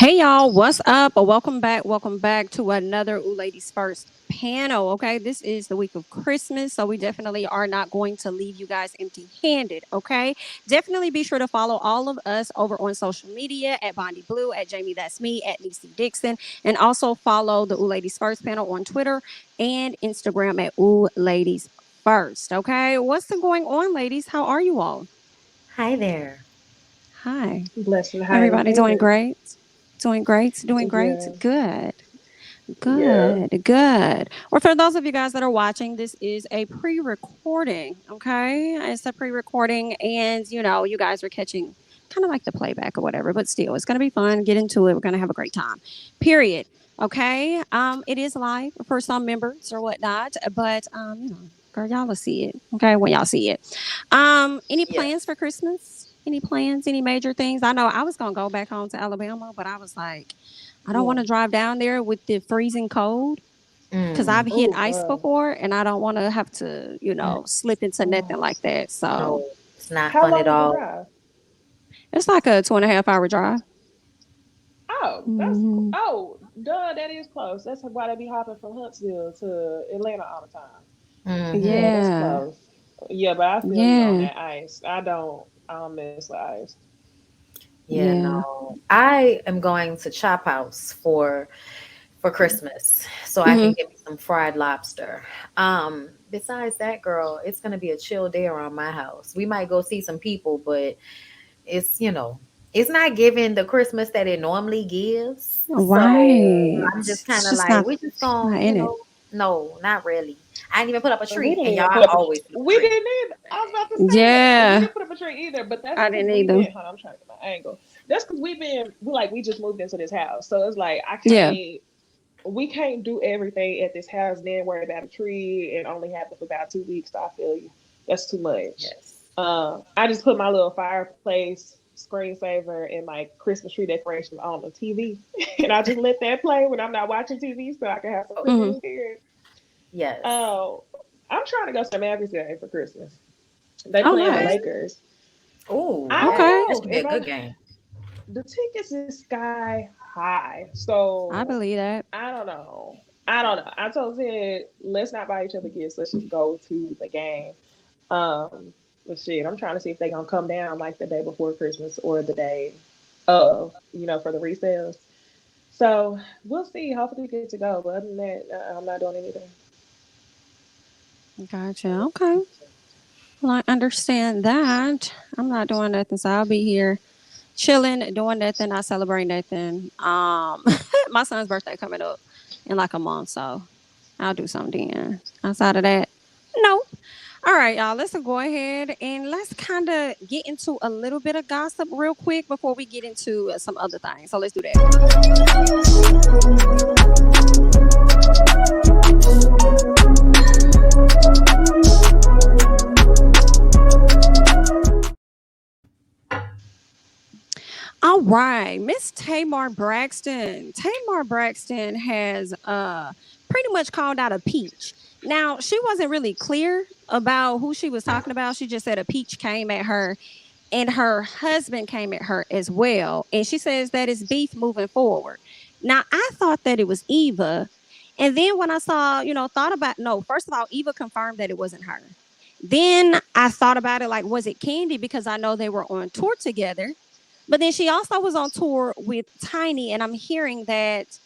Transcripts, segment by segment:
Hey y'all, what's up? Welcome back. Welcome back to another Ladies First panel. Okay, this is the week of Christmas, so we definitely are not going to leave you guys empty handed. Okay, definitely be sure to follow all of us over on social media at Bondy Blue, at Jami ThatsMe, at Necey Dixon, and also follow the Ladies First panel on Twitter and Instagram at Ladies First. Okay, what's going on, ladies? How are you all? Hi there. Hi, Blessed and highly everybody doing favored. great? Doing great, doing great. Yeah, Good. yeah. Good. Or for those of you guys that are watching, this is a pre recording. Okay. It's a pre recording, and you guys are catching kind of like the playback or whatever, but still, it's going to be fun. Get into it. We're going to have a great time. Period. Okay. It is live for some members or whatnot, but, girl, y'all will see it. Okay. When y'all see it. Any Yeah. plans for Christmas? Any plans? Any major things? I know I was going to go back home to Alabama, but I was like, I don't want Yeah. to drive down there with the freezing cold because I've Mm, hit Oh, ice before and I don't want to have to, mm, slip into nothing oh. like that. So no, it's not How fun at long is the all. drive? it's like a 2.5 hour drive. Oh, Hmm. duh, that is close. That's why they be hopping from Huntsville to Atlanta all the time. Hmm. Yeah, that's Yeah. close. Yeah, but I feel you on Yeah. that ice. I don't mess with ice. Yeah, Yeah. no. I am going to Chop House for Christmas, so I Hmm. can get me some fried lobster. Besides that, girl, it's gonna be a chill day around my house. We might go see some people, but it's not giving the Christmas that it normally gives. So Right. I'm just kind It's of just like, not, we just not gonna, in it. no, not really. I didn't even put up a We tree, didn't and even y'all put up a. always put up a We tree. didn't either. I was about to say that we Yeah. didn't put up a tree either, but that's I because didn't we've either. been. Hold on, I'm trying to get my angle. That's because we just moved into this house, so it's like I Yeah. can't. We can't do everything at this house, then worry about a tree and only have it for about 2 weeks. So I feel you. That's too much. Yes. I just put my little fireplace screensaver and my Christmas tree decorations on the TV, and I just let that play when I'm not watching TV, so I can have some Oh, Christmas Hmm. spirit. yes. Oh, I'm trying to go to Mavericks game for Christmas. They Oh, playing the Okay. nice. Lakers. Oh, I don't that Okay. that know should be a if good I. game. The tickets is sky high, I so believe that. I don't know. I don't know. I told Ted, let's not buy each other gifts. Let's just go to the game. Um, but shit, I'm trying to see if they gonna come down like the day before Christmas or the day of, for the resales. So we'll see. Hopefully, we get to go. But other than that, I'm not doing anything. Gotcha. Okay. Well, I understand that. I'm not doing nothing, so I'll be here chilling, doing nothing, not celebrating nothing. My son's birthday coming up in like a month, so I'll do something then. Outside of that, no. All right, y'all. Let's go ahead and let's kind of get into a little bit of gossip real quick before we get into some other things. So let's do that. All right, Miss Tamar Braxton. Tamar Braxton has pretty much called out a peach. Now, she wasn't really clear about who she was talking about. She just said a peach came at her and her husband came at her as well. And she says that it's beef moving forward. Now, I thought that it was Eva. And then when I saw, thought about, no, first of all, Eva confirmed that it wasn't her. Then I thought about it like, was it Candy? Because I know they were on tour together. But then she also was on tour with Tiny. And I'm hearing that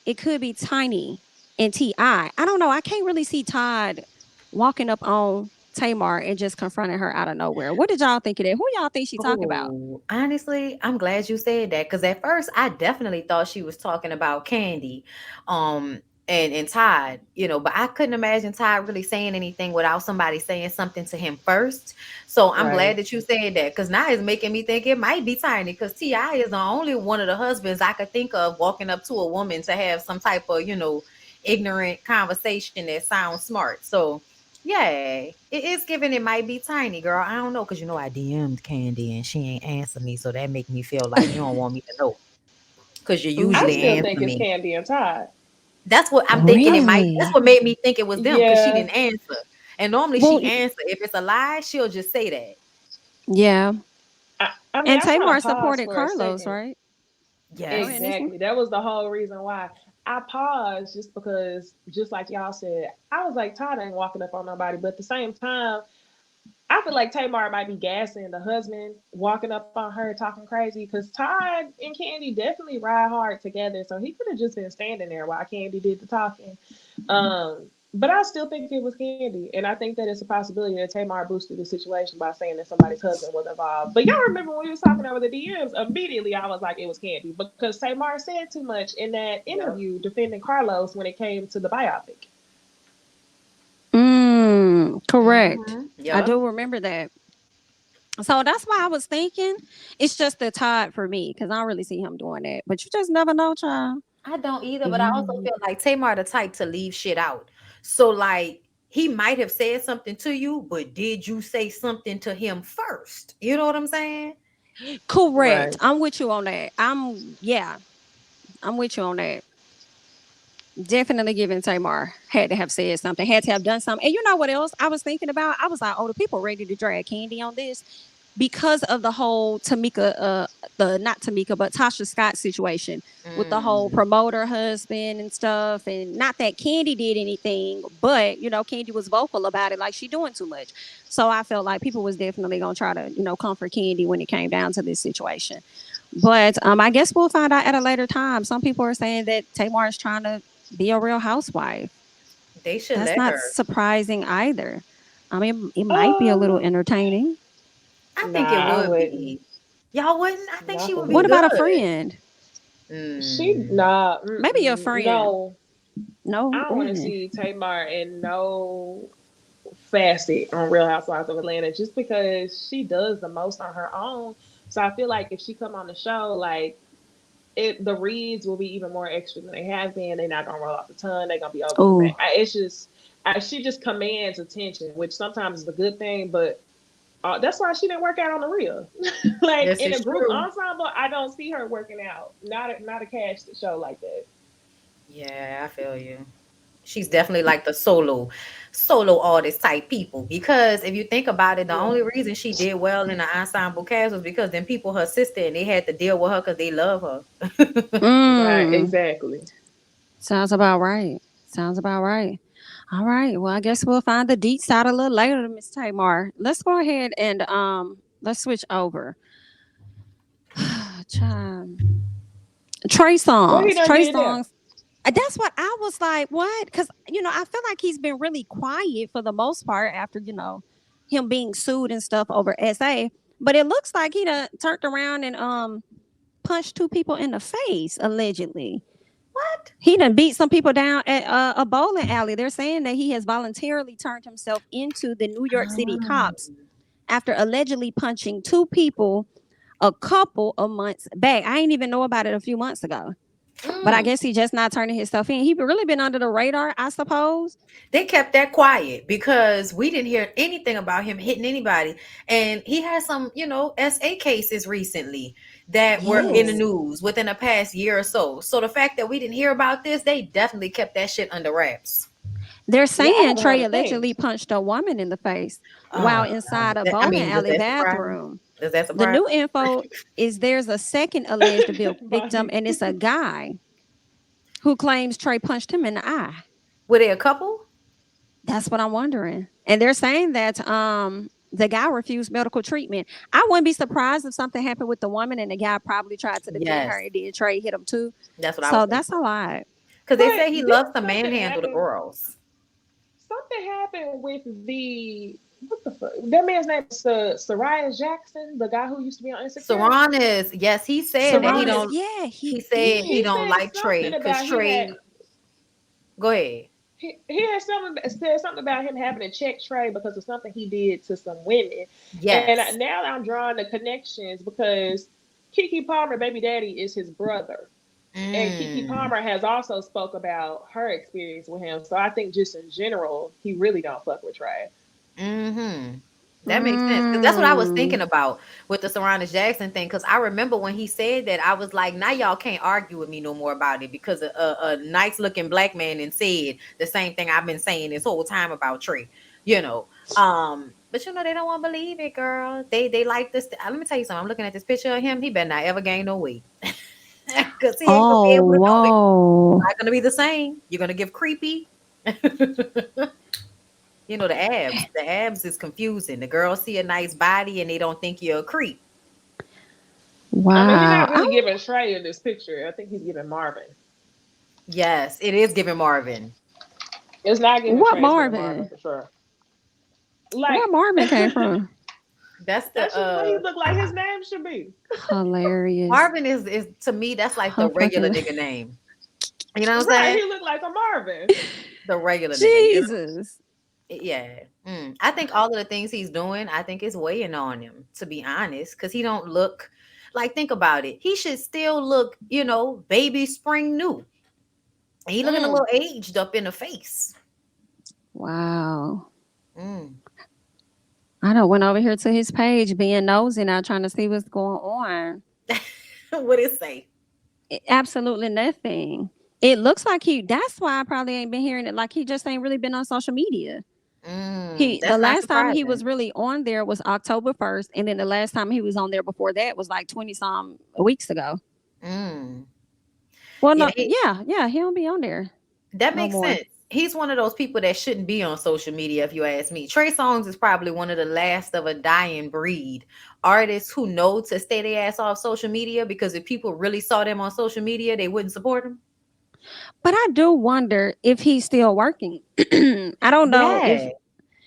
it could be Tiny and T.I. I don't know. I can't really see Todd walking up on Tamar and just confronting her out of nowhere. What did y'all think of that? Who y'all think she talking about? Oh, honestly, I'm glad you said that because at first I definitely thought she was talking about Candy, and Todd, but I couldn't imagine Todd really saying anything without somebody saying something to him first. So I'm Right. glad that you said that because now it's making me think it might be Tiny because Ti is the only one of the husbands I could think of walking up to a woman to have some type of ignorant conversation that sounds smart. So yeah, it is giving it might be Tiny, girl. I don't know because I DM'd Candy and she ain't answer me, so that make me feel like you don't want me to know because you I usually still Ooh, answer think it's me. Candy and Todd. That's what I'm thinking. It might. That's really? what made me think it was them because she Yeah. didn't answer. And normally Well, she answer. If it's a lie, she'll just say that. yeah. I mean, And I kind of Tamar paused supported for a Carlos, second. right? Go ahead, Yes. Nisma. Exactly. That was the whole reason why I paused, just because, just like y'all said, I was like, Todd ain't walking up on nobody. But at the same time, I feel like Tamar might be gassing the husband, walking up on her, talking crazy. Because Todd and Candy definitely ride hard together. So he could have just been standing there while Candy did the talking. But I still think it was Candy. And I think that it's a possibility that Tamar boosted the situation by saying that somebody's husband was involved. But y'all remember when we was talking over the DMs, immediately I was like, it was Candy. Because Tamar said too much in that Yep. interview defending Carlos when it came to the biopic. Correct. I Yep. do remember that. So that's why I was thinking it's just the Todd for me because I don't really see him doing that. But you just never know, child. I don't either, but I also Mm. feel like Tamar the type to leave shit out. So like he might have said something to you, but did you say something to him first? You know what I'm saying? Correct. Right. I'm with you on that. Yeah, I'm with you on that. Definitely giving Tamar had to have said something, had to have done something. And you know what else I was thinking about? I was like, oh, the people ready to drag Candy on this because of the whole Tamika, the not Tamika, but Tasha Scott situation with the whole Mm. promoter husband and stuff. And not that Candy did anything, but Candy was vocal about it, like she doing too much. So I felt like people was definitely gonna try to, comfort Candy when it came down to this situation. But I guess we'll find out at a later time. Some people are saying that Tamar is trying to be a real housewife. They should That's let not her. surprising either. I mean, it might be a little Um, entertaining. I think it nah, I would wouldn't. be. Y'all wouldn't? I think she Not for would be What me. about a good. friend? She Mm. nah, Maybe a friend. no. I No, don't want to mm. see Tamar in no facet on Real Housewives of Atlanta just because she does the most on her own. So I feel like if she come on the show, like the reads will be even more extra than they have been. They're not gonna roll off the tongue. They're gonna be over dramatic. Oh, It's just she just commands attention, which sometimes is a good thing, but that's why she didn't work out on the real. Like This in is a group true. ensemble, I don't see her working out. Not a cast show like that. Yeah, I feel you. She's definitely like the solo artist type people. Because if you think about it, the Yeah. only reason she did well in the ensemble cast was because them people her sister and they had to deal with her because they love her. Right. mm. Exactly. Sounds about right. Sounds about right. All right. Well, I guess we'll find the deets out a little later, Miss Tamar. Let's go ahead and let's switch over. Child. Trey What he Songs. done Trey did there? Songs. That's what I was like. What? Because I feel like he's been really quiet for the most part after him being sued and stuff over SA. But it looks like he done turned around and punched two people in the face allegedly. What? He done beat some people down at a bowling alley. They're saying that he has voluntarily turned himself into the New York City Oh. cops after allegedly punching two people a couple of months back. I didn't even know about it a few months ago. But I Mm. guess he just not turning himself in. He really been under the radar, I suppose. They kept that quiet because we didn't hear anything about him hitting anybody. And he had some, SA cases recently that were in the Yes. Oh, news within the past year or so. So the fact that we didn't hear about this, they definitely kept that shit under wraps. They're yeah. I saying haven't heard Trey a thing. allegedly punched a woman in the face while Oh, inside a I bowling mean, does alley that surprise? bathroom. Does that The surprise? new info is there's a second alleged victim, Bonnie. and it's a guy who claims Trey punched him in the eye. Were they a couple? That's what I'm wondering. And they're saying that the guy refused medical treatment. I wouldn't be surprised if something happened with the woman and the guy probably tried to defend her Yes, and then Trey hit him too. that's what I was So thinking. that's a lot. Because they But say he loves didn't to something manhandle the happen? girls. Something happened with the what the fuck? That man's name is Soraya Jackson, the guy who used to be on Insecure. Saron yes, he said that he Saronis, don't. yeah, He he said he He did. don't said like Trey something because about Trey. Go ahead. he had something said something about him having to check Trey because of something he did to some women. And Yes. now I'm drawing the connections because Kiki Palmer, baby daddy, is his brother. And Kiki Mm. Palmer has also spoke about her experience with him. So I think just in general, he really don't fuck with Trey. Mm-hmm. That makes sense because that's what I was thinking Mm. about with the Saron Jackson thing. Because I remember when he said that, I was like, "Now y'all can't argue with me no more about it," because a nice looking black man and said the same thing I've been saying this whole time about Trey. You know, but they don't want to believe it, girl. They like this. Let me tell you something. I'm looking at this picture of him. He better not ever gain no weight. Because he ain't gonna be Oh, able to do it. whoa. Not gonna be the same. You're gonna give creepy. You know, the abs. The abs is confusing. The girls see a nice body and they don't think you're a creep. I mean, he's not Wow. really giving Trey in this picture. I think he's giving Marvin. Yes, it is giving Marvin. It's not giving What Trey. It's giving Marvin Marvin? for sure. Where Like Marvin came that's from? That's the just what he looked like. His name should be. Hilarious. Marvin is to me, that's like How the regular fucking nigga name. You know what I'm Right, saying? he looked like a Marvin. The regular nigga. You know? Jesus. Yeah. I think all of the things he's doing, I think is weighing on him, to be honest, because he don't look like, think about it. He should still look, baby spring new. He looking a Mm. little aged up in the face. Wow. Mm. I done went over here to his page being nosy now trying to see what's going on. What it say? Absolutely nothing. It looks like that's why I probably ain't been hearing it. Like he just ain't really been on social media. The That's not last time he was surprising. really on there was October 1st, and then the last time he was on there before that was like 20 some weeks ago. Mm. Well, Yeah, no, yeah, he don't be on there that no makes more. sense. He's one of those people that shouldn't be on social media, if you ask me. Trey Songz is probably one of the last of a dying breed. Artists who know to stay their ass off social media, because if people really saw them on social media, they wouldn't support them. But I do wonder if he's still working. I don't know if Yeah.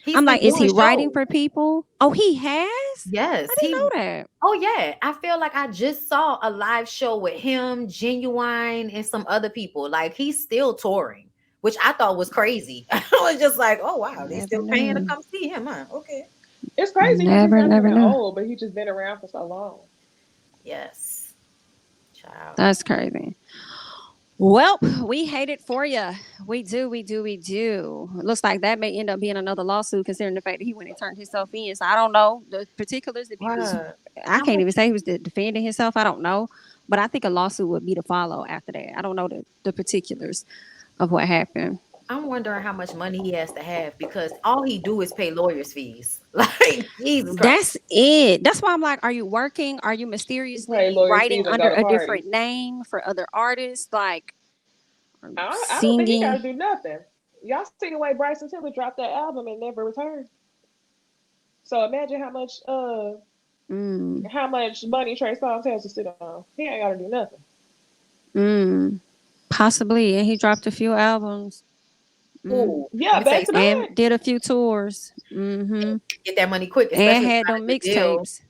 He's I'm been like, is doing he writing shows. for people? Oh, he has? I Yes, didn't know that. oh yeah. I feel like I just saw a live show with him, Genuine, and some other people. Like he's still touring, which I thought was crazy. I was just like, oh wow, they Never still paying to knew. come see him, huh? Okay. It's crazy because he's Never, not never even knew. old, but he's just been around for so long. Yes. Child. That's crazy. Well, we hate it for you. We do, we do, we do. It looks like that may end up being another lawsuit, considering the fact that he went and turned himself in. So I don't know the particulars. If he was, What? I How can't much? even say he was defending himself. I don't know, but I think a lawsuit would be to follow after that. I don't know the particulars of what happened. I'm wondering how much money he has to have, because all he do is pay lawyers' fees. Like Jesus Christ. That's it. That's why I'm like, are you working? Are you He paid mysteriously lawyers' writing fees and go under to a different parties. name for other artists? Like, are you I don't think he got to singing? do nothing. Y'all see the way Bryson Tiller dropped that album and never returned. So imagine Mm, how much money Trey Songz has to sit on. He ain't got to do nothing. mm, possibly. And he dropped a few albums. Mm. Ooh, let Yeah, me tell back you to something. And back. did a few tours. Get that money quick, And especially had signing them a good deal. mixtapes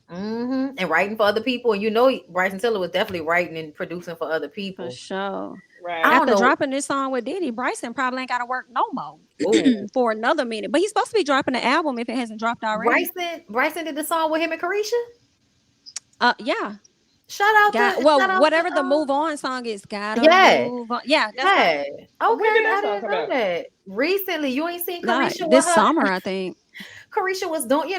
And writing for other people. And Bryson Tiller was definitely writing and producing for other for people. sure. I Right. don't After know. dropping this song with Diddy, Bryson probably ain't got to work no more Oh, for another minute. But he's supposed to be dropping an album if it hasn't dropped already. Bryson did the song with him and Carisha. Yeah. Shout out to Whatever the move on song is, gotta yeah. move on. Yeah, that's right. Yeah. Okay, When did that I song didn't come know out? that. Recently, you ain't seen Nah, Carisha with this her. summer, I think. Carisha was doing,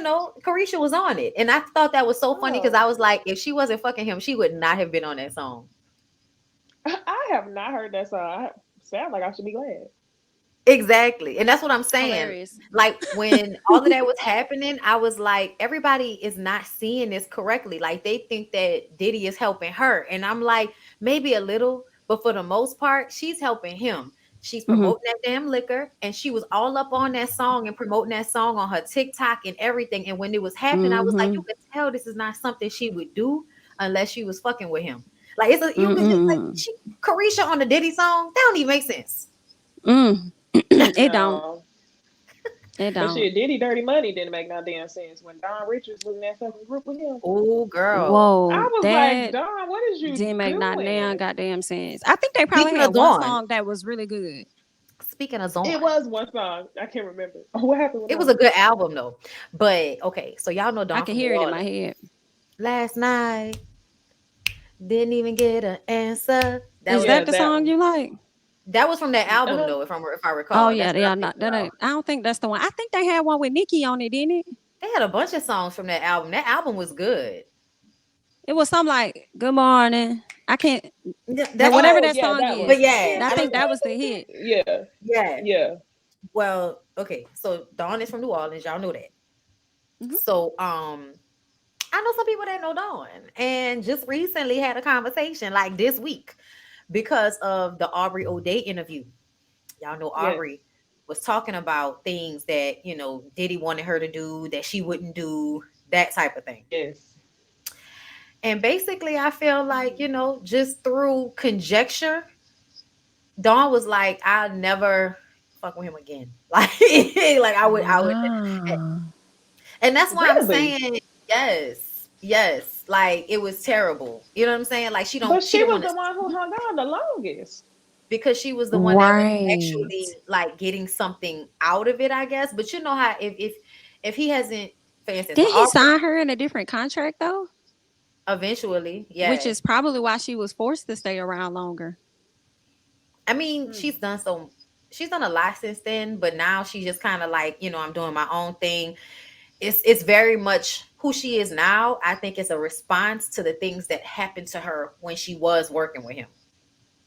Carisha was on it. And I thought that was so funny, because Oh, I was like, if she wasn't fucking him, she would not have been on that song. I have not heard that song. Sound like I should be glad. Exactly. And that's what I'm saying. Hilarious. Like when all of that was happening, I was like, everybody is not seeing this correctly. Like they think that Diddy is helping her. And I'm like, maybe a little, but for the most part, she's helping him. She's Hmm. promoting that damn liquor, and she was all up on that song and promoting that song on her TikTok and everything. And when it was happening, I was like, you Hmm. could tell this is not something she would do unless she was fucking with him. Like you could just like Mm-mm. Carisha on the Diddy song, that don't even make sense. Mm. It don't. No. It But don't. shit, Diddy Dirty Money didn't make no damn sense when Don Richards was in that fucking group with him. Oh, girl. I Whoa, was like, that Don, what is you didn't make not now doing? goddamn sense. I think they probably Speaking of had one Dawn, song that was really good. speaking of Dawn, It was one song. I can't remember. Oh, what happened with it was a Don? good album though. But okay, so y'all know I Dawn can from New hear it in my Orleans. head. Last night, didn't even get an answer. That Is was that Yeah, the that song one. you like? that was from that album Uh-huh. though, if I Oh recall. yeah, That's what they I'm are not. thinking That about. ain't. I don't think that's the one. I think they had one with Nicki on it, didn't it? They had a bunch of songs from that album. That album was good. It was something like "Good Morning." I can't. Yeah, That that's whatever Oh, right. that yeah, song that But one. is. yeah, I I think mean, that was the hit. Yeah, yeah. yeah. Well, okay. So Dawn is from New Orleans. Y'all know that. Hmm. So I know some people that know Dawn, and just recently had a conversation like this week because of the Aubrey O'Day interview. Y'all know Yes. Aubrey was talking about things that, Diddy wanted her to do that she wouldn't do, that type of thing. Yes. And basically, I feel like, Mhm. just through conjecture, Dawn was like, I'll never fuck with him again. Like I would, Wow. and that's why I'm Really? saying yes, yes. Like it was terrible. You know what I'm saying? Like But she she didn't was want the to, one who hung on the longest. because she was the one that was Right. actually like getting something out of it, I guess. But you know how if he hasn't, for instance, with Did he Aubrey, sign her in a different contract though? eventually, Which yeah. is probably why she was forced to stay around longer. I mean, Mm. she's done a lot since then, but now she's just kind of like, I'm doing my own thing. It's very much who she is now. I think it's a response to the things that happened to her when she was working with him.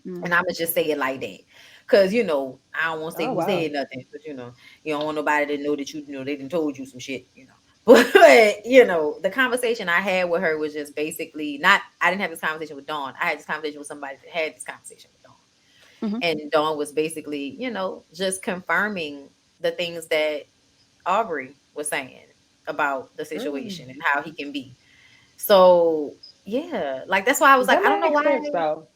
And Mm. I'm gonna just say it like that. Cause I don't want to say Oh who wow. said nothing, but you don't want nobody to know that they done told you some shit. But the conversation I had with her was just basically not. I didn't have this conversation with Dawn. I had this conversation with somebody that had this conversation with Dawn, Hmm. and Dawn was basically, just confirming the things that Aubrey was saying about the Mm. situation and how he can be. So yeah, like that's why I was like, That I don't know makes why. sense though.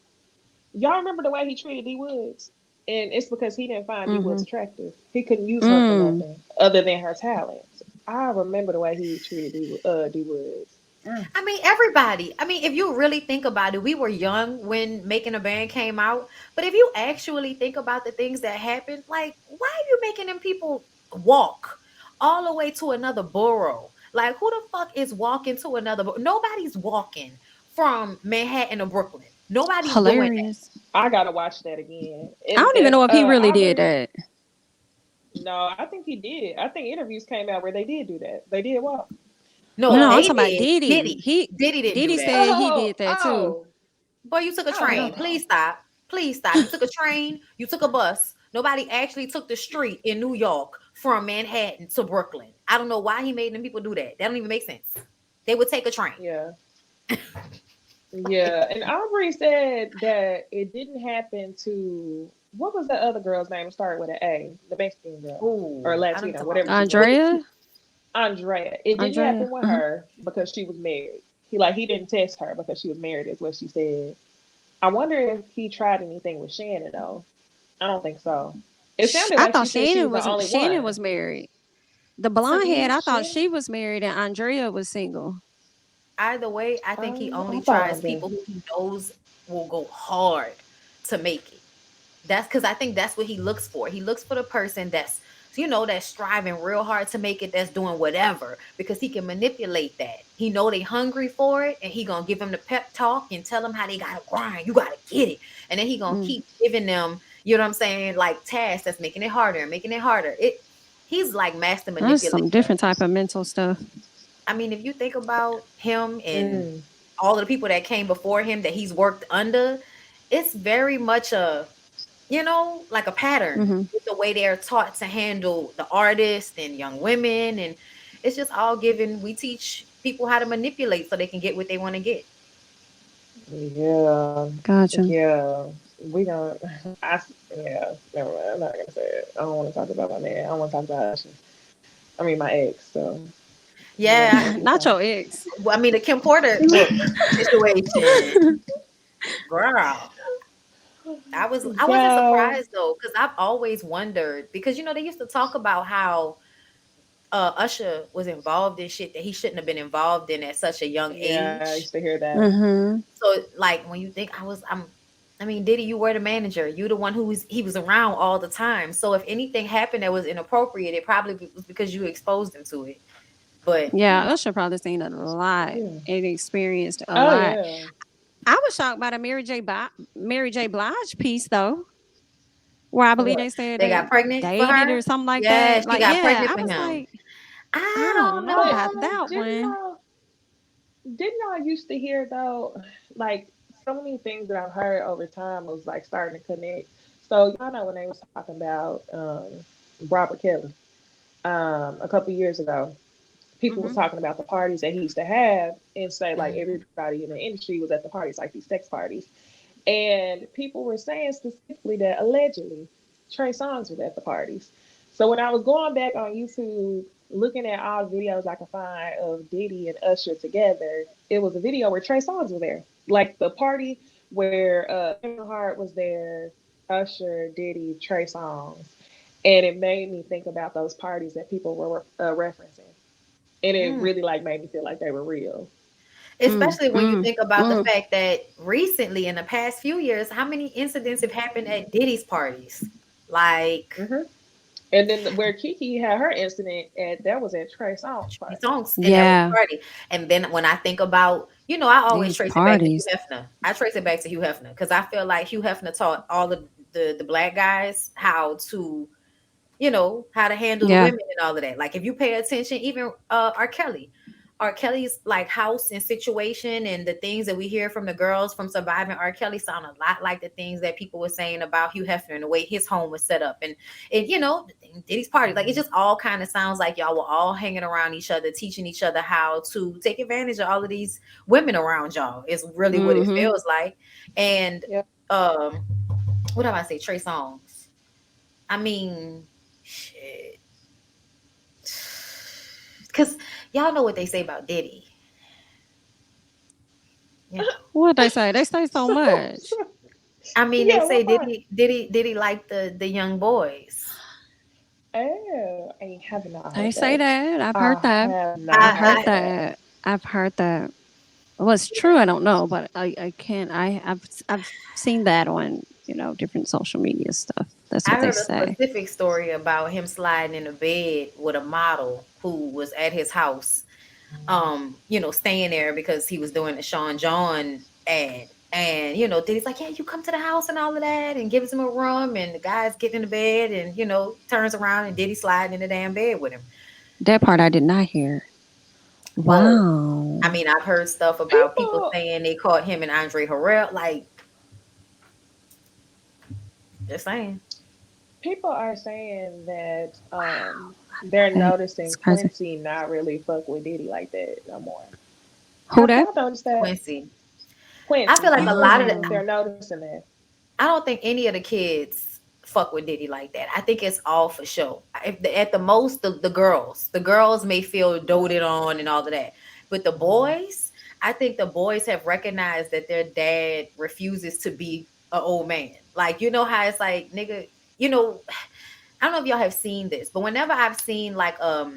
Y'all remember the way he treated D Woods? And it's because he didn't find D Woods Hmm. attractive. He couldn't use her for Mm. nothing other than her talents. I remember the way he treated D Woods. Mm. I mean, everybody. I mean, if you really think about it, we were young when Making a Band came out. But if you actually think about the things that happened, like, why are you making them people walk all the way to another borough? Like, who the fuck is walking to another Nobody's walking from Manhattan to Brooklyn. Nobody's doing that. Hilarious. I gotta watch that again. I If don't even know if he really did Aubrey, that. no, I think he did. I think interviews came out where they did do that. They did walk. No, No, I'm they talking about Um. did. Diddy. Diddy. He Diddy didn't do Diddy that. said he Oh. did that too. Oh. Boy, you took a Oh no train. no. Please stop. Please stop. You took a train. You took a bus. Nobody actually took the street in New York from Manhattan to Brooklyn. I don't know why he made them people do that. That don't even make sense. They would take a train. Yeah. Yeah. And Aubrey said that it didn't happen to what was the other girl's name? It started with an A, the Mexican girl or Oh, I don't Latina, talk about whatever she was. what did Andrea? she? Andrea. It didn't Andrea. happen with Uh-huh. her because she was married. He didn't test her because she was married, is what she said. I wonder if he tried anything with Shannon though. I don't think so. It sounded I like thought she said she was the only Shannon one. was married. The To blonde head, me, I thought Shannon? she was married and Andrea was single. either way, I think he I only thought tries Andrea. people who he knows will go hard to make it. That's because I think that's what he looks for. He looks for the person that's striving real hard to make it, that's doing whatever, because he can manipulate that. He know they hungry for it, and he gonna give them the pep talk and tell them how they gotta grind. You gotta get it, and then he gonna Mm. keep giving them, you know what I'm saying, like tasks that's making it harder and making it harder. He's like master That's some manipulator. different type of mental stuff. I mean, if you think about him and Mm. all of the people that came before him that he's worked under, it's very much like a pattern Hmm. with the way they're taught to handle the artists and young women. And it's just all given. We teach people how to manipulate so they can get what they want to get. Yeah. Gotcha. Yeah. We gonna I yeah, never mind. I'm not gonna say it. I don't want to talk about my man. I don't want to talk about Usher. I mean my ex, so we'll leave that Yeah. to the Not side. your ex. Well, I mean, the Kim Porter situation, girl. I wasn't Yeah. surprised though, because I've always wondered, because they used to talk about how Usher was involved in shit that he shouldn't have been involved in at such a young Yeah, I used age. to hear that. Hmm. So like when you think I mean, Diddy, you were the manager. You the one he was around all the time. So if anything happened that was inappropriate, it probably was because you exposed him to it. But Yeah, Usher probably seen a lot Yeah. and experienced a Oh lot. yeah. I was shocked by the Mary J. Blige piece though, where I believe What? they said they they got pregnant for dated her. or something like Yeah, that. she Like, got yeah, pregnant I for was him. like, I I don't don't know But about know. that one. didn't y'all used to hear though, like so many things that I've heard over time was like starting to connect. So y'all know when they was talking about Robert Kelly a couple years ago, people was talking about the parties that he used to have and say like everybody in the industry was at the parties, like these sex parties. And people were saying specifically that allegedly Trey Songz was at the parties. So when I was going back on YouTube, looking at all the videos I could find of Diddy and Usher together, it was a video where Trey Songz was there. Like the party where Kevin Hart was there, Usher, Diddy, Trey Songz. And it made me think about those parties that people were referencing. And it really like made me feel like they were real. Especially when you think about the fact that recently, in the past few years, how many incidents have happened at Diddy's parties? Like, and then where Kiki had her incident at, that was at Trey Songz party. And that was party. And then when I think about, you know, I always These trace parties. it back to Hugh Hefner. I trace it back to Hugh Hefner because I feel like Hugh Hefner taught all the black guys how to, you know, how to handle the women and all of that. Like if you pay attention, even R. Kelly's like house and situation and the things that we hear from the girls from surviving R. Kelly sound a lot like the things that people were saying about Hugh Hefner and the way his home was set up. And you know, Diddy's party, like it just all kind of sounds like y'all were all hanging around each other, teaching each other how to take advantage of all of these women around y'all. It's really what it feels like. And what do I say? Trey Songz. I mean, shit. Because y'all know what they say about Diddy. Yeah. What they say? They say so much. I mean, they say Diddy like the young boys. Oh, I have not. They say that. I've heard that. I've heard that. Well, it's true. I don't know, but I can't. I've seen that on, you know, different social media stuff. That's what they say. I heard a specific story about him sliding in a bed with a model who was at his house, you know, staying there because he was doing a Sean John ad. And, you know, Diddy's like, yeah, you come to the house and all of that, and gives him a room, and the guy's getting in the bed and, you know, turns around and Diddy sliding in the damn bed with him. That part I did not hear. Wow. I mean, I've heard stuff about people saying they caught him and Andre Harrell. Like, just saying. People are saying that they're noticing Quincy not really fuck with Diddy like that no more. Who that? Quincy. I feel like a lot of them, they're noticing that. I don't think any of the kids fuck with Diddy like that. I think it's all for show. At the most, the girls may feel doted on and all of that. But the boys, I think the boys have recognized that their dad refuses to be an old man. Like, you know how it's like, nigga, you know, I don't know if y'all have seen this, but whenever I've seen like a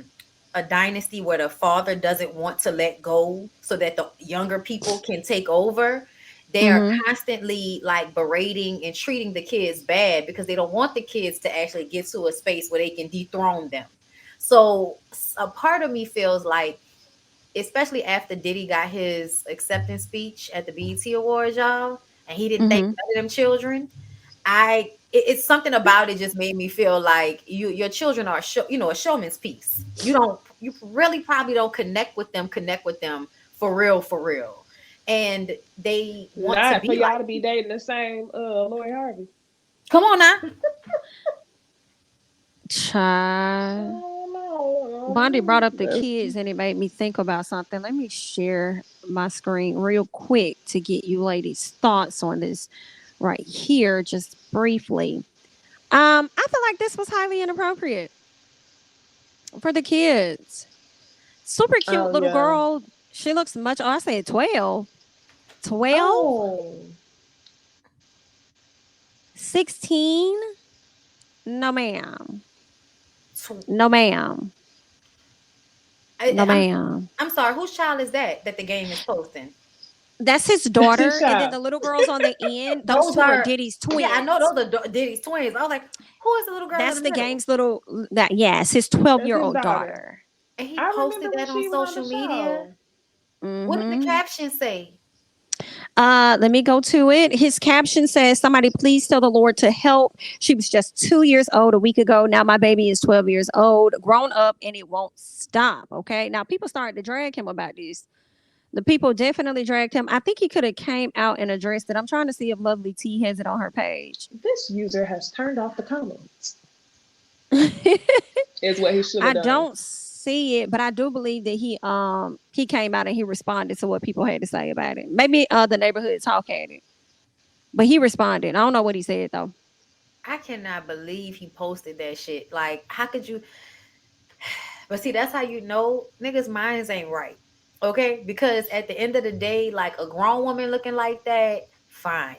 dynasty where the father doesn't want to let go so that the younger people can take over, they are constantly like berating and treating the kids bad because they don't want the kids to actually get to a space where they can dethrone them. So a part of me feels like, especially after Diddy got his acceptance speech at the BET Awards, y'all, and he didn't thank none of them children, it's something about it just made me feel like your children are a showman's piece. You really probably don't connect with them for real. And they want to be for y'all to be dating the same Lori Harvey. Come on now. Child. Bondy brought up the kids and it made me think about something. Let me share my screen real quick to get you ladies' thoughts on this right here, just briefly. I feel like this was highly inappropriate for the kids. Super cute little girl. She looks much, I say 12. 12? Oh. 16? No, ma'am. No, ma'am. No, ma'am. I'm sorry. Whose child is that the game is posting? That's his daughter. And then the little girls on the end, those two are Diddy's twins. Yeah, I know those are Diddy's twins. I was like, who is the little girl? That's the gang's little, yes, his 12-year-old daughter. And he posted that on social media. What did the caption say? Let me go to it. His caption says, somebody please tell the Lord to help. She was just 2 years old a week ago. Now my baby is 12 years old, grown up, and it won't stop. Okay. Now people started to drag him about this. The people definitely dragged him. I think he could have came out and addressed it. I'm trying to see if Lovely T has it on her page. This user has turned off the comments. Is what he should have done. I don't see it, but I do believe that he came out and he responded to what people had to say about it. Maybe the neighborhood talk had it, but he responded. I don't know what he said though. I cannot believe he posted that shit. Like, how could you? But see, that's how you know niggas' minds ain't right. Okay? Because at the end of the day, like a grown woman looking like that, fine.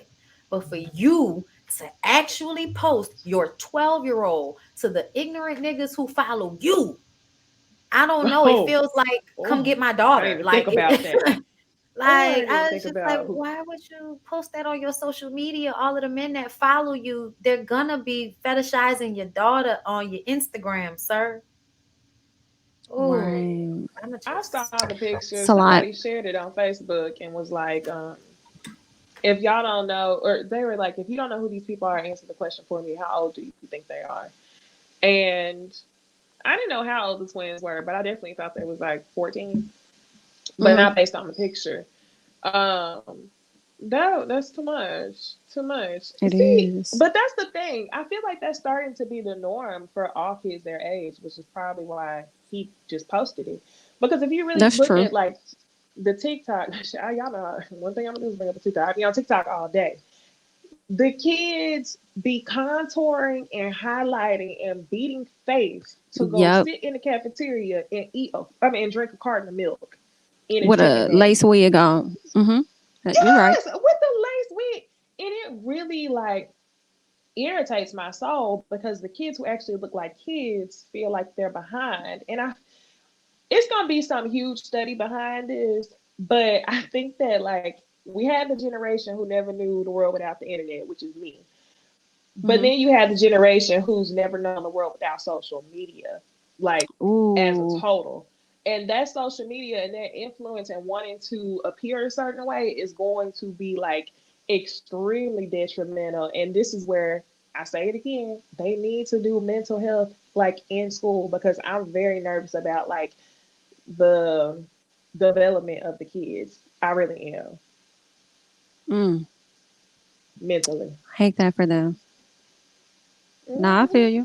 But for you to actually post your 12-year-old to the ignorant niggas who follow you, I don't know. It Oh, feels like come oh, get my I didn't daughter. even think Like about that. Oh, I like didn't even I was think just like, about who. why would you post that on your social media? All of the men that follow you, they're gonna be fetishizing your daughter on your Instagram, sir. Oh, Right. I'm a I saw just the picture. It's a lot. Somebody shared it on Facebook and was like, if y'all don't know, or they were like, if you don't know who these people are, answer the question for me. How old do you think they are? And I didn't know how old the twins were, but I definitely thought they was like 14, but Mm, not based on the picture. Um, that's too much. Too much. it See, is. but that's the thing. I feel like that's starting to be the norm for all kids their age, which is probably why he just posted it. Because if you really That's look true. at like the TikTok, y'all know one thing I'm gonna do is bring up the TikTok. I be on TikTok all day. The kids be contouring and highlighting and beating face to go Yep. sit in the cafeteria and and drink a carton of milk in a With chicken a nugget. lace wig on. Mm-hmm. You're right. Yes, with the lace wig. And it really like irritates my soul because the kids who actually look like kids feel like they're behind. And it's gonna be some huge study behind this, but I think that like we had the generation who never knew the world without the internet, which is me. But Mm-hmm. then you have the generation who's never known the world without social media, like as a Ooh. total. And that social media and that influence and wanting to appear a certain way is going to be like extremely detrimental. And this is where I say it again, they need to do mental health like in school because I'm very nervous about like the development of the kids. I really am Mm. mentally. Hate that for them. Nah, I feel Hmm. you.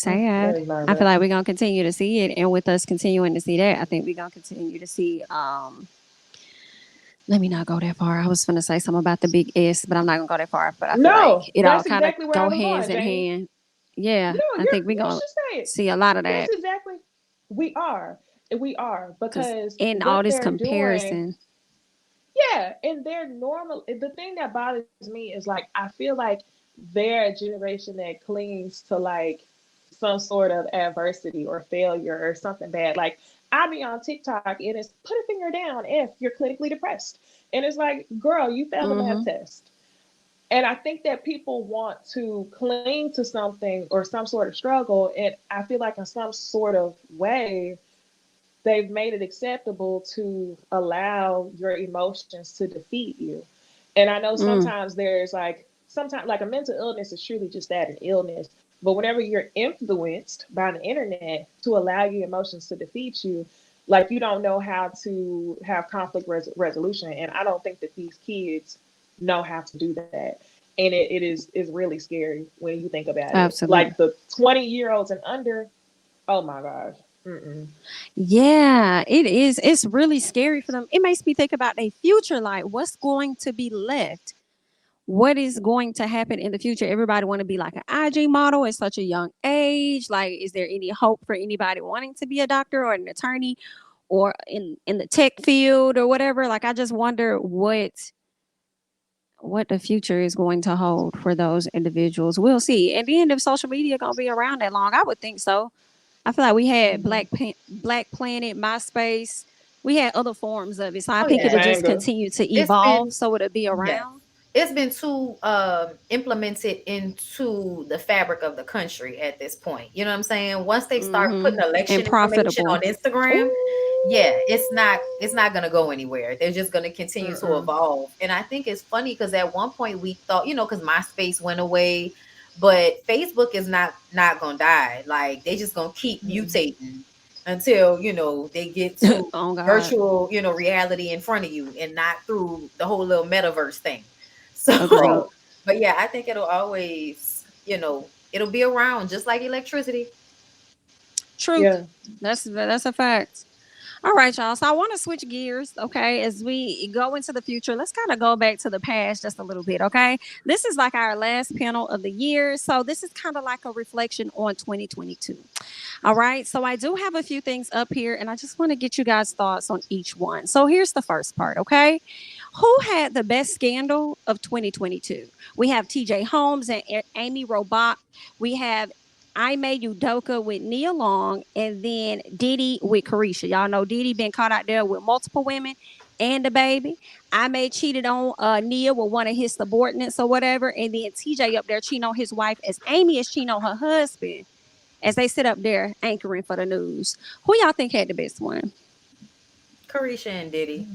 I'm Sad. very I feel nervous. like we're gonna continue to see it, and with us continuing to see that, I think we're gonna continue to see. Let me not go that far. I was gonna say something about the big S, but I'm not gonna go that far. But I feel like No, it all that's kind of exactly where I go was hands going, in Jamie. hand. Yeah, No, I think we're you gonna should say it. see a lot of That's that exactly we are. We are because because in all what this they're doing, comparison. yeah, and they're normal. The thing that bothers me is like I feel like they're a generation that clings to like some sort of adversity or failure or something bad. Like I be on TikTok and it's put a finger down if you're clinically depressed, and it's like, girl, you failed the math Mm-hmm. test. And I think that people want to cling to something or some sort of struggle. And I feel like in some sort of way, they've made it acceptable to allow your emotions to defeat you. And I know Mm, sometimes there's like, sometimes like a mental illness is truly just that, an illness. But whenever you're influenced by the internet to allow your emotions to defeat you, like you don't know how to have conflict resolution. And I don't think that these kids know how to do that. And it is really scary when you think about it. Like absolutely. the 20-year-olds and under, oh my gosh. Mm-mm. Yeah, it is. It's really scary for them. It makes me think about their future. Like, what's going to be left? What is going to happen in the future? Everybody want to be like an IG model at such a young age. Like, is there any hope for anybody wanting to be a doctor or an attorney or in the tech field or whatever? Like, I just wonder what the future is going to hold for those individuals. We'll see. And then if social media gonna be around that long, I would think so. I feel like we had Mm-hmm. Black Planet, MySpace. We had other forms of it, so I oh think yeah, it'll just Topanga. continue to it's evolve. been So it'll be yes, around. it's been too implemented into the fabric of the country at this point. You know what I'm saying? Once they start Hmm. putting And election information on profitable. Instagram, yeah, Ooh. it's not gonna go anywhere. They're just gonna continue to Mm-mm. evolve. And I think it's funny because at one point we thought, because MySpace went away, but Facebook is not gonna die. Like they just gonna keep Mm-mm. mutating until they get to Oh God, virtual reality in front of you and not through the whole little metaverse thing. agreed. So but yeah, I think it'll always it'll be around just like electricity. Truth. Yeah. That's a fact. All right, y'all. So I want to switch gears, okay? As we go into the future, let's kind of go back to the past just a little bit, okay? This is like our last panel of the year. So this is kind of like a reflection on 2022. All right. So I do have a few things up here, and I just want to get you guys' thoughts on each one. So here's the first part, okay? Who had the best scandal of 2022? We have TJ Holmes and Amy Robach. We have I May Udoka with Nia Long, and then Diddy with Carisha. Y'all know Diddy been caught out there with multiple women and a baby. I May cheated on Nia with one of his subordinates or whatever, and then TJ up there cheating on his wife as Amy is cheating on her husband as they sit up there anchoring for the news. Who y'all think had the best one? Carisha and Diddy.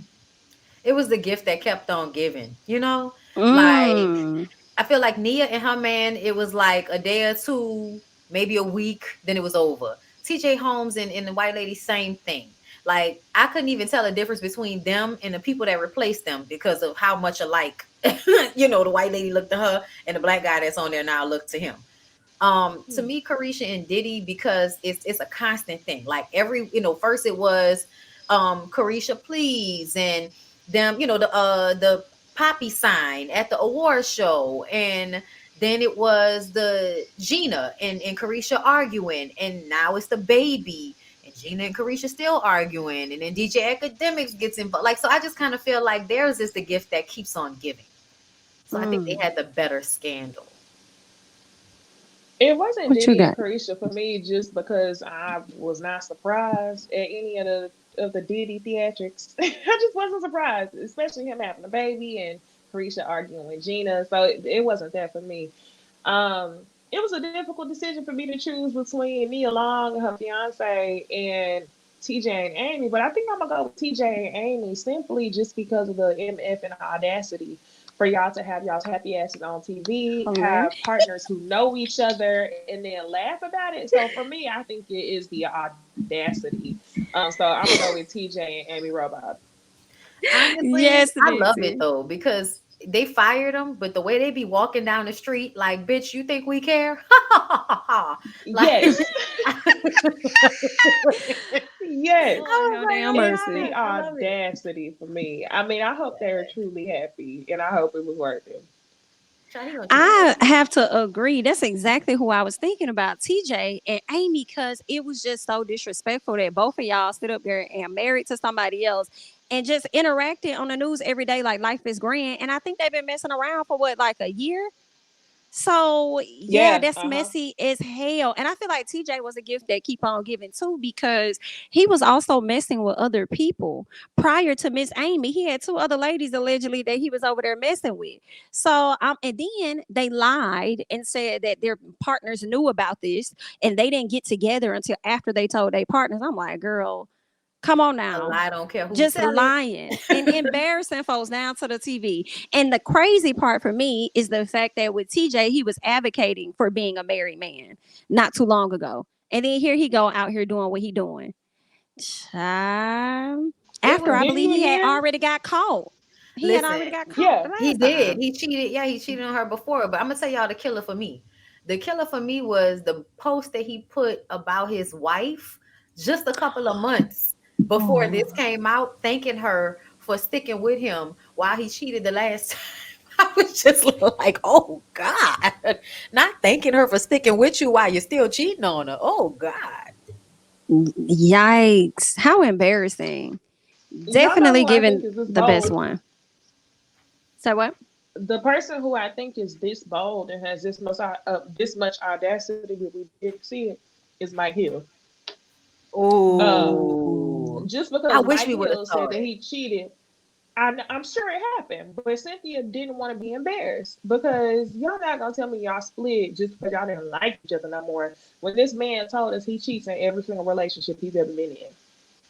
It was the gift that kept on giving, you know? Like, Mm. I feel like Nia and her man, it was like a day or two, maybe a week, then it was over. TJ Holmes and the white lady, same thing. Like, I couldn't even tell the difference between them and the people that replaced them because of how much alike, the white lady looked to her and the black guy that's on there now looked to him. To me, Carisha and Diddy, because it's a constant thing. Like every, first it was Carisha please and them, the poppy sign at the award show, and then it was the Gina and Carisha arguing, and now it's the baby and Gina and Carisha still arguing, and then DJ Academics gets involved. Like, so I just kind of feel like theirs is the gift that keeps on giving. So I think they Mm. had the better scandal. It wasn't What you Diddy and got? Carisha for me just because I was not surprised at any of the Diddy theatrics. I just wasn't surprised, especially him having a baby and Carisha arguing with Gina. So it wasn't that for me. It was a difficult decision for me to choose between Nia Long and her fiance and TJ and Amy, but I think I'm gonna go with TJ and Amy simply just because of the MF and the audacity for y'all to have y'all's happy asses on TV, have Hilarious. partners who know each other, and then laugh about it. So for me, I think it is the audacity. So I'm gonna go with TJ and Amy Robot. Honestly, Yes, I love it Nancy. though because they fired him, but the way they be walking down the street, like, bitch, you think we care? Like, Yes, yes. Lord, I was no like, damn It's I love the mercy. it. I love it. audacity for me. I mean, I hope they're truly happy, and I hope it was worth it. Shawty gonna keep I going. have to agree. That's exactly who I was thinking about, TJ and Amy, because it was just so disrespectful that both of y'all stood up there and married to somebody else and just interacted on the news every day like life is grand. And I think they've been messing around for what, like a year? So yeah, Yeah. that's messy as hell. And I feel like TJ was a gift that keep on giving too because he was also messing with other people prior to Miss Amy. He had two other ladies allegedly that he was over there messing with. So and then they lied and said that their partners knew about this and they didn't get together until after they told their partners. I'm like, girl, come on A now. lie don't care who Just tell it. lying and embarrassing folks down to the TV. And the crazy part for me is the fact that with TJ, he was advocating for being a married man not too long ago. And then here he go out here doing what he doing. Child. It After was I Didn't believe you he had hear? already got caught. He had listen. already got caught the Yeah. He last did. time. He cheated. Yeah, he cheated on her before. But I'm gonna tell y'all the killer for me. The killer for me was the post that he put about his wife just a couple of months before this Oh. came out, thanking her for sticking with him while he cheated the last time. I was just like, oh God. Not thanking her for sticking with you while you're still cheating on her. Oh God. Yikes. How embarrassing. Y'all know Definitely who I think giving is this the best bold? one. So what? The person who I think is this bold and has this much audacity that we did see it is Mike Hill. Um, Oh. just I because wish Mike we would have Hill said saw that it. he cheated, I'm sure it happened, but Cynthia didn't want to be embarrassed because y'all not gonna tell me y'all split just because y'all didn't like each other no more. When this man told us he cheats in every single relationship he's ever been in.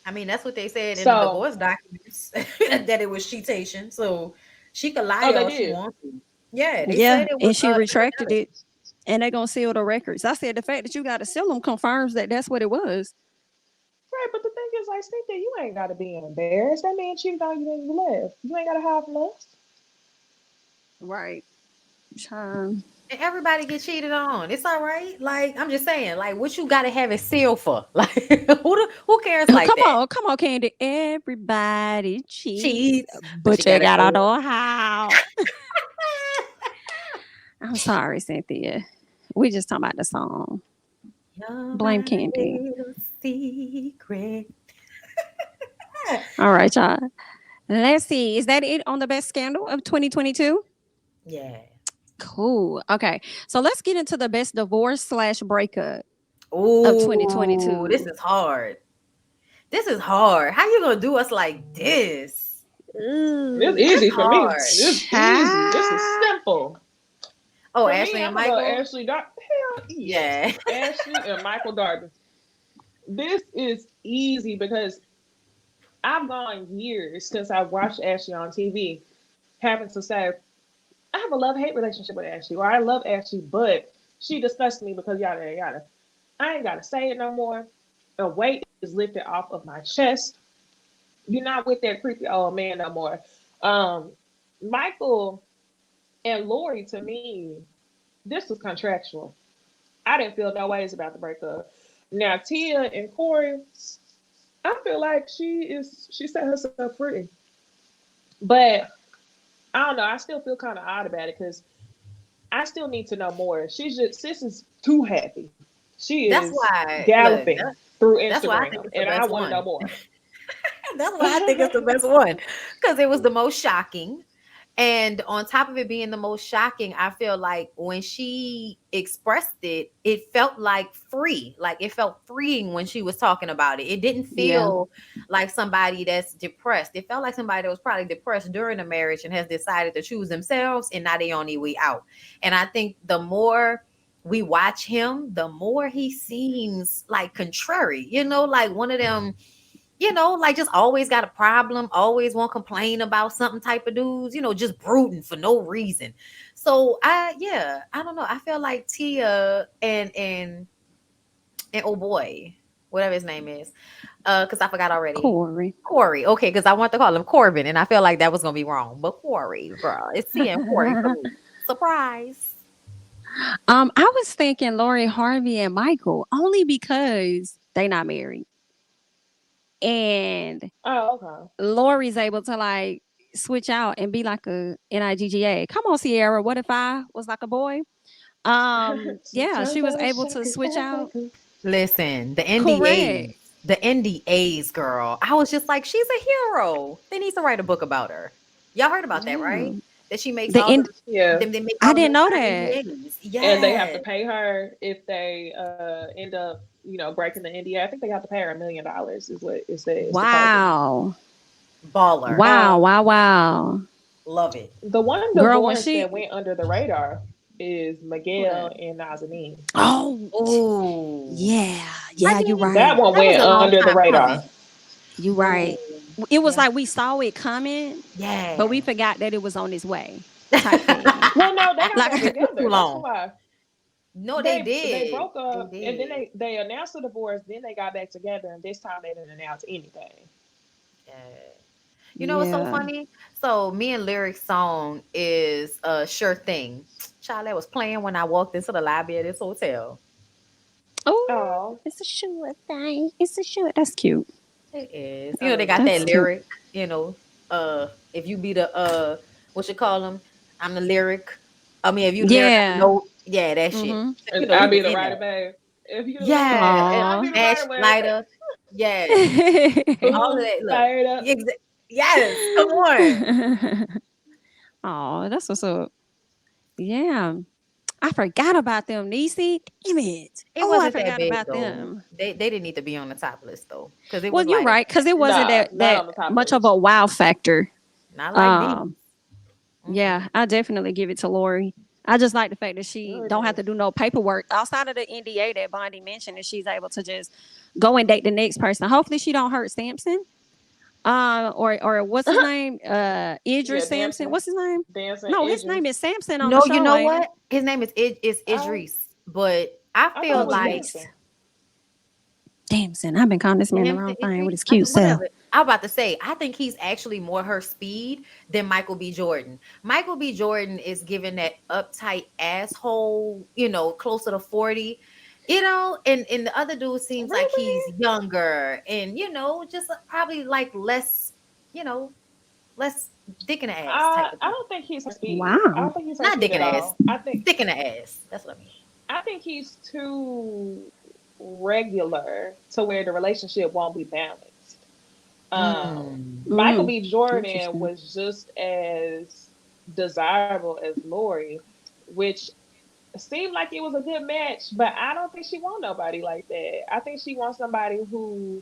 I mean, that's what they said in the So, divorce documents that it was cheatation. So she could lie oh, they all she did. wants to. Yeah, they Yeah, said it was and she retracted illegitimate. it, and they're gonna seal the records. I said the fact that you got to seal them confirms that that's what it was. Right, but the thing is, like, Cynthia, you ain't gotta be embarrassed. That man cheated on you and you left. You ain't gotta hide from us. Right. Child. And everybody get cheated on. It's all right. Like I'm just saying, like what you gotta have it sealed for? Like who cares like that? Come on, Candy. Everybody cheats, Cheats, but you but you gotta gotta know know how. I'm sorry, Cynthia. We just talking about the song. you're Blame my Candy. little secret. All right, y'all. Let's see. Is that it on the best scandal of 2022? Yeah. Cool. Okay. So let's get into the best divorce slash breakup of Oh, this 2022. is hard. This is hard. How you gonna do us like this? It's That's easy for me. hard. This easy. This is Child. simple. Oh, For me, Ashley and I'm gonna go Michael. Ashley Hell yes. Yeah. Ashley and Michael Darby. This is easy because I've gone years since I've watched Ashley on TV, having to say, I have a love-hate relationship with Ashley, or I love Ashley, but she disgusts me because yada yada yada. I ain't gotta say it no more. A weight is lifted off of my chest. You're not with that creepy old man no more. Um, Michael and Lori, to me, this was contractual. I didn't feel no ways about the breakup. Now Tia and Corey, I feel like she set herself free, but I don't know. I still feel kind of odd about it because I still need to know more. Sis is too happy. She That's is why, look, galloping through that's why I think Instagram, it's the and I best want to know one. more. That's why I think it's the best one. Because it was the most shocking. And on top of it being the most shocking, I feel like when she expressed it, it felt like free. Like it felt freeing when she was talking about it. It didn't Yeah. feel like somebody that's depressed. It felt like somebody that was probably depressed during the marriage and has decided to choose themselves and now they on their way out. And I think the more we watch him, the more he seems like contrary, like one of them, like just always got a problem, always want to complain about something type of dudes, just brooding for no reason. So I don't know. I feel like Tia and oh boy, whatever his name is, because I forgot already. Corey. Corey, okay, because I want to call him Corbin, and I feel like that was gonna be wrong. But Corey, girl, it's Tia and Corey for me. Surprise. I was thinking Lori Harvey and Michael only because they not married. And Oh, okay. Lori's able to like switch out and be like a NIGGA. Come on, Sierra. What if I was like a boy? Yeah, she Sometimes was I wish able I to could switch have out. like a. Listen, Correct. The NDAs, girl. I was just like, she's a hero. They need to write a book about her. Y'all heard about that, Yeah. right? That she makes The all end. them, Yeah, them they make I all them didn't know sign that. NDAs. and they have to Yes. pay her if they end up, breaking the NDA. I think they have to pay her $1 million. Is what it says supposedly. Wow. Baller. Wow. Um, Wow. Wow. Love it. the one Girl, when divorce she that went under the radar is who Miguel that? and Nazanin. Oh, Ooh. yeah. I Yeah, you're mean, That right. one that was went a long under the time radar. coming. You right. Ooh. It was Yeah. like we saw it coming, but we Yeah. forgot that it was on its way type thing. Well, no, they got back It Like took too together. That's long. why No, they they did. broke They up, and then did. they announced the divorce. Then they got back together, and this time they didn't announce anything. Yeah. You know what's so yeah. funny? So me and Lyric's song is a sure thing. Child, that was playing when I walked into the lobby of this hotel. Oh, Oh, it's a sure thing. It's a sure. That's cute. It is. I They love got that That's that song. cute. lyric, if you be the what you call them, I'm the lyric. I mean, if you the lyric, I'm the Yeah. note. Yeah, that shit. Mm-hmm. So, And we I'll was be the in writer, there. babe. If you the lyric, Yeah. I'll Aw. be the Ash writer, babe. Snyder. Yes. All of Boom, that. Look. fired up. Yes. Come on. Oh, that's what's up. Yeah. I forgot about them, Necey. Damn it. It Oh, I wasn't that forgot big about though. them. They didn't need to be on the top list though, because it Well, was you're like right, because it wasn't Nah, not that on the top much of a list. wow factor. not like these. Um, Mm-mm. yeah, I definitely give it to Lori. I just like the fact that she Really don't have did. to do no paperwork outside of the NDA that Bondy mentioned, and she's able to just go and date the next person. Hopefully, she don't hurt Sampson. Or what's his name? Yeah, Idris Sampson. dancing, What's his name? dancing No, his name Idris. is Sampson on the No, you show, know ain't it? what? His name is I Idris, but I I thought feel it was like Idris. dancing. Damn, son, I've been calling this man the Samson wrong thing with Idris. his cute self. Whatever. I was about to say, I think he's actually more her speed than Michael B. Jordan. Michael B. Jordan is giving that uptight asshole, closer to 40, and the other dude seems like he's Really? younger and, just probably like less, you know, less dick in the ass type of I dude. don't think he's her speed. I Wow. don't think he's her Not dick speed in at the ass, all. dick in the ass. That's what I mean. I think he's too regular to where the relationship won't be balanced. Mm. Michael Mm. B. Jordan Interesting. was just as desirable as Lori, which seemed like it was a good match, but I don't think she wants nobody like that. I think she wants somebody who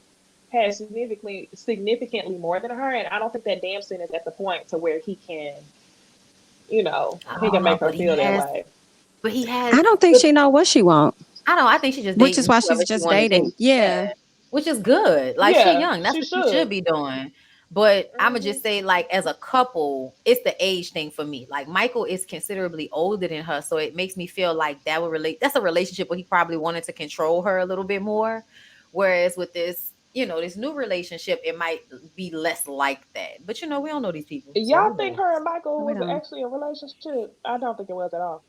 has significantly more than her, and I don't think that Damson is at the point to where he can Oh, make her feel that way. but he has, I don't think she know what she want, I don't know. I think she's just which is dating why whoever she's she just want to dating. date. Yeah, Yeah. which is good. Like she Yeah, young. That's she what she should should. be doing. But I'ma Hmm. just say, like, as a couple, it's the age thing for me. Like Michael is considerably older than her, so it makes me feel like that would relate. That's a relationship where he probably wanted to control her a little bit more. Whereas with this, this new relationship, it might be less like that. But we don't know these people, so Y'all who think knows? her and Michael We was don't. actually in a relationship? I don't think it was at all.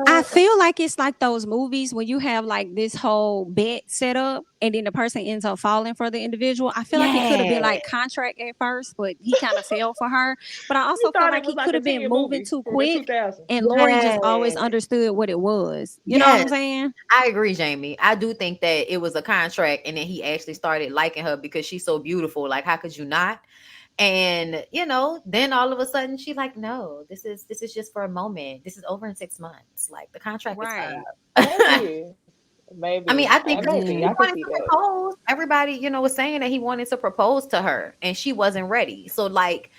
I Uh, feel like it's like those movies when you have like this whole bet set up and then the person ends up falling for the individual. I feel like it could have been yeah, like contract at first, but he kind of fell for her. But I You also feel thought it like was he like could a have been 10 moving movie too from the quick 2000s. and Lori just always yeah. understood what it was. You know what I'm Yes, saying? I agree, Jamie. I do think that it was a contract, and then he actually started liking her because she's so beautiful. Like, how could you not? And then all of a sudden, she's like, "No, this is just for a moment. This is over in 6 months. Like, the contract is Right. up." Maybe. I mean, Maybe. I think because Maybe. he Yeah. I can wanted see to that. propose. Everybody, was saying that he wanted to propose to her, and she wasn't ready. So, like,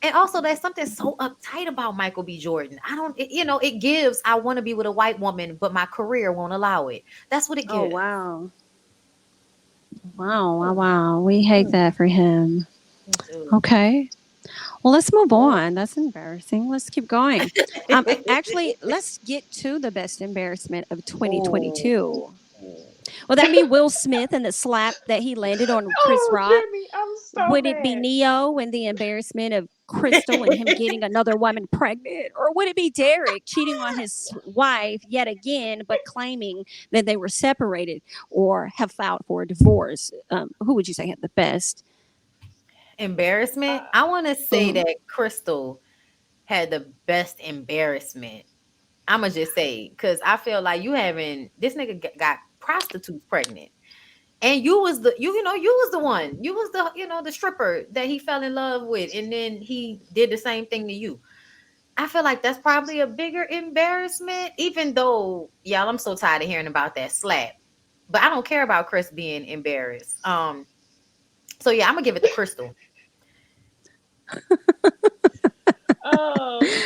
and also there's something so uptight about Michael B. Jordan. I don't, it gives. I want to be with a white woman, but my career won't allow it. That's what it Oh, gives. wow. Wow. Wow. Hmm. Wow. We hate Hmm. that for him. Me too. Okay. Well, let's move Yeah. on. That's embarrassing. Let's keep going. Actually, let's get to the best embarrassment of Oh, 2022. Will that be Will Smith and the slap that he landed on Chris Oh, Rock? Jimmy, I'm so Would it be mad. Neo and the embarrassment of Crystal and him getting another woman pregnant? Or would it be Derek cheating on his wife yet again, but claiming that they were separated or have filed for a divorce? Who would you say had the best? embarrassment. Uh, I want to say Mhm. that Crystal had the best embarrassment. I'ma just say, because I feel like you having this nigga got prostitutes pregnant. And you was you was the one. You was the, the stripper that he fell in love with, and then he did the same thing to you. I feel like that's probably a bigger embarrassment, even though, y'all, I'm so tired of hearing about that slap. But I don't care about Chris being embarrassed. So yeah, I'm gonna give it to Crystal. um,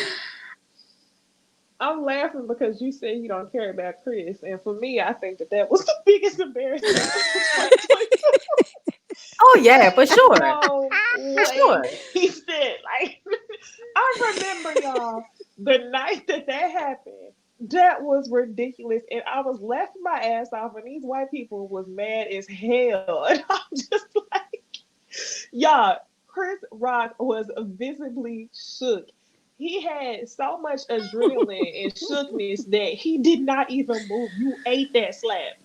I'm laughing because you said you don't care about Chris, and for me, I think that that was the biggest embarrassment of 2022. Oh yeah, for Ain't sure. no For way sure. he said like I remember y'all the night that that happened. That was ridiculous, and I was laughing my ass off, and these white people was mad as hell, and I'm just like, y'all. Chris Rock was visibly shook. He had so much adrenaline and shookness that he did not even move. You ate that slap.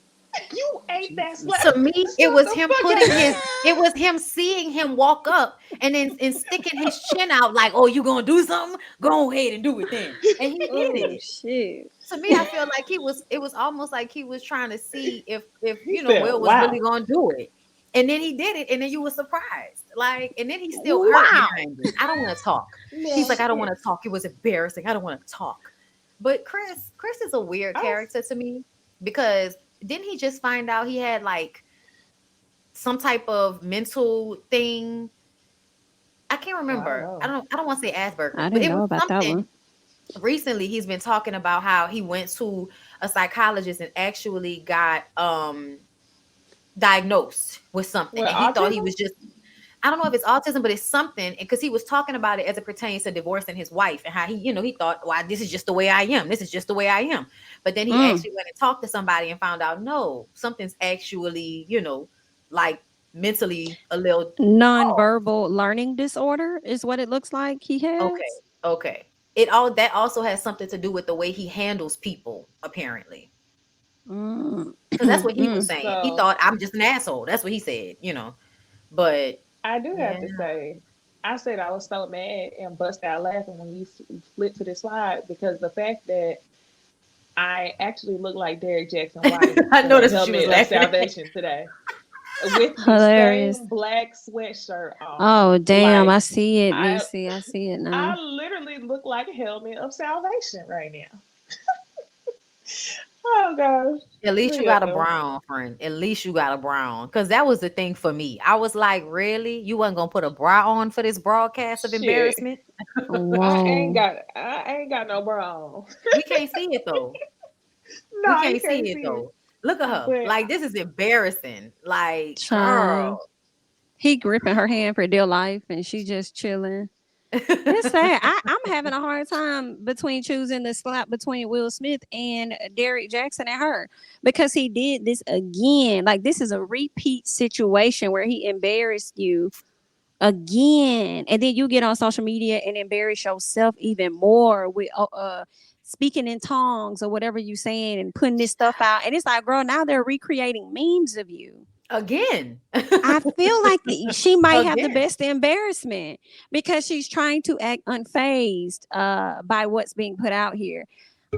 You ate that slap. To me, it Shut was the him fuck putting up. his, it was him seeing him walk up and then and sticking his chin out like, oh, you gonna do something? Go ahead and do it then. And he did Oh, it. shit. To me, I feel like it was almost like he was trying to see if He said, Will was really wow. gonna do it. And then he did it, and then you were surprised. Like, and then he's still hurt Wow. behind it. I don't want to talk. He's like, Man, I don't want to yes. talk. It was embarrassing. I don't want to talk. But Chris is a weird I was, character to me because didn't he just find out he had like some type of mental thing? I can't oh, I don't remember. know. I don't want to say I Asperger's, but didn't it know was about that something. one. Recently he's been talking about how he went to a psychologist and actually got diagnosed with something, What, and he thought he autism? was just, I don't know if it's autism, but it's something, because he was talking about it as it pertains to divorcing his wife and how he, he thought, well, this is just the way I am. This is just the way I am. But then he Mm. actually went and talked to somebody and found out, no, something's actually, like mentally a little off. Nonverbal learning disorder is what it looks like he Okay, has. okay. It all that also has something to do with the way he handles people, apparently. Mm. Because that's what he was Mm. saying. He So thought I'm just an asshole. That's what he said, But I do have yeah, to say, I said I was so mad and bust out laughing when you flipped to the slide because the fact that I actually look like Derrick Jackson White I in the noticed what you was helmet of laughing at. salvation today with the Hilarious. same black sweatshirt on. Oh damn, Like I see it, I Necey. I see it I now. literally look like a helmet of salvation right now. Oh gosh. At least But you got a yeah. brown, friend. At least you got a brown. Because that was the thing for me. I was like, really? You wasn't going to put a bra on for this broadcast of Shit. embarrassment? Whoa. I ain't got no bra on. We can't see it, though. We No, you can't see can't it, see it. though. Look at her. But Like, this is embarrassing. Like, Child. girl. He gripping her hand for dear life and she just chilling. It's sad. I'm having a hard time between choosing the slap between Will Smith and Derrick Jackson and her because he did this again. Like this is a repeat situation where he embarrassed you again, and then you get on social media and embarrass yourself even more with speaking in tongues or whatever you saying and putting this stuff out. And it's like, girl, now they're recreating memes of you. Again. I feel like she might have the Again. best embarrassment because she's trying to act unfazed by what's being put out here.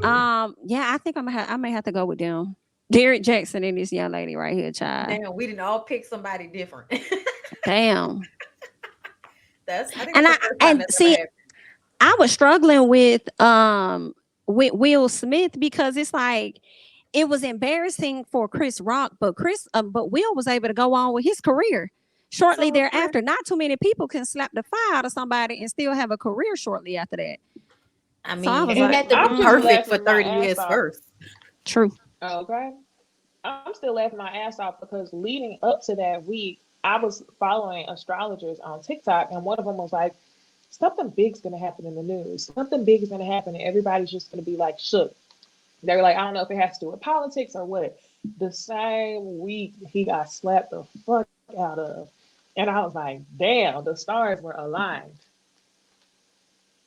Yeah, I think I may have to go with them. Derrick Jackson and this young lady right here, child. Damn, we didn't all pick somebody different. Damn. I think And that's I the first time and that's ever see, happened. I was struggling with Will Smith because it's like it was embarrassing for Chris Rock, but Will was able to go on with his career shortly So was Chris. thereafter. Not too many people can slap the fire out of somebody and still have a career shortly after that. I So I mean, was he like, had to be I'm just perfect for laughing my 30 ass years off. first. true. Okay. I'm still laughing my ass off because leading up to that week, I was following astrologers on TikTok, and one of them was like, something big's gonna happen in the news. Something big is gonna happen, and everybody's just gonna be like shook. They were like, I don't know if it has to do with politics or what. The same week he got slapped the fuck out of. And I was like, damn, the stars were aligned.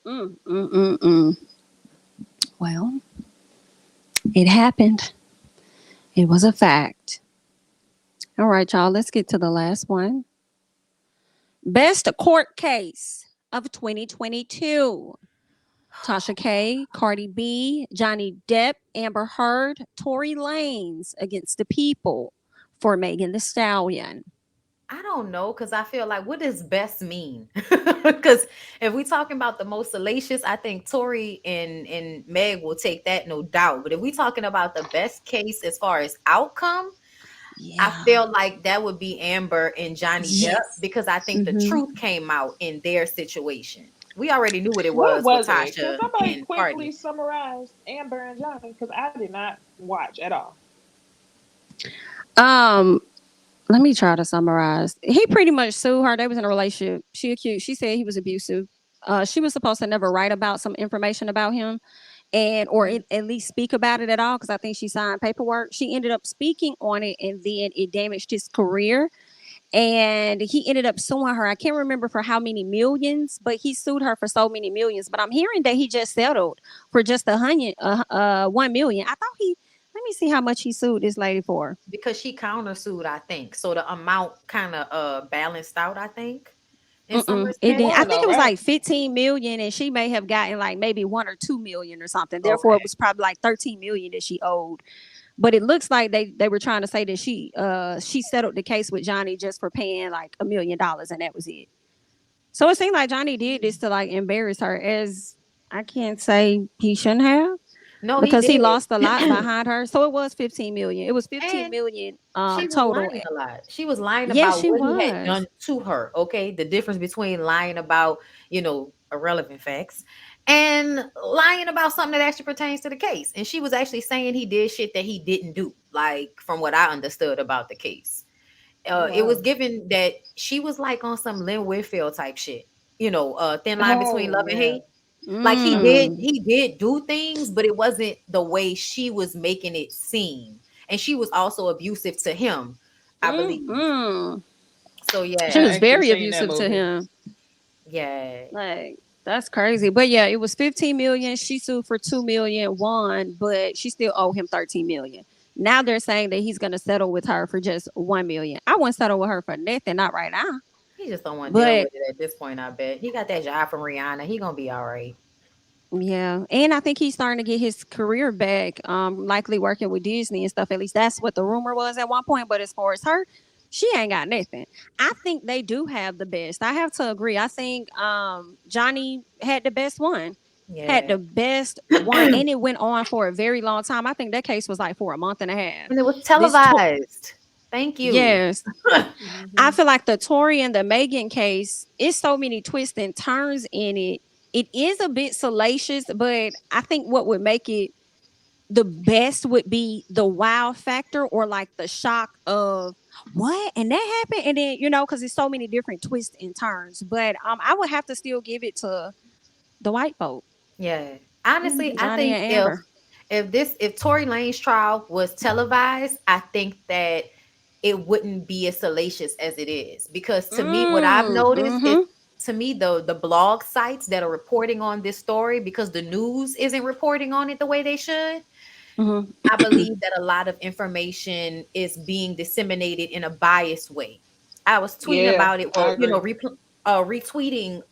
Mm, mm, mm, mm. Well, it happened. It was a fact. All right, y'all. Let's get to the last one. Best court case of 2022. Tasha K, Cardi B, Johnny Depp, Amber Heard, Tory Lanez against the people for Megan the Stallion. I don't know because I feel like what does best mean? Because if we talking about the most salacious, I think Tory and Meg will take that, no doubt. But if we talking about the best case as far as outcome, I Yeah. feel like that would be Amber and Johnny Depp Yes. because I think the Mm-hmm. truth came out in their situation. We already knew what it What was with was it? Can Tasha somebody and quickly Cardi. summarize Amber and Johnny? Because I did not watch at all. Um, Let me try to summarize. He pretty much sued her. They was in a relationship. She said he was abusive. She was supposed to never write about some information about him and or Mhm. at least speak about it at all because I think she signed paperwork. She ended up speaking on it and then it damaged his career. And he ended up suing her. I can't remember for how many millions, but he sued her for so many millions. But I'm hearing that he just settled for just 1 million. I thought he. Let me see how much he sued this lady for. Because she countersued, I think. So the amount kind of balanced out, I think, in some It It didn't. respects. I wasn't think no it was rap. like 15 million, and she may have gotten like maybe 1 or 2 million or something. Therefore, it Okay. was probably like 13 million that she owed. But it looks like they were trying to say that she settled the case with Johnny just for paying like $1 million, and that was it. So it seemed like Johnny did this to like embarrass her, as I can't say he shouldn't have No, he because he did. lost a lot behind her. So it was 15 million. It was 15 And million she was total. lying a lot. She was lying Yes, about she what he had done was. to her. Okay. The difference between lying about, irrelevant facts and lying about something that actually pertains to the case. And she was actually saying he did shit that he didn't do, like from what I understood about the case. Oh It was wow. given that she was like on some Lynn Whitfield type shit, thin line between Oh love and yeah. hate. Like he did, Mm. he did do things, but it wasn't the way she was making it seem. And she was also abusive to him, I believe. Mm-mm. So She I yeah, was actually very seen that abusive to movie. him. yeah. Like that's crazy. But yeah, it was 15 million. She sued for 2 million, won, but she still owe him 13 million. Now they're saying that he's gonna settle with her for just 1 million. I wouldn't settle with her for nothing, not right now. He just don't want to deal But with it at this point. I bet he got that job from Rihanna. He gonna be all right. yeah, and I think he's starting to get his career back. Likely working with Disney and stuff. At least that's what the rumor was at one point. But as far as her, she ain't got nothing. I think they do have the best. I have to agree. I think Johnny had the best one. Had Yeah, the best one, and it went on for a very long time. I think that case was like for a month and a half. and it was This to- televised. Thank you. yes, I Hmm. feel like the Tory and the Megan case, it's so many twists and turns in it. It is a bit salacious, but I think what would make it the best would be the wow factor or like the shock of what and that happened, and then because it's so many different twists and turns. But I would have to still give it to the white folk, Yeah. Honestly, I Johnny think and Amber. if Tory Lane's trial was televised, I think that it wouldn't be as salacious as it is. Because to me, what I've noticed is Mm-hmm. to me the blog sites that are reporting on this story, because the news isn't reporting on it the way they should, I Mm-hmm. believe that a lot of information is being disseminated in a biased way. I was tweeting Yeah, about it, I or agree. retweeting.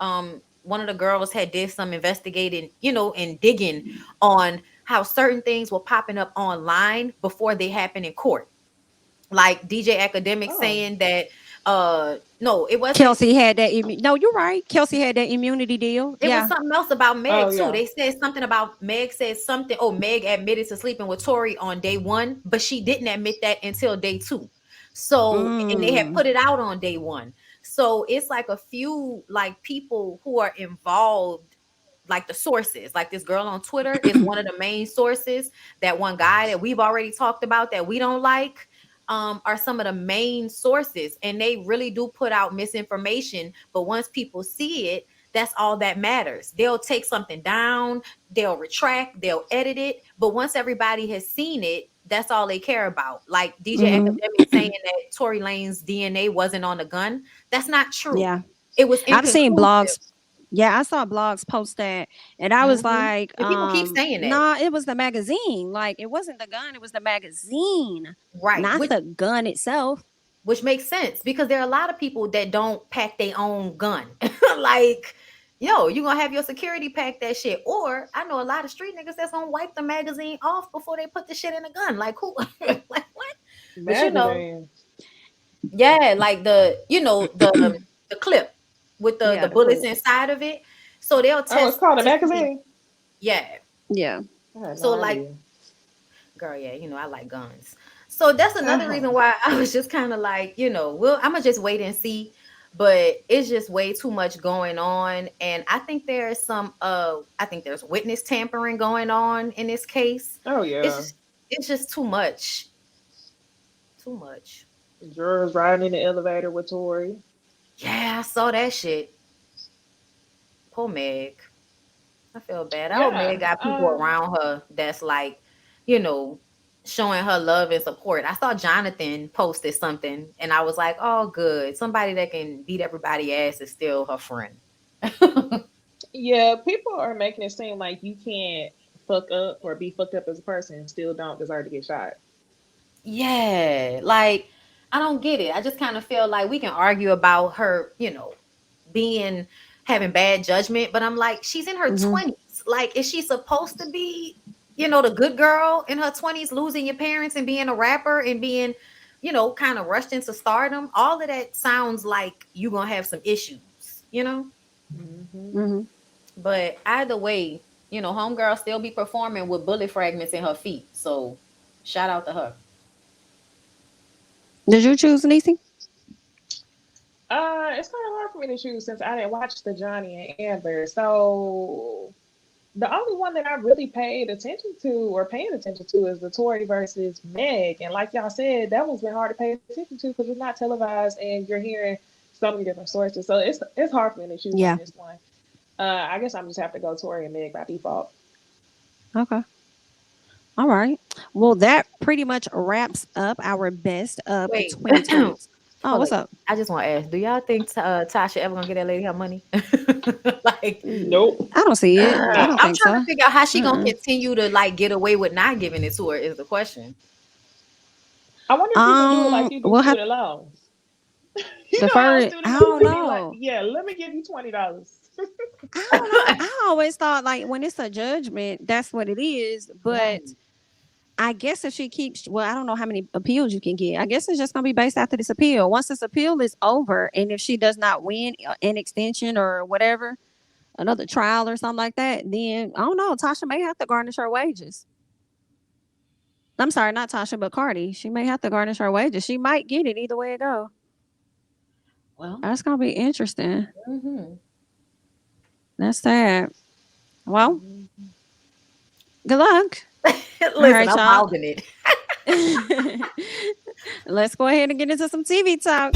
One of the girls had did some investigating, and digging on how certain things were popping up online before they happen in court. Like DJ Academic Oh, saying that, no, it wasn't. Kelsey had that. No, you're right. Kelsey had that immunity deal. It was Yeah. something else about oh Meg too. yeah. They said something about Meg said something. Oh, Meg admitted to sleeping with Tory on day one, but she didn't admit that until day two. So, and they had Mm. put it out on day one. So it's like a few like people who are involved, like the sources. Like this girl on Twitter is one of the main sources. That one guy that we've already talked about that we don't like. Are some of the main sources, and they really do put out misinformation. But once people see it, that's all that matters. They'll take something down, they'll retract, they'll edit it. But once everybody has seen it, that's all they care about. Like DJ Hmm. Academic saying that Tory Lane's DNA wasn't on the gun. That's not true. Yeah. It was I've seen inconclusive. blogs. Yeah, I saw blogs post that, and I was Mhm. like, And people keep saying that. nah, it was the magazine. Like, it wasn't the gun, it was the magazine, Right. not the gun itself. Which makes sense because there are a lot of people that don't pack their own gun. Like, yo, you gonna have your security pack that shit. Or I know a lot of street niggas that's gonna wipe the magazine off before they put the shit in the gun. Like who like what? But Magazine. yeah, like the clip with the Yeah, the bullets clip. inside of it. So they'll Oh, it's test called a to see. magazine. Yeah. Yeah. I had no So like, idea. girl, yeah, I like guns. So that's another reason why I was just kind of like, well, I'm gonna just wait and see. But it's just way too much going on. And I think there's I think there's witness tampering going on in this case. Oh It's yeah. just it's just too much. Too much. Jurors riding in the elevator with Tory. Yeah, I saw that shit. Poor Meg. I feel bad. I hope Meg Yeah. got people around her that's like, you know, showing her love and support. I saw Jonathan posted something and I was like, oh, good. Somebody that can beat everybody ass is still her friend. Yeah, people are making it seem like you can't fuck up or be fucked up as a person and still don't deserve to get shot. Yeah. Like, I don't get it. I just kind of feel like we can argue about her, being having bad judgment, but I'm like, she's in her Hmm. 20s. Like, is she supposed to be, the good girl in her 20s, losing your parents and being a rapper and being, kind of rushed into stardom? All of that sounds like you're gonna have some issues. Hmm. Hmm. But either way, homegirl still be performing with bullet fragments in her feet. So shout out to her. Did you choose Niecy? It's kind of hard for me to choose since I didn't watch the Johnny and Amber. So the only one that I really paid attention to or paying attention to is the Tory versus Meg. And like y'all said, that one's been hard to pay attention to because it's not televised and you're hearing so many different sources. So it's hard for me to choose on Yeah. this one. I guess I'm just have to go Tory and Meg by default. Okay. All right. Well, that pretty much wraps up our best of Wait, 2020. Oh, Hold what's up. up? I just want to ask, do y'all think Tasha ever gonna get that lady her money? Like, Nope. I don't see it. I don't I'm think trying to so. figure out how she gonna Mm-mm. continue to like get away with not giving it to her is the question. I wonder if you can do it like you do We'll have student loans. You the know how first. I student loans don't they be like, know. yeah, let me give you $20. I don't know. I always thought like when it's a judgment, that's what it is. Right. But I guess if she keeps, well, I don't know how many appeals you can get. I guess it's just gonna be based after this appeal. Once this appeal is over, and if she does not win an extension or whatever, another trial or something like that, then I don't know. Tasha may have to garnish her wages. I'm sorry, not Tasha, but Cardi. She may have to garnish her wages. She might get it either way it go. Well, That's gonna be interesting. hmm That's sad. Well, good luck. All listen, right, I'm y'all. mouthing it. Let's go ahead and get into some TV talk.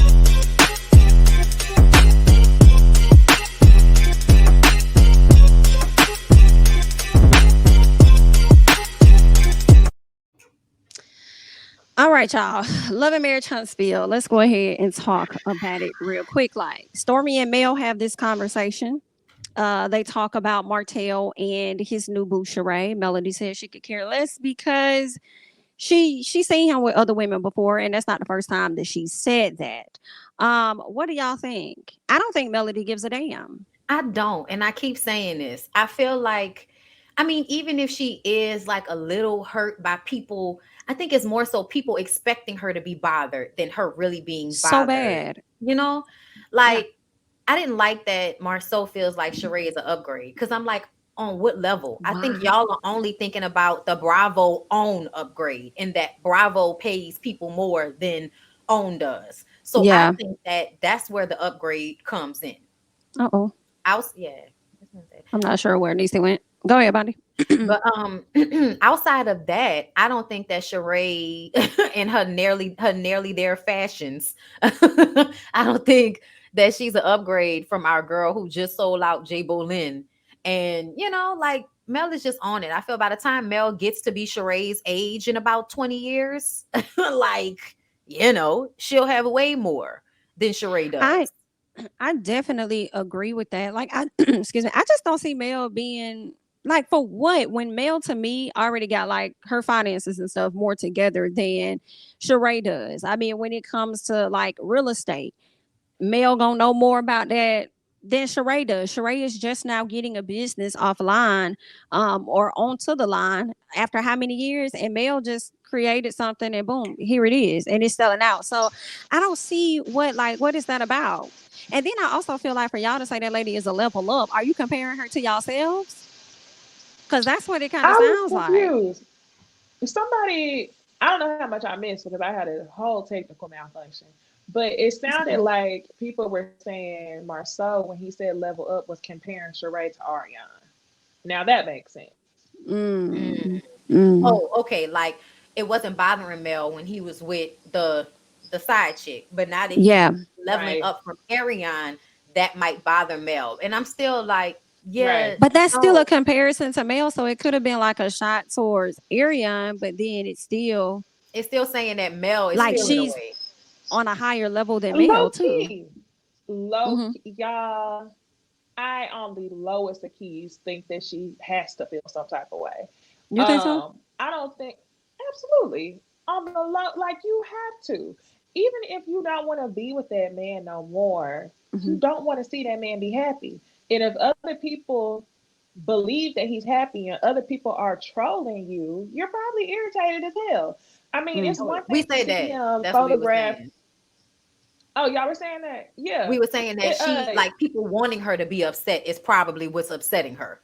All right, y'all. Love and Marriage Huntsville. Let's go ahead and talk about it real quick. Like Stormy and Mel have this conversation. They talk about Martell and his new boo Sheree. Melody says she could care less because she's seen him with other women before, and that's not the first time that she said that. What do y'all think? I don't think Melody gives a damn. I don't, and I keep saying this. I feel like, I mean, even if she is like a little hurt by people, I think it's more so people expecting her to be bothered than her really being So bothered. bad. You know, Yeah. like I didn't like that Marceau feels like Sheree is an upgrade because I'm like, on what level? I think Why? y'all are only thinking about the Bravo own upgrade and that Bravo pays people more than own does. So I Yeah. think that that's where the upgrade comes in. Uh-oh. Yeah. I'm not sure where Niecy went. Go ahead, Bonnie. But outside of that, I don't think that Sheree and her nearly there fashions. I don't think that she's an upgrade from our girl who just sold out J Bolin. And like Mel is just on it. I feel by the time Mel gets to be Sheree's age in about 20 years, like, she'll have way more than Sheree I does. I definitely agree with that. Like I excuse me, I just don't see Mel being like for what when Mel to me already got like her finances and stuff more together than Sheree does. I mean, when it comes to like real estate, Mel gonna know more about that than Sheree does. Sheree is just now getting a business offline, or onto the line after how many years, and Mel just created something and boom, here it is, and it's selling out. So I don't see what is that about. And then I also feel like for y'all to say that lady is a level up, are you comparing her to yourselves? Because that's what it kind of I was sounds like. confused. Somebody, I don't know how much I missed because I had a whole technical malfunction, but it It's sounded okay. like people were saying Marceau when he said level up was comparing Sheree to Ariane. Now that makes sense. Mm, mm. Oh, okay. Like it wasn't bothering Mel when he was with the side chick, but now that he's Yeah, leveling Right, up from Ariane, that might bother Mel. And I'm still like, yeah, right. but that's still a no, comparison to Mel, so it could have been like a shot towards Ariane, but then it's still it's still saying that Mel is like feeling she's away. on a higher level than Mel Low too. key, low Hmm. key, y'all. I on the lowest of keys think that she has to feel some type of way. You think so? I don't think absolutely on the low like you have to. Even if you don't want to be with that man no more, Hmm. you don't want to see that man be happy. And if other people believe that he's happy and other people are trolling you, you're probably irritated as hell. I mean, Mm. it's Oh, one we thing to say see that. him That's what we were photograph. saying. Oh, y'all were saying that? Yeah. We were saying that It, she like people wanting her to be upset is probably what's upsetting her.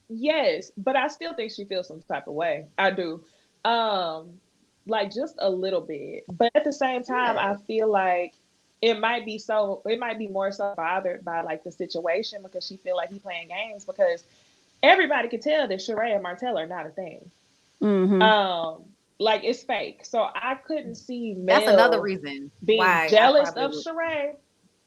yes, but I still think she feels some type of way. I do. Um, like just a little bit. But at the same time, Yeah. I feel like it might be more so bothered by like the situation because she feel like he playing games because everybody can tell that Sheree and Martell are not a thing. Hmm. Um, like it's fake. So I couldn't see That's another Mel reason being why I jealous probably of would. Sheree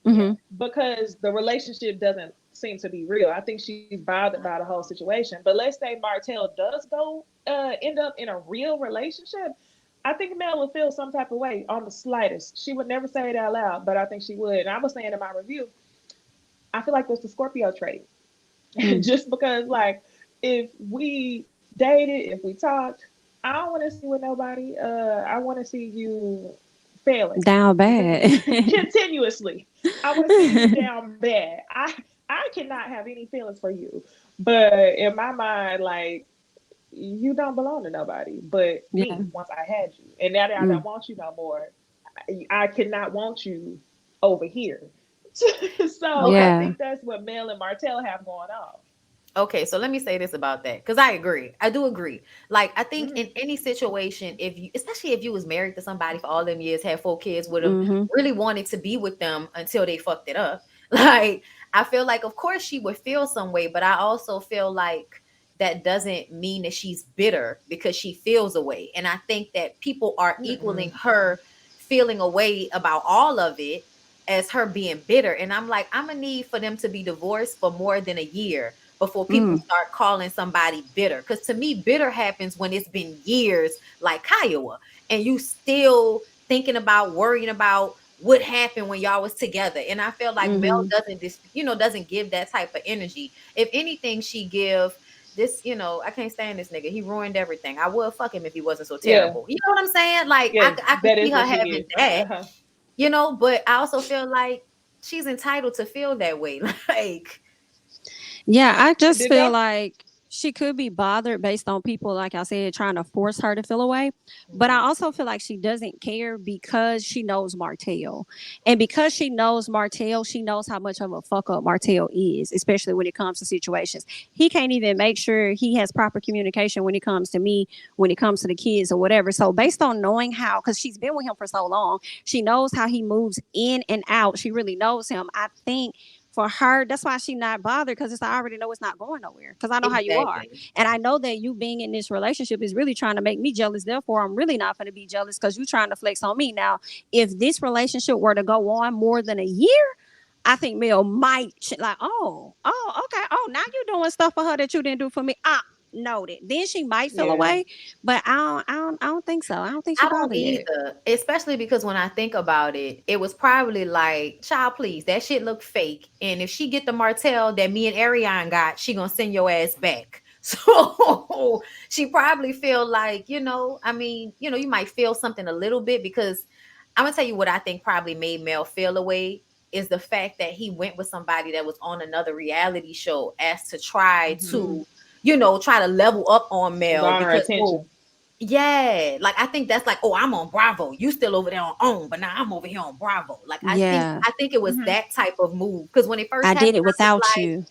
Yeah. Hmm. because the relationship doesn't seem to be real. I think she's bothered by the whole situation. But let's say Martell does go end up in a real relationship. I think Mel would feel some type of way on the slightest. She would never say it out loud, but I think she would. And I was saying in my review, I feel like that's the Scorpio trait. Mm. Just because, like, if we dated, if we talked, I don't want to see with nobody. I want to see you failing Down bad. continuously. I want to see you down bad. I cannot have any feelings for you, but in my mind, like, you don't belong to nobody but Yeah. me. Once I had you, and now that I Mm. don't want you no more, I cannot want you over here. So I Okay. Yeah. think that's what Mel and Martell have going on. Okay, so let me say this about that because I agree. I do agree. Like, I think Mm-hmm. in any situation, if you, especially if you was married to somebody for all them years, had 4 kids with them, Mhm. really wanted to be with them until they fucked it up. Like, I feel like, of course, she would feel some way, but I also feel like that doesn't mean that she's bitter because she feels a way. And I think that people are equaling Mm-mm. her feeling a way about all of it as her being bitter. And I'm like, I'm gonna need for them to be divorced for more than a year before people Mm. start calling somebody bitter. Because to me, bitter happens when it's been years, like Kiowa, and you still thinking about, worrying about what happened when y'all was together. And I feel like Mel Mhm. doesn't doesn't give that type of energy. If anything, she give this, I can't stand this nigga. He ruined everything. I would fuck him if he wasn't so Yeah, terrible. You know what I'm saying? Like, yeah, I could that see is her what she having gives. that, Uh-huh. but I also feel like she's entitled to feel that way. Like, Yeah, I just Did feel y'all? like she could be bothered based on people, like I said, trying to force her to feel away. But I also feel like she doesn't care because she knows Martell. And because she knows Martell, she knows how much of a fuck up Martell is, especially when it comes to situations. He can't even make sure he has proper communication when it comes to me, when it comes to the kids or whatever. So based on knowing how, because she's been with him for so long, she knows how he moves in and out. She really knows him. I think for her, that's why she's not bothered because I already know it's not going nowhere because I know how you are. exactly. And I know that you being in this relationship is really trying to make me jealous. Therefore, I'm really not going to be jealous because you're trying to flex on me. Now, if this relationship were to go on more than a year, I think Mel might like, okay. Oh, now you're doing stuff for her that you didn't do for me. Noted. Then she might feel Yeah. away, but I don't think so. I don't think she I don't bothered yet. either, especially because when I think about it, it was probably like, child, please, that shit look fake. And if she get the Martell that me and Ariane got, she gonna send your ass back. So she probably feel like, I mean, you might feel something a little bit because I'm gonna tell you what I think probably made Mel feel away is the fact that he went with somebody that was on another reality show as to try Mm-hmm. to, try to level up on Mel Garner because, attention. yeah, like I think that's like, oh, I'm on Bravo. You still over there on OWN, but now I'm over here on Bravo. Like I think Yeah, I think it was Mm-hmm. that type of move. Because when it first I did happened, it I was without like, you.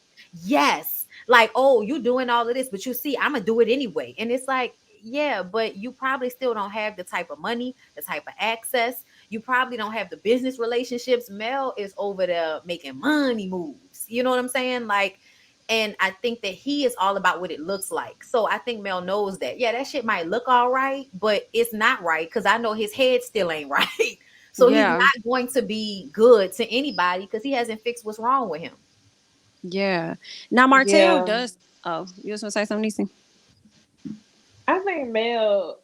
yes, like, oh, you doing all of this, but you see, I'm gonna do it anyway. And it's like, yeah, but you probably still don't have the type of money, the type of access. You probably don't have the business relationships. Mel is over there making money moves. You know what I'm saying? Like, and I think that he is all about what it looks like. So I think Mel knows that. Yeah, that shit might look all right, but it's not right because I know his head still ain't right. So he's Yeah, not going to be good to anybody because he hasn't fixed what's wrong with him. yeah. Now Martell Yeah. does. Oh, you was gonna say something, Niecy? I think Mel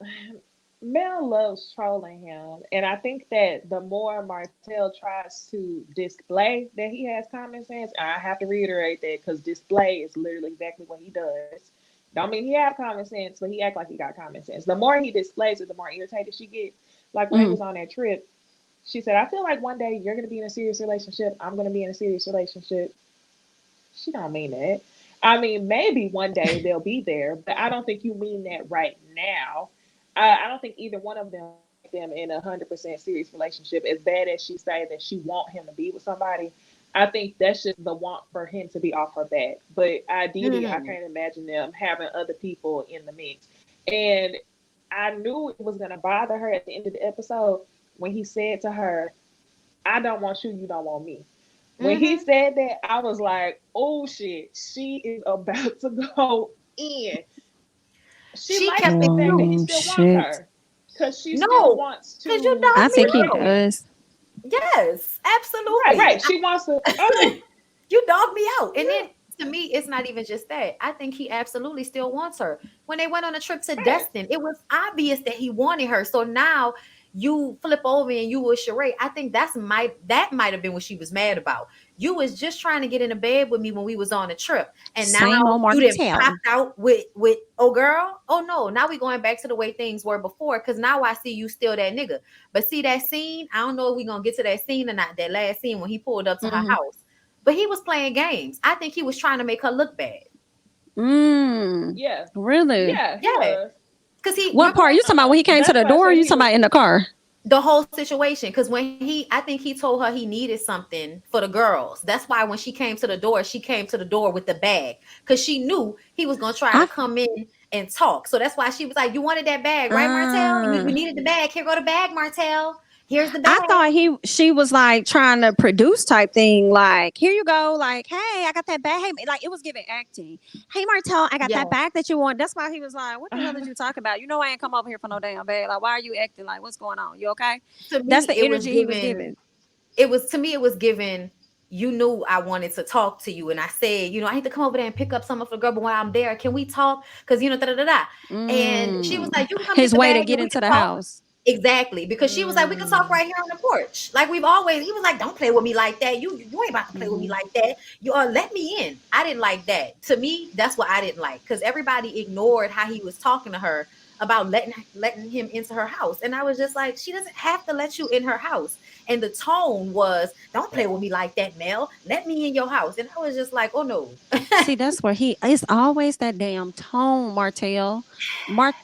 loves trolling him, and I think that the more Martell tries to display that he has common sense, and I have to reiterate that because display is literally exactly what he does. Don't mean he have common sense, but he act like he got common sense. The more he displays it, the more irritated she gets. Like when they Mm. was on that trip, she said, "I feel like one day you're gonna be in a serious relationship. I'm gonna be in a serious relationship." She don't mean that. I mean, maybe one day they'll be there, but I don't think you mean that right now. I don't think either one of them in 100% serious relationship. As bad as she say that she want him to be with somebody, I think that's just the want for him to be off her back. But ideally, I Mhm. can't imagine them having other people in the mix. And I knew it was gonna bother her at the end of the episode when he said to her, "I don't want you, you don't want me." When he Mhm. said that, I was like, "Oh shit, she is about to go in." She She likes kept the it fact that cute. he Oh still wants shit. her because she still No, wants because you to I dog me think he portray out. that. does. Yes, Right, absolutely. right. She wants to. Okay. You dog me out. And then to me, it's not even just that. I think he absolutely still wants her. When they went on a trip to Facts. Destin, it was obvious that he wanted her. So now you flip over and you with Sheree. I think that might have been what she was mad about. You was just trying to get in the bed with me when we was on a trip, and now Same old you didn't Martell. pop out with oh girl. Oh no, now we going back to the way things were before. Because now I see you still that nigga. But see that scene, I don't know if we gonna get to that scene or not. That last scene when he pulled up to her Mm-hmm. house. But he was playing games. I think he was trying to make her look bad. Yeah. Really? Yeah, he Yeah. was. Because he What remember part? You talking about when he came to That's the why I door? Or said you he talking was about in the car? the whole situation. Because I think he told her he needed something for the girls. That's why when she came to the door with the bag. Because she knew he was gonna try to I come in and talk. So that's why she was like, "You wanted that bag, right, Martell? You uh, needed the bag. Here go the bag, Martell. Here's the I bag." thought she was like trying to produce type thing. Like, here you go. Like, hey, I got that bag. Hey, like it was giving acting. Hey, Martell, I got Yeah. that bag that you want. That's why he was like, what the hell did you talk about? You know, I ain't come over here for no damn bag. Like, why are you acting? Like, what's going on? You okay? To That's me, the energy he was giving. it was given. You knew I wanted to talk to you, and I said, I need to come over there and pick up some of the girl. But while I'm there, can we talk? Because da da da da. And she was Mm. like, "You can come get His the way bag to and get we into can the talk." house. Exactly, because she was like, "We can talk Mm. right here on the porch, like we've always." He was like, "Don't play with me like that. You ain't about to play with me Mm-hmm. like that. You let me in." I didn't like that. To me, that's what I didn't like because everybody ignored how he was talking to her about letting him into her house, and I was just like, she doesn't have to let you in her house. And the tone was, "Don't play with me like that, Mel. Let me in your house." And I was just like, "Oh no." See, that's where it's always that damn tone, Martell.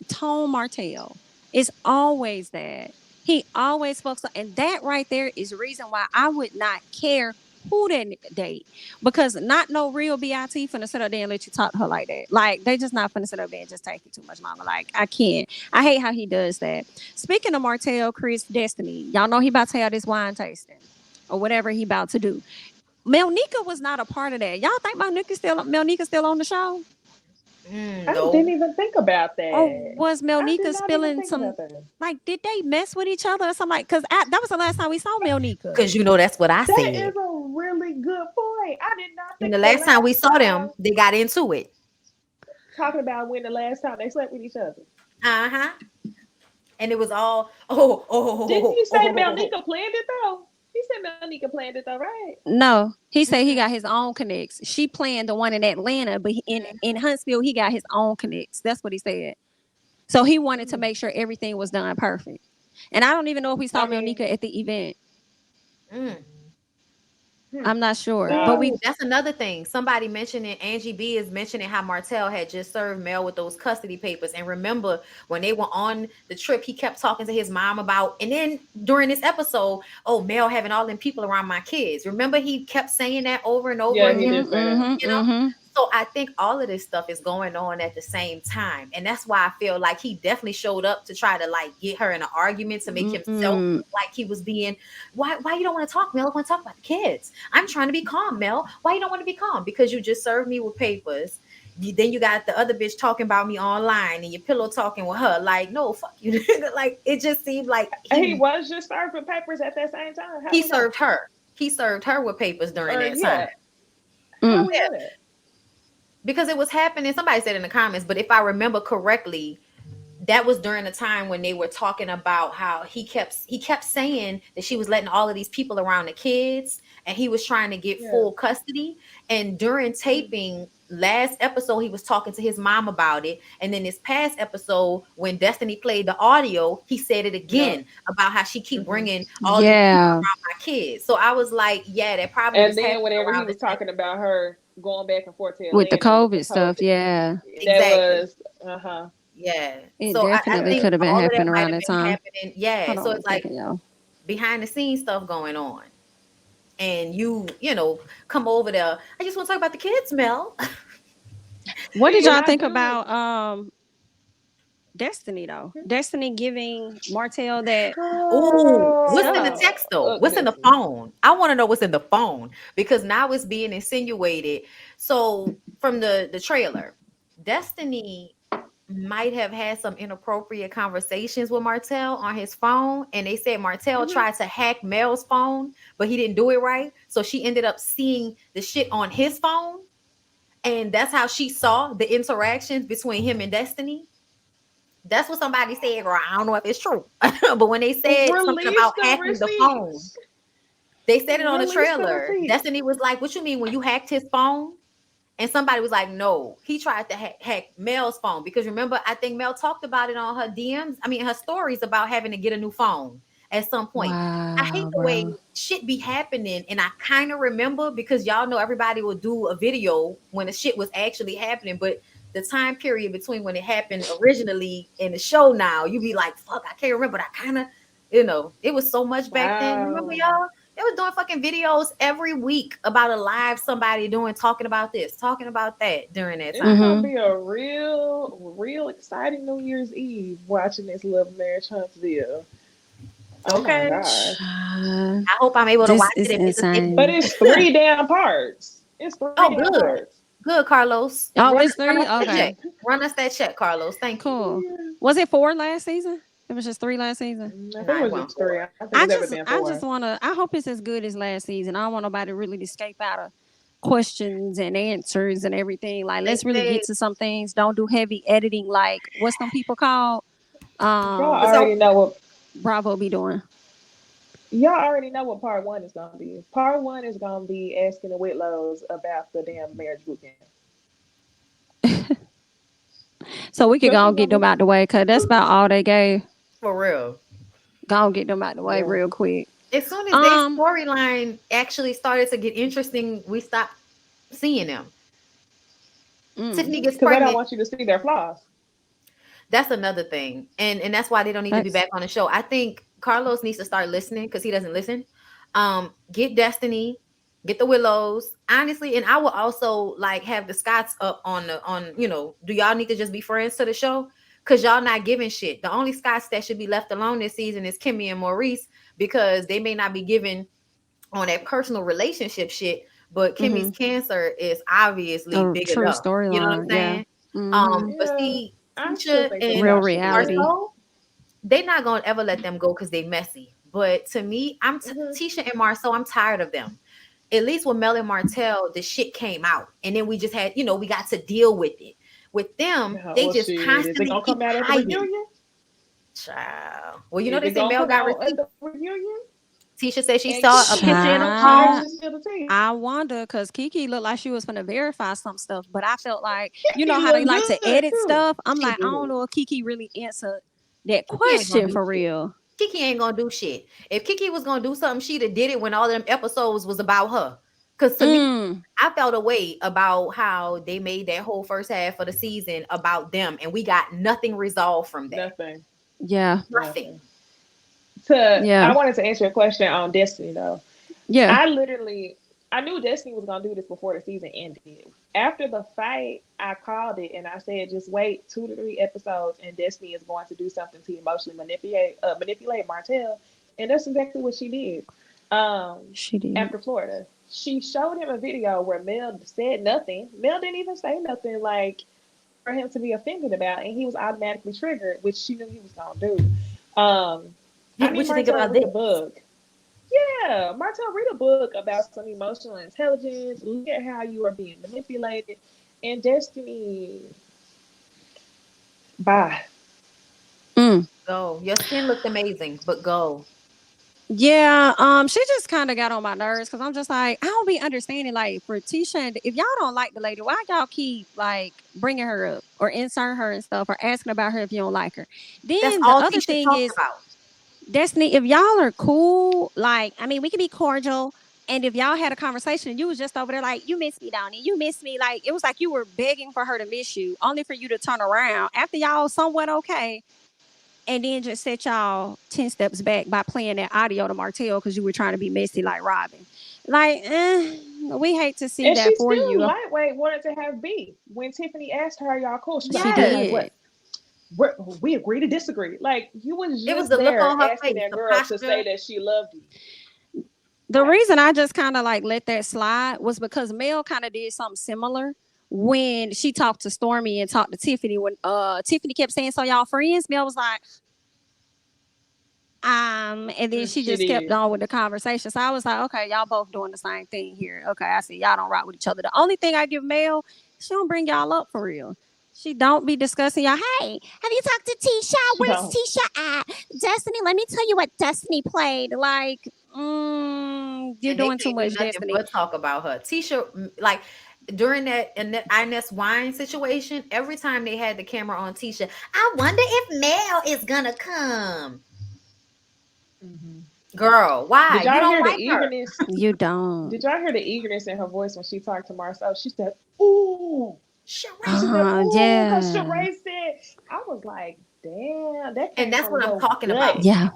Tone Martell. It's always that. He always fucks up. And that right there is the reason why I would not care who that date. Because not no real BIT finna sit up there and let you talk to her like that. Like, they just not finna sit up there and just take it too much longer. Like, I can't. I hate how he does that. Speaking of Martell, Chris, Destiny, y'all know he about to have this wine tasting or whatever he about to do. Melnika was not a part of that. Y'all think Melnika still on the show? I didn't No, even think about Or that. was I did Melnika not even spilling think some about that. like did they mess with each other or something like cause that was the last time we saw Melnika. because that's what I That said. is a really good point. I did not And think the the last time we last saw them, time they got into it. talking about when the last time they slept with each other. Uh huh. And it was all Didn't he say oh. Melnika planned it though? He said Melnika planned it though, right? No, he said he Mm-mm. got his own connects. She planned the one in Atlanta, but in Huntsville he got his own connects. That's what he said. So he wanted to Mm. make sure everything was done perfect. And I don't even know if we I saw mean, Melnika at the event. Mm. hmm. I'm not sure, but Uh, Ooh, we that's another thing. Somebody mentioning Angie B is mentioning how Martell had just served Mel with those custody papers. And remember when they were on the trip, he kept talking to his mom about, and then during this episode, oh, Mel having all them people around my kids. Remember he kept saying that over and over yeah, he again, did say that. you know? mm-hmm. So I think all of this stuff is going on at the same time. And that's why I feel like he definitely showed up to try to like get her in an argument to make himself Mm-mm. look like he was being, why you don't want to talk, Mel? I want to talk about the kids. I'm trying to be calm, Mel. Why you don't want to be calm? Because you just served me with papers. Then you got the other bitch talking about me online and your pillow talking with her. Like, no, fuck you. Like it just seemed like He was just serving papers at that same time. How he we know? served her. He served her with papers during Or that time. yeah, how Mm. we know that? Because it was happening. Somebody said in the comments, but if I remember correctly, that was during the time when they were talking about how he kept saying that she was letting all of these people around the kids and he was trying to get Yeah. full custody. And during taping last episode, he was talking to his mom about it. And then this past episode, when Destiny played the audio, he said it Yeah. again about how she keep Hmm. bringing all these people Yeah, around my kids. So I was like, yeah, that probably And was then happening whenever he around the was same. talking about her going back and forth to with the Atlanta with the COVID stuff, COVID, yeah. that Exactly. was uh-huh. Yeah. It So I definitely Yeah. think could have been all of that happening might around have that been time. happening. Yeah. Hold on So one it's like second, y'all. behind the scenes stuff going on. And you come over there. I just want to talk about the kids, Mel. What did See, and y'all I think do. about Destiny though? Destiny giving Martell that Oh, what's in the stuff. text Girl, though? What's in the listen. phone? I want to know what's in the phone because now it's being insinuated. So from the trailer, Destiny might have had some inappropriate conversations with Martell on his phone, and they said Martell Mhm. tried to hack Mel's phone, but he didn't do it right. So she ended up seeing the shit on his phone. And that's how she saw the interactions between him and Destiny. That's what somebody said, or I don't know if it's true. But when they said something Release about the hacking the phone, receipts. they said it on the Release the trailer. receipts. Destiny was like, "What you mean when you hacked his phone?" And somebody was like, "No, he tried to hack Mel's phone." Because remember, I think Mel talked about it on her DMs. I mean, her stories about having to get a new phone at some point. I hate Wow, the way bro. shit be happening. And I kind of remember, because y'all know everybody will do a video when the shit was actually happening. But the time period between when it happened originally and the show now, you be like, fuck, I can't remember. But I kind of, it was so much back then. Remember, Wow. y'all? They was doing fucking videos every week about a live somebody talking about this, talking about that during that It's time. gonna Mm-hmm. be a real exciting New Year's Eve watching this little Marriage Huntsville. Oh my Okay. gosh. I hope I'm able to This watch is it and make a But insane. it's three damn parts. It's three Oh, damn good. parts. Good, Carlos. Oh, Run, it's run three? us that check. Okay. Run us that check, Carlos. Thank you. Cool. Yeah. Was it 4 last season? It was just 3 last season. I think it Nah, it was went just three. for I it. don't think it's ever been I four. just wanna I hope it's as good as last season. I don't want nobody really to escape out of questions and answers and everything. Like They let's really said get to some things. Don't do heavy editing like what's some people called? Y'all so. already know what Bravo be doing. part one is gonna be. Part one is gonna be asking the Whitlows about the damn marriage bootcamp. So we could That's go and what's get gonna them be. out the way because that's about all they gave. For real. Go and get them out the way Yeah. real quick. As soon as their Um, storyline actually started to get interesting, we stopped seeing them. mm, Tiffany gets Because they don't pregnant. want you to see their flaws. That's another thing. And that's why they don't need to be that's back on the show. I think Carlos needs to start listening because he doesn't listen. Get Destiny, get the Willows, honestly, and I will also like have the Scots up on do y'all need to just be friends to the show? Cause y'all not giving shit. The only Scots that should be left alone this season is Kimmy and Maurice because they may not be giving on that personal relationship shit, but Kimmy's mm-hmm. cancer is obviously A big true enough. You know what I'm storyline. Yeah. saying? Mm-hmm. But Yeah, see, I still Tisha think the and Real Scots should be there. reality. Marcel, they not gonna ever let them go because they messy. But to me, Hmm. Tisha and Marcel, I'm tired of them. At least with Mel and Martell, the shit came out, and then we just had, we got to deal with it. With them, Yeah, they well, just shit. Is it constantly gonna keep come out at the hiding. reunion? Child. Well, Is they it say gonna Mel come got out at receipts. the reunion? Tisha said she And saw a Kiki picture in a she has phone. Child, to spill the tea. I wonder because Kiki looked like she was gonna verify some stuff, but I felt like you know Kiki how they look like to good edit too. stuff. I'm She like, I do. don't know if Kiki really answered that Kiki ain't gonna question do for shit. real. Kiki ain't gonna do shit. If Kiki was gonna do something, she'd have did it when all them episodes was about her. Cause to me, Mm, I felt a way about how they made that whole first half of the season about them, and we got nothing resolved from that. Nothing. yeah, Nothing. Nothing. yeah, I wanted to answer your question on Destiny though. yeah. I knew Destiny was gonna do this before the season ended. After the fight, I called it and I said, just wait 2 to 3 episodes, and Destiny is going to do something to emotionally manipulate Martell, and that's exactly what she did. Um, She did. After Florida, she showed him a video where Mel said nothing. Mel didn't even say nothing like for him to be offended about, and he was automatically triggered, which she knew he was gonna do. I need What you think Martell to about read this? a book. Yeah, Martell, read a book about some emotional intelligence. Look at how you are being manipulated. And Destiny, bye. Mm. Go. Your skin looked amazing, but go. Yeah, she just kind of got on my nerves because I'm just like, I don't be understanding. Like for Tisha, and if y'all don't like the lady, why y'all keep like bringing her up or insert her and stuff or asking about her if you don't like her? That's Then the all other Tisha thing talked is, about. Destiny, if y'all are cool, like, I mean, we can be cordial. And if y'all had a conversation and you was just over there like, you miss me, Donnie, you miss me. Like, it was like you were begging for her to miss you, only for you to turn around after y'all somewhat okay. And then just set y'all 10 steps back by playing that audio to Martell because you were trying to be messy like Robin. Like, we hate to see And that she for still you. lightweight wanted to have beef. When Tiffany asked her, y'all cool? She's like, She okay, Yes. like did. what? We agree to disagree. Like you was It was just the look there on her asking face, that the girl to say posture. that she loved you. The Right. reason I just kind of like let that slide was because Mel kind of did something similar when she talked to Stormy and talked to Tiffany. When Tiffany kept saying, so y'all friends, Mel was like, and then she She just kept did. on with the conversation. So I was like, okay, y'all both doing the same thing here. Okay, I see y'all don't rock with each other. The only thing I give Mel, She don't bring y'all up for real. She don't be discussing y'all. Hey, have you talked to Tisha? She Where's don't. Tisha at? Destiny, let me tell you what Destiny played. Like, you're And they doing too can't do much, nothing Destiny. but talk about her. Tisha, like during that Inez wine situation, every time they had the camera on Tisha, I wonder if Mel is gonna come. Mm-hmm. Girl, why? Did You y'all don't hear the like her. eagerness? You don't. Did y'all hear the eagerness in her voice when she talked to Marcel? She said, "Ooh." She Sheree. said, "Ooh," because Yeah. Sheree said, I was like, "Damn, that And came that's from what I'm your talking gut." about. Yeah.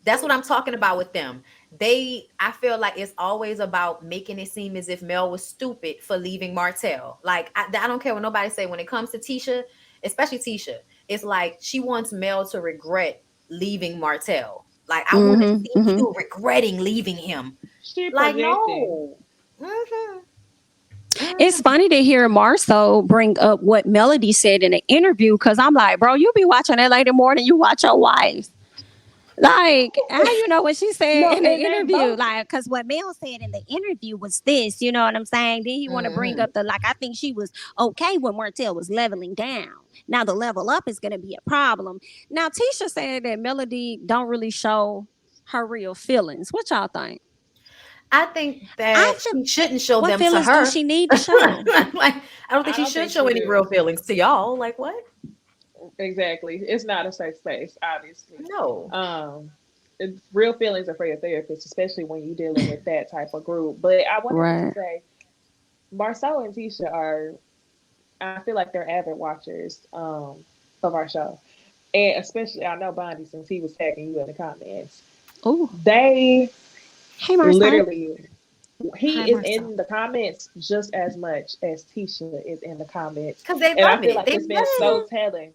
That's what I'm talking about with them. I feel like it's always about making it seem as if Mel was stupid for leaving Martell. Like, I don't care what nobody say when it comes to Tisha, especially Tisha. It's like she wants Mel to regret leaving Martell. Like, I want to Mm-hmm. see Mm-hmm. you regretting leaving him. She Like, projecting. no. Hmm. It's Hmm. funny to hear Marceau bring up what Melody said in an interview because I'm like, bro, you be watching that lady more than you watch your wife. Like, how you know what she said No, in the and they interview? both. Like, because what Mel said in the interview was this, you know what I'm saying? Then he want to bring Hmm. up the, like, I think she was okay when Martell was leveling down. Now the level up is going to be a problem. Now, Tisha said that Melody don't really show her real feelings. What y'all think? I think I that feel, she shouldn't show what them to feelings do her. she need to show? Like, I don't think I she don't should think show she any real does. feelings to y'all. Like, what? Exactly. It's not a safe space, obviously. No. Um, real feelings are for your therapist, especially when you're dealing with that type of group. But I wanted to Right. say, Marcel and Tisha are. I feel like they're avid watchers of our show, and especially I know Bondy since he was tagging you in the comments. Oh, They hey, Marcel. literally, he Hi, is Marcel. in the comments just as much as Tisha is in the comments, Because they and I love feel it. like They it's been love so it. telling.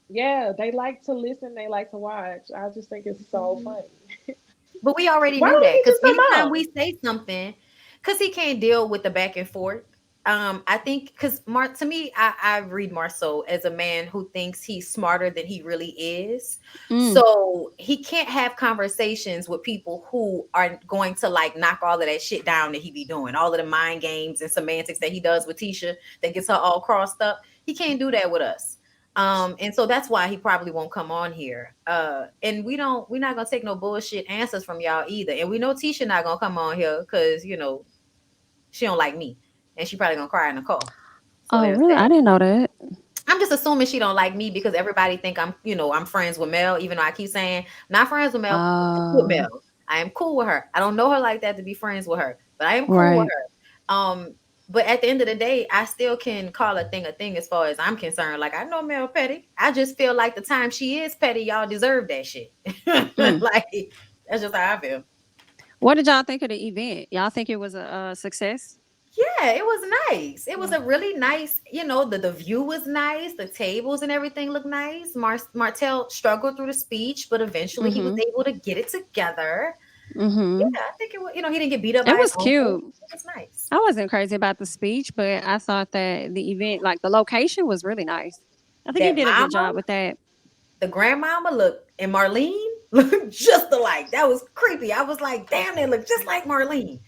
Yeah, they like to listen, they like to watch. I just think it's so Mhm. funny. But we already Why knew don't that. he Because just come anytime on? we say something, because he can't deal with the back and forth. I think because to me, I read Marceau as a man who thinks he's smarter than he really is. Mm, So he can't have conversations with people who are going to like knock all of that shit down that he be doing, all of the mind games and semantics that he does with Tisha that gets her all crossed up. He can't do that with us. And so that's why he probably won't come on here. And we're not gonna take no bullshit answers from y'all either. And we know Tisha not gonna come on here because she don't like me, and she probably gonna cry in the car. So oh, there's really? I that. didn't know that. I'm just assuming she don't like me because everybody think I'm friends with Mel, even though I keep saying not friends with Mel. I'm cool with Oh, Mel. I am cool with her. I don't know her like that to be friends with her, but I am cool with right. her. But at the end of the day, I still can call a thing as far as I'm concerned. Like I know Mel petty. I just feel like the time she is petty, y'all deserve that shit. Mm. Like that's just how I feel. What did y'all think of the event? Y'all think it was a success? Yeah, it was nice. It was Yeah. a really nice, the view was nice, the tables and everything looked nice. Martell struggled through the speech, but eventually he was Mm-hmm. able to get it together. Mm-hmm. Yeah, I think it was, he didn't get beat up It by his was uncle. cute. It was nice. I wasn't crazy about the speech, but I thought that the event, like the location, was really nice. I think he That did a good mama, job with that. the grandmama looked and Marlene looked just alike. That was creepy. I was like, damn, they look just like Marlene.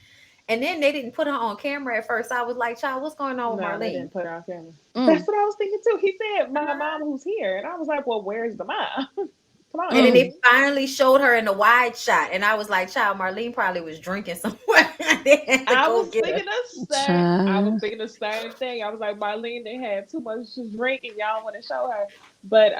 And then they didn't put her on camera at first. I was like, child, what's going on with No, they Marlene? didn't put her on camera. Mm, That's what I was thinking too. He said, "My mom who's here," and I was like, "Well, where's the mom? Come on, And then mm. Marlene." they finally showed her in the wide shot. And I was like, child, Marlene probably was drinking somewhere. They had to I go was get her. thinking the same. I was Child. thinking the same thing. I was like, Marlene, they had too much to drink, and y'all want to show her. But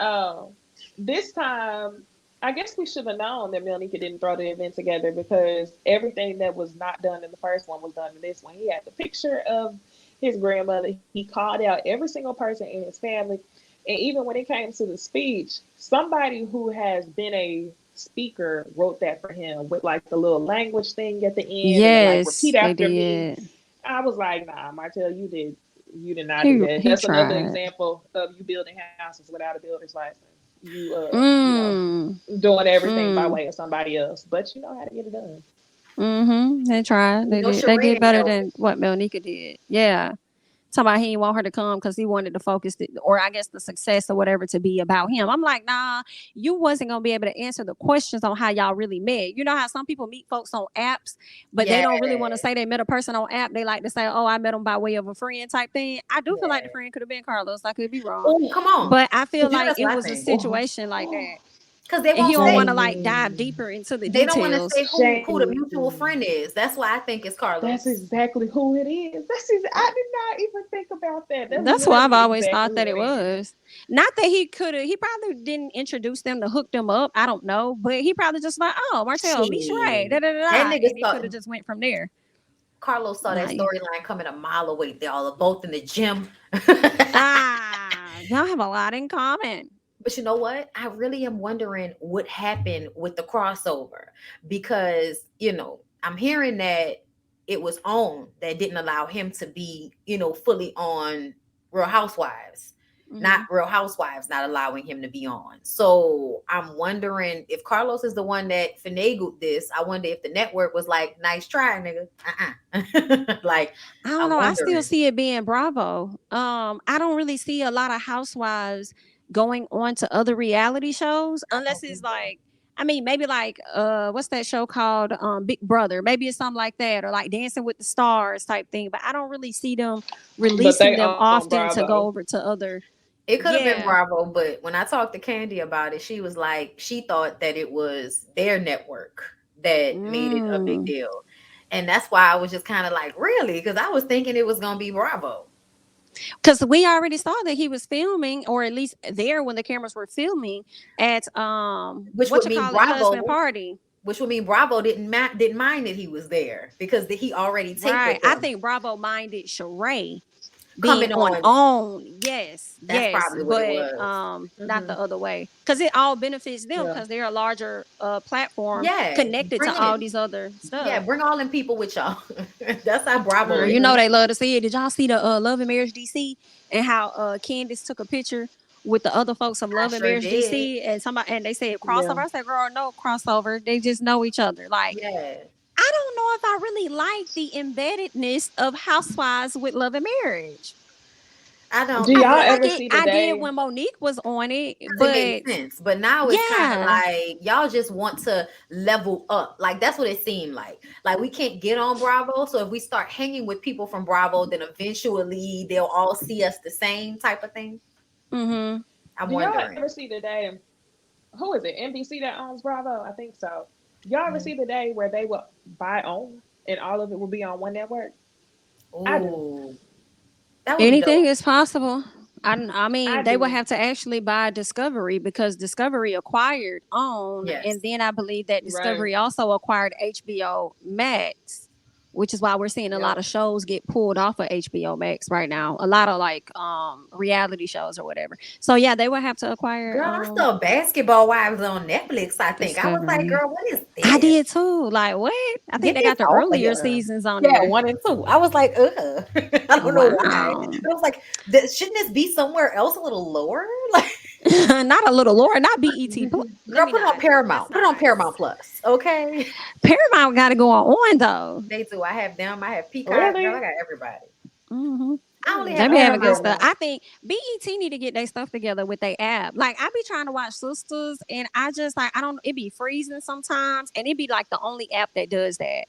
this time, I guess we should have known that Melnika didn't throw the event together because everything that was not done in the first one was done in this one. He had the picture of his grandmother. He called out every single person in his family, and even when it came to the speech, somebody who has been a speaker wrote that for him with like the little language thing at the end and the like repeat Yes, they after me. did. I was like, nah, Martell, you did not do He that. he That's another tried. example of you building houses without a builder's license. Mm, Doing everything by mm, way of somebody else, but you know how to get it done. mm-hmm. They tried. You They know, did. They Sheree did ain't better know. than what Melnika did. Yeah. Talking about he didn't want her to come because he wanted to focus, or I guess the success or whatever to be about him. I'm like, nah, you wasn't gonna be able to answer the questions on how y'all really met. You know how some people meet folks on apps, but they Yeah, don't really want to say they met a person on app. They like to say, oh, I met him by way of a friend type thing. I do feel like the yeah. friend could have been Carlos. I could be wrong, Oh, come on. but I feel You know like that's it what I was a think. situation like that, Because they and he won't don't say, want to like dive deeper into the they don't want to details. say who the Shame. mutual friend is. That's why I think it's That's Carlos. exactly who it is. I did not even think about that. That's That's what I've literally always exactly thought that who it it is. was. Not that he could have. He probably didn't introduce them to hook them up. I don't know, but he probably just like, oh, Martell, meet Sheree, da Shit. da da That da, nigga and it thought could have just went from there. Carlos saw Nah, that yeah. storyline coming a mile away. They all are both in the gym. Y'all have a lot in common. But you know what? I really am wondering what happened with the crossover because, I'm hearing that it was on that didn't allow him to be, fully on Real Housewives. Not Hmm. Real Housewives not allowing him to be on. So I'm wondering if Carlos is the one that finagled this. I wonder if the network was like, nice try, nigga. Like, I don't I'm know. I still wondering. see it being Bravo. I don't really see a lot of housewives going on to other reality shows I unless don't it's either. like, I mean, maybe like what's that show called? Big Brother. Maybe it's something like that, or like Dancing with the Stars type thing. But I don't really see them But releasing they them on often to Bravo. go over to other. It could have been Yeah. Bravo, but when I talked to Candy about it, she was like, she thought that it was their network that made it a big Mm. deal. And that's why I was just kind of like, really? Because I was thinking it was going to be Bravo, Because we already saw that he was filming, or at least there when the cameras were filming at which what would you mean call it, husband Bravo, party. didn't mind that he was there because he already taped Right. with I them think Bravo minded Sheree being coming on on. own. Yes, That's yes, probably what it but was. not Hmm. the other way. Because it all benefits them Yeah. because they're a larger platform Yeah, connected to bringing all it. these other Yeah, stuff. bring all them people with y'all. That's how Bravo Girl, is. you know Hmm. they love to see it. Did y'all see the Love and Marriage DC and how Candace took a picture with the other folks from I Love and sure Marriage did. DC and somebody and they said crossover? Yeah. I said, girl, no crossover. They just know each other. Like Yeah. I don't know if I really like the embeddedness of Housewives with Love and Marriage. I Do don't I y'all feel either. like ever it. see the I did day? when Monique was on it, Because it made but sense. But now it's kind of yeah, like y'all just want to level up. Like that's what it seemed like. Like we can't get on Bravo. So if we start hanging with people from Bravo, then eventually they'll all see us the same type of thing. mm-hmm. I'm Do y'all wondering. ever see the day? Who is it? NBC that owns Bravo? I think so. Y'all ever Mhm. see the day where they will buy on and all of it will be on one network? I do. Ooh, that would be Anything dope. is possible. I I mean, they would do. have to actually buy Discovery because Discovery acquired OWN, Yes. and then I believe that Right. Discovery also acquired HBO Max, which is why we're seeing a lot Yep. of shows get pulled off of HBO Max right now. A lot of like reality shows or whatever. So yeah, they would have to acquire Girl, I saw Basketball Wives on Netflix, I think. I was like, Discovery. girl, what is I this? did too. Like what? I think Get they this got the off of earlier here. seasons on Yeah, there. 1 and 2. I was like, ugh. I don't know why. Wow. I was like, shouldn't this be somewhere else a little lower? Like, Not a little Laura, not BET. Let girl, me put it on not. Paramount. Let's Put it on not. Paramount Plus. Okay. Paramount got to go on though. They do. I have them. I have Peacock. Girl, I Really? got everybody. Hmm. I only They have be I having have good Paramount. stuff. Paramount. I think BET need to get their stuff together with their app. Like I be trying to watch Sisters, and I just like I don't. It be freezing sometimes, and it be like the only app that does that.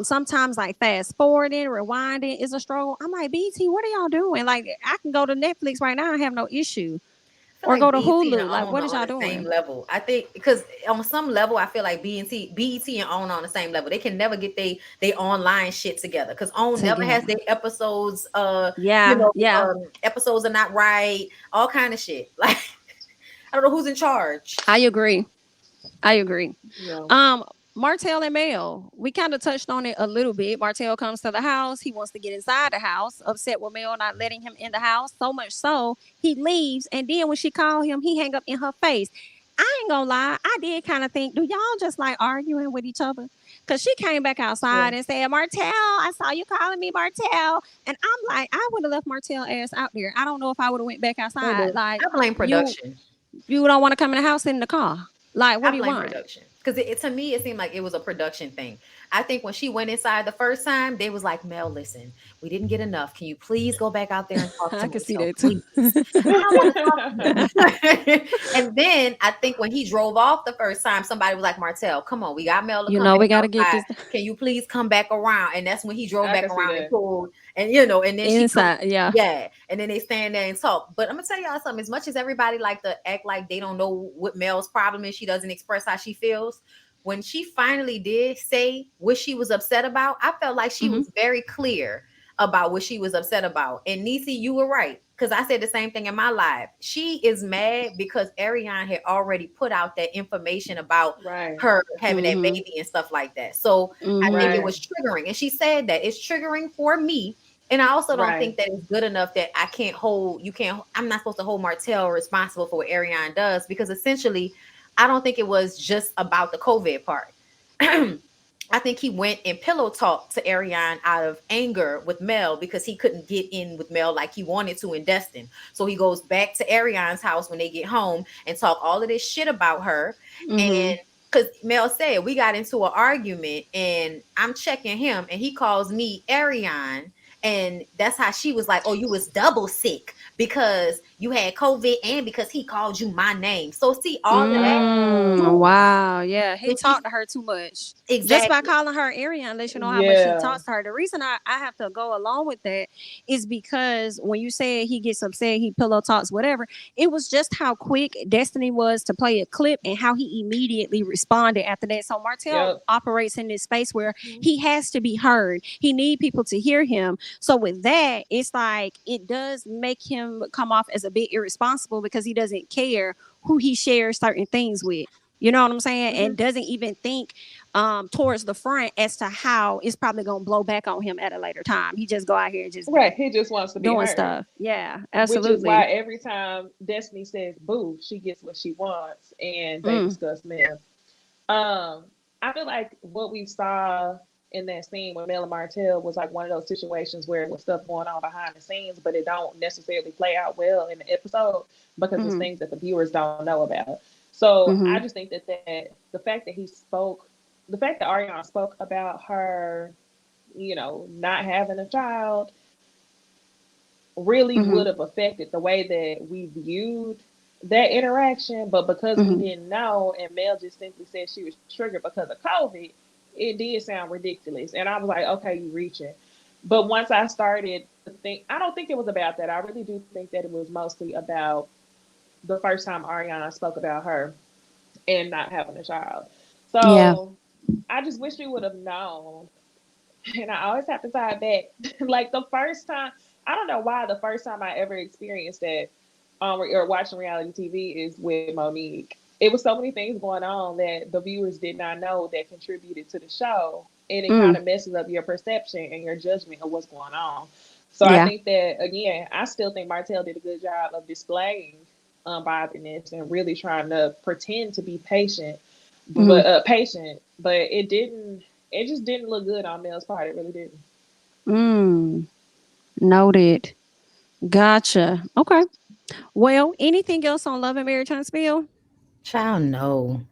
Sometimes like fast forwarding, rewinding is a struggle. I'm like BET, what are y'all doing? Like I can go to Netflix right now and have no issue, I feel or like go to BET and Hulu. Like OWN what are is on y'all the same doing level. I think because on some level, I feel like BET and OWN are on the same level. They can never get they online shit together because OWN never has together? their episodes. Yeah, yeah. Episodes are not right. All kind of shit. Like I don't know who's in charge. I agree. I agree. Yeah. Um, Martell and Mel, we kind of touched on it a little bit. Martell comes to the house. He wants to get inside the house, upset with Mel not letting him in the house. So much so, he leaves. And then when she called him, he hang up in her face. I ain't gonna lie. I did kind of think, do y'all just like arguing with each other? Because she came back Yeah. outside and said, Martell, I saw you calling me Martell. And I'm like, I would have left Martell ass out there. I don't know if I would have went back I outside. do. Like, I blame you production. you don't want to come in the house, sit in the car. Like, what I do you blame want? production. because to me it seemed like it was a production thing. I think when she went inside the first time, they was like, Mel, listen, we didn't get enough. Can you please go back out there and talk to I can see Martell, that too. please? I want to talk to him. And then I think when he drove off the first time, somebody was like, Martell, come on, we got Mel to You come know, back we got to get outside. this Can you please come back around? And that's when he drove I back can see around and that. pulled, and then she come. inside. Yeah. Yeah, and then they stand there and talk. But I'm gonna tell y'all something. As much as everybody like to act like they don't know what Mel's problem is, she doesn't express how she feels. When she finally did say what she was upset about, I felt like she Hmm. was very clear about what she was upset about. And Necey, you were right. Because I said the same thing in my live. She is mad because Ariane had already put out that information about Right. her having that Hmm. baby and stuff like that. So I Hmm. think it Right. was triggering. And she said that it's triggering for me. And I also don't Right. think that it's good enough that I'm not supposed to hold Martell responsible for what Ariane does, because essentially, I don't think it was just about the COVID part. I think he went and pillow talked to Ariane out of anger with Mel because he couldn't get in with Mel like he wanted to in Destin. So he goes back to Ariane's house when they get home and talk all of this shit about her. Hmm. And because Mel said we got into an argument and I'm checking him and he calls me Ariane. And that's how she was like, oh, you was double sick because you had COVID and because he called you my name. So see all of that. You Oh. Wow. Yeah. He when she talked to her too much. Just by exactly. calling her Ariane, let you know how much he Yeah. talks to her. The reason I have to go along with that is because when you said he gets upset, he pillow talks, whatever, it was just how quick Destiny was to play a clip and how he immediately responded after that. So Martell Yep. operates in this space where Mhm. he has to be heard. He need people to hear him. So with that, it's like it does make him come off as a bit irresponsible because he doesn't care who he shares certain things with. You know what I'm saying? And Mhm. doesn't even think towards the front as to how it's probably gonna blow back on him at a later time. He just go out here and just be Right. He just wants to be doing heard, stuff. Yeah, which is why absolutely. every time Destiny says boo, she gets what she wants, and they Mm, discuss Mel. Um, I feel like what we saw in that scene with Mel and Martell was like one of those situations where it was stuff going on behind the scenes, but it don't necessarily play out well in the episode because it's mm-hmm, things that the viewers don't know about. So I mm-hmm, just think that the fact that he spoke, the fact that Ariana spoke about her, not having a child really mm-hmm, would have affected the way that we viewed that interaction. But because we mm-hmm. didn't know, and Mel just simply said she was triggered because of COVID, it did sound ridiculous. And I was like, okay, you reaching. But once I started to think, I don't think it was about that. I really do think that it was mostly about the first time Ariana spoke about her and not having a child. Yeah. So I just wish we would have known. And I always have to tie it back. Like the first time, I don't know why the first time I ever experienced that or watching reality TV is with Monique. It was so many things going on that the viewers did not know that contributed to the show. And it kind Mm, of messes up your perception and your judgment of what's going on. So I yeah. think that, again, I still think Martell did a good job of displaying unbotheredness and really trying to pretend to be Mm-hmm. but it just didn't look good on Mel's part. It really didn't. Mm, noted. Gotcha. Okay. Well, anything else on Love and Marriage Huntsville? Child, no.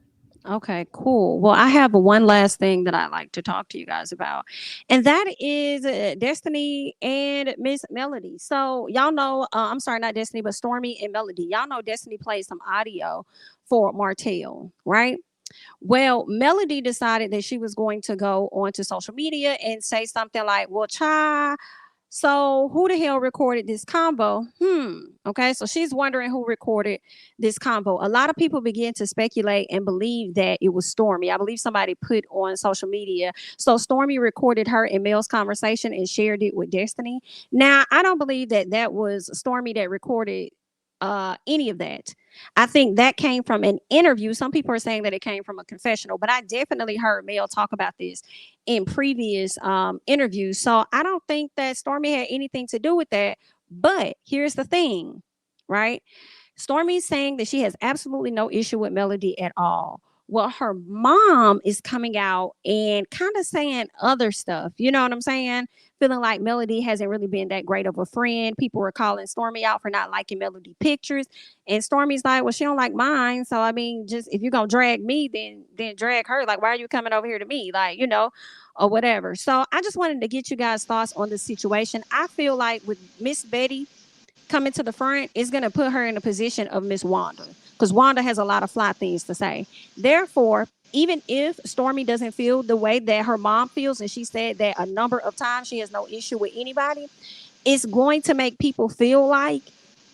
Okay, cool. Well, I have one last thing that I like to talk to you guys about, and that is Destiny and Miss Melody. So, y'all know, I'm sorry, not Destiny, but Stormy and Melody. Y'all know Destiny played some audio for Martell, right? Well, Melody decided that she was going to go onto social media and say something like, well, cha, so who the hell recorded this combo? Okay, so she's wondering who recorded this combo. A lot of people begin to speculate and believe that it was Stormy. I believe somebody put on social media. So Stormy recorded her and Mel's conversation and shared it with Destiny. Now, I don't believe that that was Stormy that recorded any of that. I think that came from an interview. Some people are saying that it came from a confessional, but I definitely heard Mel talk about this in previous interviews. So I don't think that Stormy had anything to do with that. But here's the thing, right? Stormy's saying that she has absolutely no issue with Melody at all. Well, her mom is coming out and kind of saying other stuff. You know what I'm saying? Feeling like Melody hasn't really been that great of a friend. People were calling Stormy out for not liking Melody pictures. And Stormy's like, well, she don't like mine. So I mean, just if you're gonna drag me, then drag her. Like, why are you coming over here to me? Like, or whatever. So I just wanted to get you guys' thoughts on the situation. I feel like with Miss Betty coming to the front is going to put her in a position of Miss Wanda, because Wanda has a lot of fly things to say. Therefore, even if Stormy doesn't feel the way that her mom feels, and she said that a number of times she has no issue with anybody, it's going to make people feel like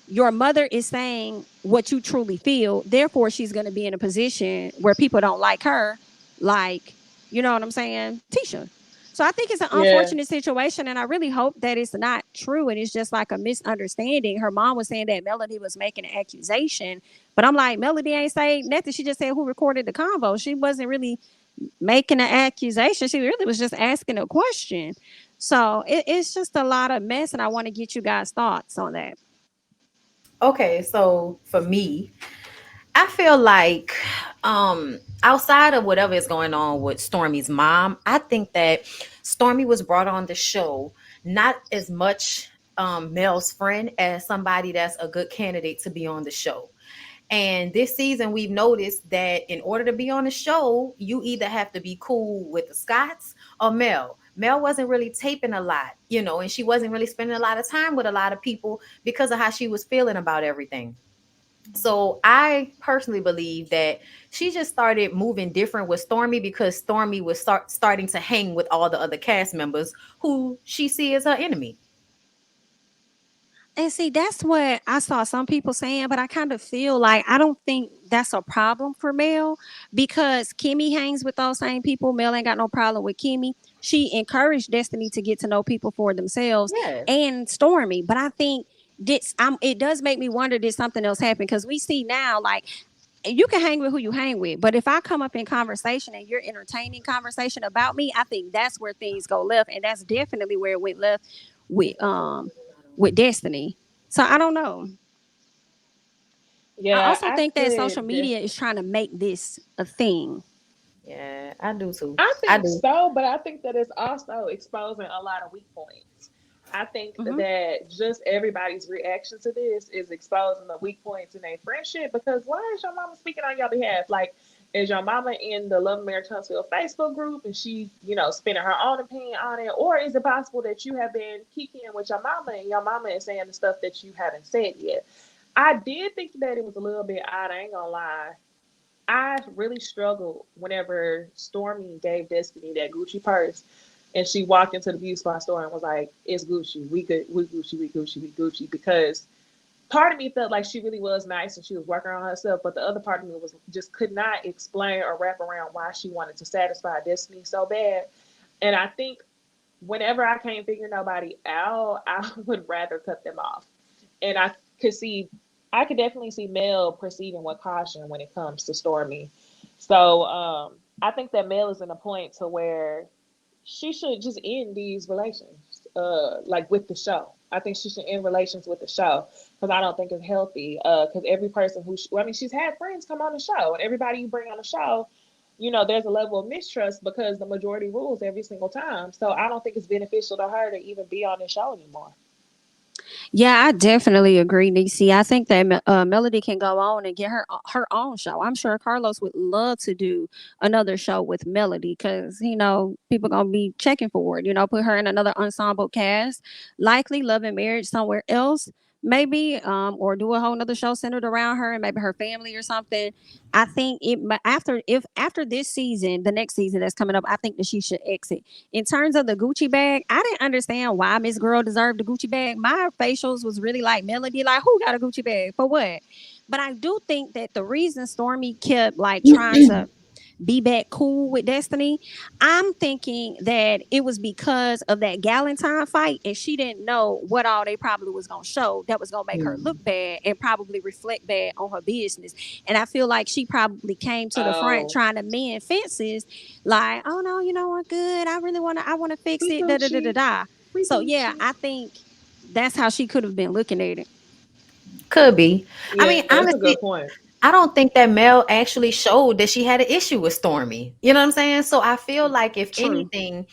your mother is saying what you truly feel. Therefore, she's going to be in a position where people don't like her, like, you know what I'm saying, Tisha. So I think it's an Yeah. unfortunate situation, and I really hope that it's not true and it's just like a misunderstanding. Her mom was saying that Melody was making an accusation, but I'm like, Melody ain't saying nothing. She just said who recorded the convo. She wasn't really making an accusation. She really was just asking a question. So it's just a lot of mess, and I want to get you guys' thoughts on that. Okay, so for me, I feel like outside of whatever is going on with Stormy's mom, I think that Stormy was brought on the show not as much Mel's friend as somebody that's a good candidate to be on the show. And this season, we've noticed that in order to be on the show, you either have to be cool with the Scots or Mel. Mel wasn't really taping a lot, and she wasn't really spending a lot of time with a lot of people because of how she was feeling about everything. So I personally believe that she just started moving different with Stormy because Stormy was starting to hang with all the other cast members who she sees as her enemy. And see, that's what I saw some people saying, but I kind of feel like I don't think that's a problem for Mel, because Kimmy hangs with those same people. Mel ain't got no problem with Kimmy. She encouraged Destiny to get to know people for themselves, Yeah. and Stormy. But I think it does make me wonder, did something else happen? Because we see now, like, you can hang with who you hang with, but if I come up in conversation and you're entertaining conversation about me, I think that's where things go left, and that's definitely where it went left with Destiny. So I don't know. I Yeah, also I think that social could. media is trying to make this a thing. Yeah, I do too. I I think do. so, but I think that it's also exposing a lot of weak points. I think Hmm. that just everybody's reaction to this is exposing the weak points in their friendship, because why is your mama speaking on your behalf? Like, is your mama in the Love and Marriage Huntsville Facebook group and she, spinning her own opinion on it? Or is it possible that you have been kicking with your mama and your mama is saying the stuff that you haven't said yet? I did think that it was a little bit odd, I ain't gonna lie. I really struggled whenever Stormy gave Destiny that Gucci purse, and she walked into the beauty supply store and was like, "It's Gucci. We good. We Gucci. We Gucci. We Gucci." Because part of me felt like she really was nice and she was working on herself, but the other part of me was just could not explain or wrap around why she wanted to satisfy Destiny so bad. And I think whenever I can't figure nobody out, I would rather cut them off. And could see, I could definitely see Mel proceeding with caution when it comes to Stormy. So I think that Mel is in a point to where she should just end these relations, like with the show. I think she should end relations with the show because I don't think it's healthy. Because every person I mean, she's had friends come on the show, and everybody you bring on the show, there's a level of mistrust because the majority rules every single time. So I don't think it's beneficial to her to even be on the show anymore. Yeah, I definitely agree, Niecy. I think that Melody can go on and get her own show. I'm sure Carlos would love to do another show with Melody, because people gonna be checking for it. Put her in another ensemble cast, likely Love and Marriage somewhere else, maybe, or do a whole nother show centered around her and maybe her family or something. I think after this season, the next season that's coming up, I think that she should exit. In terms of the Gucci bag, I didn't understand why Miss Girl deserved the Gucci bag. My facials was really like Melody, like, who got a Gucci bag for what? But I do think that the reason Stormy kept like trying to be back cool with Destiny, I'm thinking that it was because of that Galentine fight, and she didn't know what all they probably was gonna show that was gonna make her look bad and probably reflect bad on her business. And I feel like she probably came to the front Oh, trying to mend fences, like, oh no, I'm good. I wanna fix we it. Da da da da Gucci, da. we So yeah, Gucci. I think that's how she could have been looking at it. Could be. I Yeah, mean, that's a honestly, good point. I don't think that Mel actually showed that she had an issue with Stormy. You know what I'm saying? So I feel like if True. anything,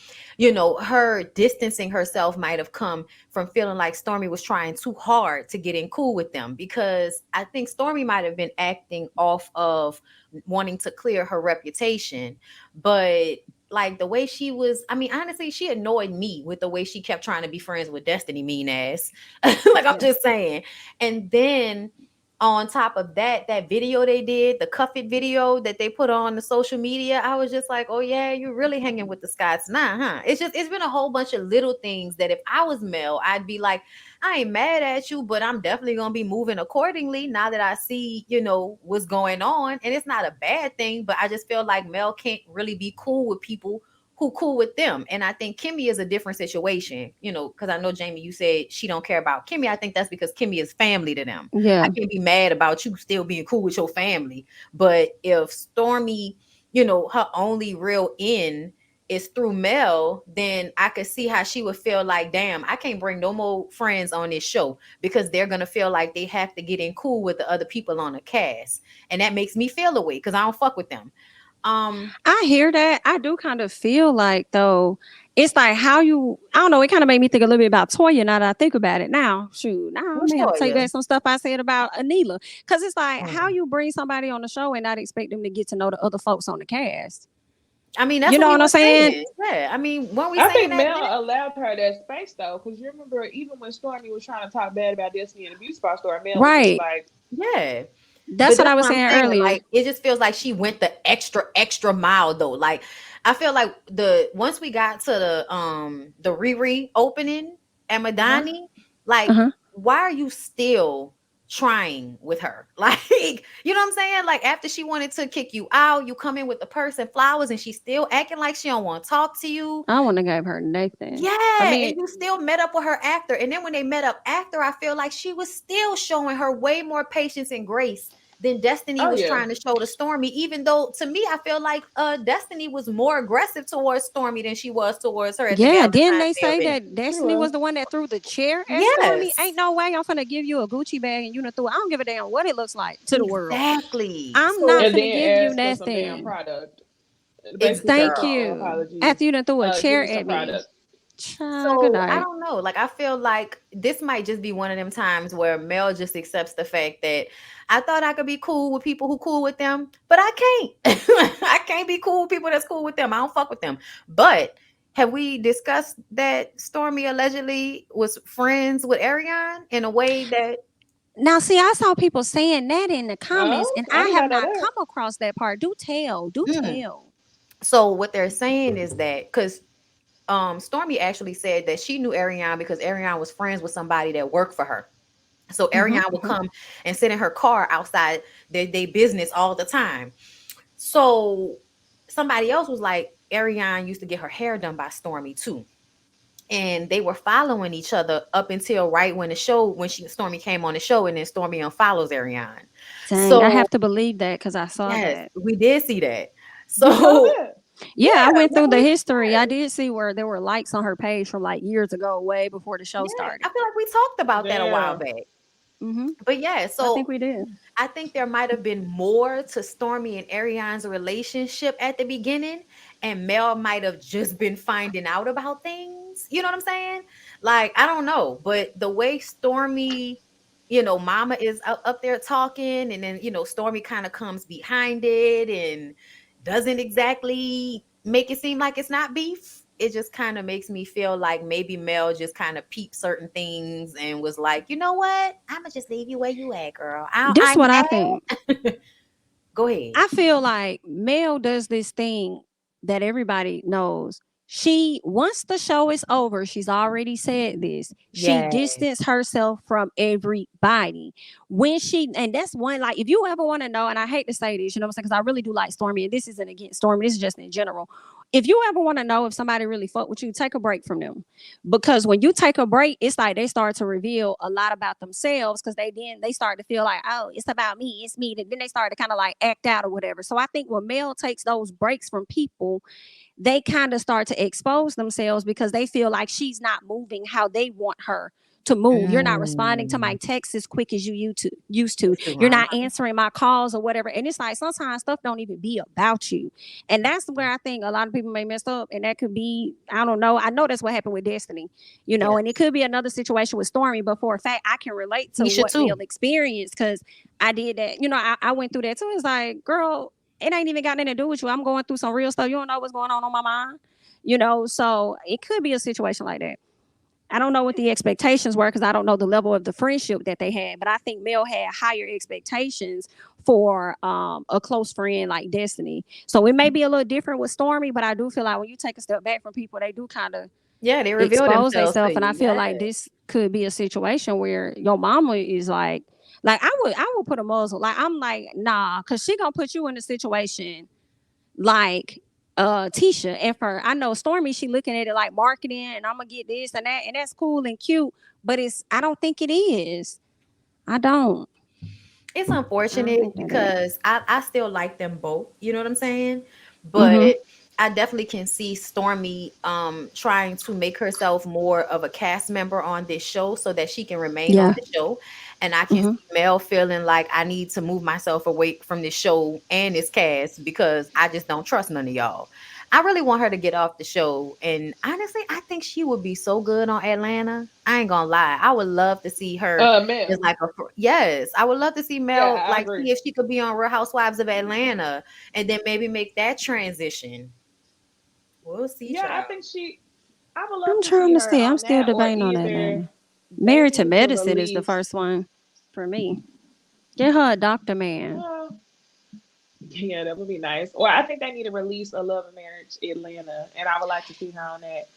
her distancing herself might have come from feeling like Stormy was trying too hard to get in cool with them, because I think Stormy might have been acting off of wanting to clear her reputation. But like the way she was, I mean, honestly, she annoyed me with the way she kept trying to be friends with Destiny, mean ass. Like, I'm Yeah. just saying. And then on top of that, that video they did, the cuff it video that they put on the social media, I was just like, oh yeah, you're really hanging with the Scots now, huh? It's been a whole bunch of little things that if I was Mel, I'd be like, I ain't mad at you, but I'm definitely gonna be moving accordingly now that I see, what's going on. And it's not a bad thing, but I just feel like Mel can't really be cool with people who cool with them. And I think Kimmy is a different situation, because I know, Jamie, you said she don't care about Kimmy. I think that's because Kimmy is family to them. I Yeah. can't be mad about you still being cool with your family. But if Stormy, her only real in is through Mel, then I could see how she would feel like, damn, I can't bring no more friends on this show because they're gonna feel like they have to get in cool with the other people on the cast. And that makes me feel away because I don't fuck with them. I hear that. I do kind of feel like, though, it's like how you, I don't know, it kind of made me think a little bit about Toya now that I think about it now. Shoot, now I What's may have to take Toya? back some stuff I said about Anila. Because it's like how Um, you bring somebody on the show and not expect them to get to know the other folks on the cast. I mean, that's You what know we what I'm were saying? saying. Yeah. I mean, weren't we I saying think that Mel then? allowed her that space though, because you remember even when Stormy was trying to talk bad about Destiny in the beauty spot store, Mel was just Right. like, Yeah. That's But what I that's was what I'm saying saying. earlier. Like, it just feels like she went the extra mile though. Like, I feel like the once we got to the Riri opening at uh-huh. Madani, like, Uh-huh. why are you still trying with her? Like, you know what I'm saying? Like, after she wanted to kick you out, you come in with the purse and flowers, and she's still acting like she don't want to talk to you. I want to give her nothing. I Yeah, and mean, you still met up with her after. And then when they met up after, I feel like she was still showing her way more patience and grace than Destiny Oh was yeah. trying to show to Stormy. Even though to me, I feel like Destiny was more aggressive towards Stormy than she was towards her at the yeah, didn't Valentine's they Day say event. that She Destiny was was. the one that threw the chair at Stormy? Ain't Yes, no way I'm finna give you a Gucci bag and you done threw it. I don't give a damn what it looks like to the world. exactly. I'm not So And finna give then you ask for some damn nothing. product. Basically said Thank fuck your girl. you. After apologies. you done threw a Give chair me some at me. product. Child, good So I night. don't know. Like, I feel like this might just be one of them times where Mel just accepts the fact that I thought I could be cool with people who cool with them, but I can't. I can't be cool with people that's cool with them. I don't fuck with them. But have we discussed that Stormy allegedly was friends with Ariane in a way that, Now, see, I saw people saying that in the comments, Oh, and I I did have not know not that. come across that part. Do tell. Do Mm. tell. So what they're saying is that because Stormy actually said that she knew Ariane because Ariane was friends with somebody that worked for her. So Mm-hmm, Ariane would mm-hmm. come and sit in her car outside their business all the time. So somebody else was like, Ariane used to get her hair done by Stormy too. And they were following each other up until right when Stormy came on the show, and then Stormy unfollows Ariane. Dang, I So have to believe that because I saw yes, that. we did see that. You saw So that? Yeah, I yeah, went what through the was history. I that? did see where there were likes on her page from like years ago, way before the show Yeah, I started. feel like we talked about that a while Damn. back. Mm-hmm. But yeah, I think so we did. I think there might have been more to Stormy and Ariane's relationship at the beginning, and Mel might have just been finding out about things. You know what I'm saying? Like, I don't know, but the way Stormy, Mama is up there talking, and then, Stormy kind of comes behind it and doesn't exactly make it seem like it's not beef. It just kind of makes me feel like maybe Mel just kind of peeped certain things and was like, you know what? I'm gonna just leave you where you at, girl. This I'm what I think. mad. Go ahead. I feel like Mel does this thing that everybody knows. She, once the show is over, she's already said this. She Yes. distanced herself from everybody. When she, and that's one, like, if you ever want to know, and I hate to say this, you know what I'm saying? Because I really do like Stormy, and this isn't against Stormy, this is just in general. If you ever want to know if somebody really fuck with you, take a break from them. Because when you take a break, it's like they start to reveal a lot about themselves because they start to feel like, oh, it's about me, it's me. And then they start to kind of like act out or whatever. So I think when Mel takes those breaks from people, they kind of start to expose themselves because they feel like she's not moving how they want her to move. You're not responding to my texts as quick as you used to. You're not answering my calls or whatever. And it's like sometimes stuff don't even be about you. And that's where I think a lot of people may mess up. And that could be, I don't know. I know that's what happened with Destiny, and it could be another situation with Stormy. But for a fact, I can relate to what Mel experienced because I did that. I went through that too. It's like, girl, it ain't even got nothing to do with you. I'm going through some real stuff. You don't know what's going on my mind. So it could be a situation like that. I don't know what the expectations were because I don't know the level of the friendship that they had, but I think Mel had higher expectations for a close friend like Destiny. So it may be a little different with Stormy, but I do feel like when you take a step back from people, they do kind of they reveal expose themselves. And I feel like this could be a situation where your mama is like I would put a muzzle. Like I'm like, nah, because she gonna put you in a situation like Tisha. And for I know Stormy, she looking at it like marketing and I'm gonna get this and that, and that's cool and cute, but I don't think it is. I don't. It's unfortunate because I still like them both. You know what I'm saying? But I definitely can see Stormy trying to make herself more of a cast member on this show so that she can remain on the show. And I can see Mel feeling like I need to move myself away from this show and its cast because I just don't trust none of y'all. I really want her to get off the show. And honestly, I think she would be so good on Atlanta. I ain't gonna lie. I would love to see her as like yes. I would love to see Mel see if she could be on Real Housewives of Atlanta and then maybe make that transition. We'll see. Yeah, child. I think I would love I'm to trying to her see. I'm on still that, or debating on either Atlanta. Married to Medicine is the first one for me. Get her a doctor man. Yeah, that would be nice. Or I think they need to release a Love and Marriage Atlanta, and I would like to see her on that.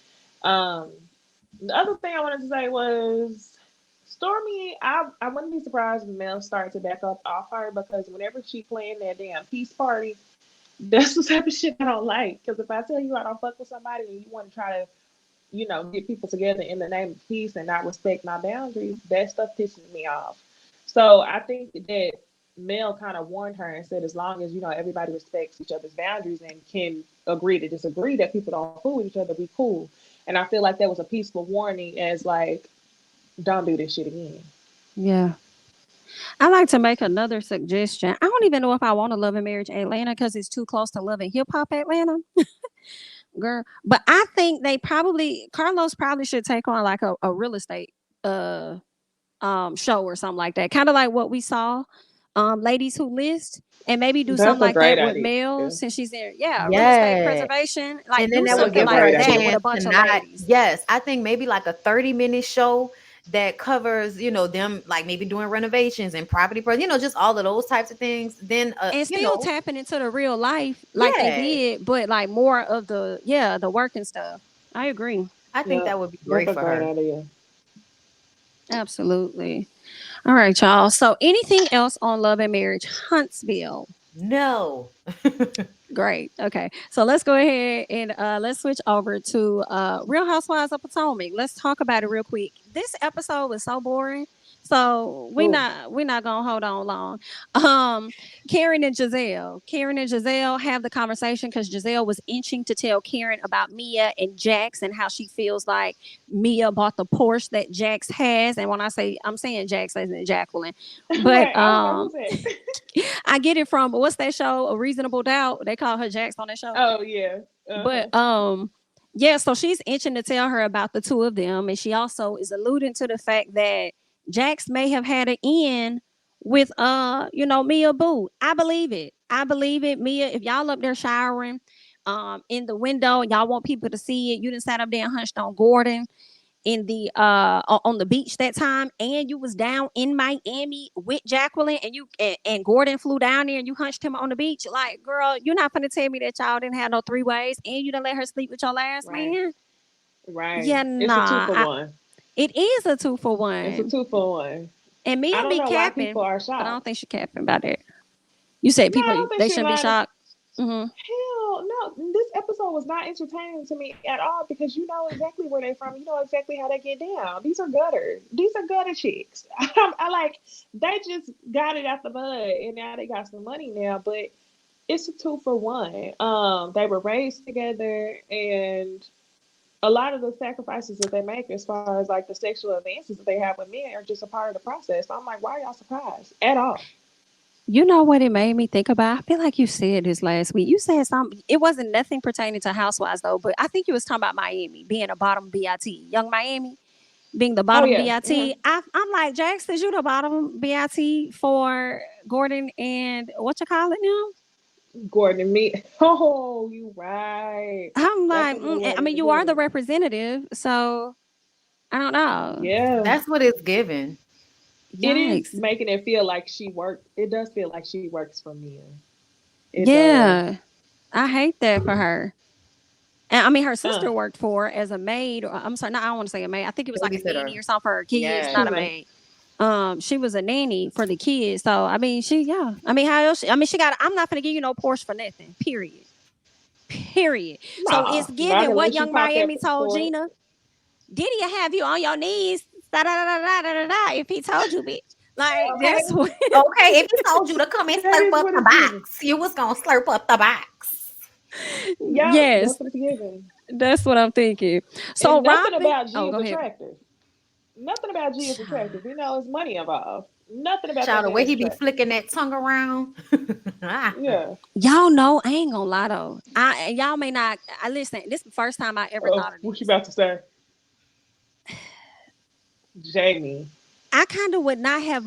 The other thing I wanted to say was Stormy. I wouldn't be surprised if Mel started to back up off her because whenever she playing that damn peace party, that's the type of shit I don't like. Because if I tell you I don't fuck with somebody and you want to try to, get people together in the name of peace and not respect my boundaries, that stuff pisses me off. So I think that Mel kind of warned her and said, as long as everybody respects each other's boundaries and can agree to disagree, that people don't fool with each other, be cool. And I feel like that was a peaceful warning, as like, don't do this shit again. Yeah. I like to make another suggestion. I don't even know if I want to Love and Marriage Atlanta because it's too close to Love and Hip Hop Atlanta. Girl. But I think Carlos probably should take on like a real estate show or something like that. Kind of like what we saw, Ladies Who List, and maybe do something like that with Mel since she's there. Yeah, real estate preservation. Like and then do that would something give her like a that chance with a bunch to of not. ladies. Yes, I think maybe like a 30-minute show that covers, them like maybe doing renovations and property, just all of those types of things. Then, and still tapping into the real life like they did, but like more of the working stuff. I agree. I think that would be great for her. Idea. Absolutely. All right, y'all. So anything else on Love and Marriage Huntsville? No. Great. Okay. So let's go ahead and let's switch over to Real Housewives of Potomac. Let's talk about it real quick. This episode was so boring. So we're not gonna hold on long. Karen and Giselle have the conversation because Giselle was inching to tell Karen about Mia and Jax and how she feels like Mia bought the Porsche that Jax has. And when I'm saying Jax, as in Jacqueline, but I get it from what's that show? A Reasonable Doubt. They call her Jax on that show. Oh yeah. But yeah. So she's inching to tell her about the two of them, and she also is alluding to the fact that Jax may have had an in with Mia Boo. I believe it. Mia, if y'all up there showering in the window and y'all want people to see it, you didn't sat up there and hunched on Gordon in the on the beach that time, and you was down in Miami with Jacqueline, and you and Gordon flew down there and you hunched him on the beach. Like, girl, you're not gonna tell me that y'all didn't have no 3-ways and you didn't let her sleep with your last man. Right. Yeah, nah. It's a 2-for-1. It is a 2-for-1. It's a 2-for-1. And Mia be capping, people are shocked. but I don't think she capping about that. You said people they shouldn't be shocked. Mm-hmm. Hell no! This episode was not entertaining to me at all because you know exactly where they're from. You know exactly how they get down. These are gutters. These are gutter chicks. I like they just got it out the mud and now they got some money now. But it's a 2-for-1. They were raised together and a lot of the sacrifices that they make as far as like the sexual advances that they have with men are just a part of the process. So I'm like, why are y'all surprised at all? You know what it made me think about? I feel like you said this last week. You said something. It wasn't nothing pertaining to Housewives though, but I think you was talking about Miami being a bottom BIT, Young Miami being the Oh bottom yeah. BIT. I'm like, Jax, is you the bottom BIT for Gordon and what you call it now? Gordon and me. Oh, you right. I'm That's like, a good way I to mean, you are put the it. representative, so I don't know. Yeah. That's what it's given. It is Yikes. making it feel like she worked. It does feel like she works for men. It does. Yeah, I hate that for her. And I mean, her Uh, sister worked for her as a maid. Or, I'm sorry, no, I don't want to say a maid. I think it was like a Babysitter. nanny or something for her kids, she Yeah. not a was like, maid. She was a nanny for the kids. So I mean, yeah. I mean, how else? I mean, she got. I'm not gonna give you no Porsche for nothing. Period. Period. So nah, it's not given what unless you Young pop that Miami told for it. Gina. Did he have you on your knees? Da, da, da, da, da, da, da, if he told you, bitch. Like Okay. that's what. Okay, if he told you to come and That slurp is up what the it's given. box, you was gonna slurp up the box. Yeah, Yes, that's what it's given. that's what I'm thinking. So And nothing Robin. about G Oh, is go ahead. attractive. Nothing about G is Child. attractive. We know there's money involved. Nothing about that Child, the man way is he be attractive. flicking that tongue around. Yeah. Y'all know, I ain't gonna lie though. Y'all may not. I listen. This is the first time I ever Oh, thought of what you this. about to say? Jamie. I kind of would not have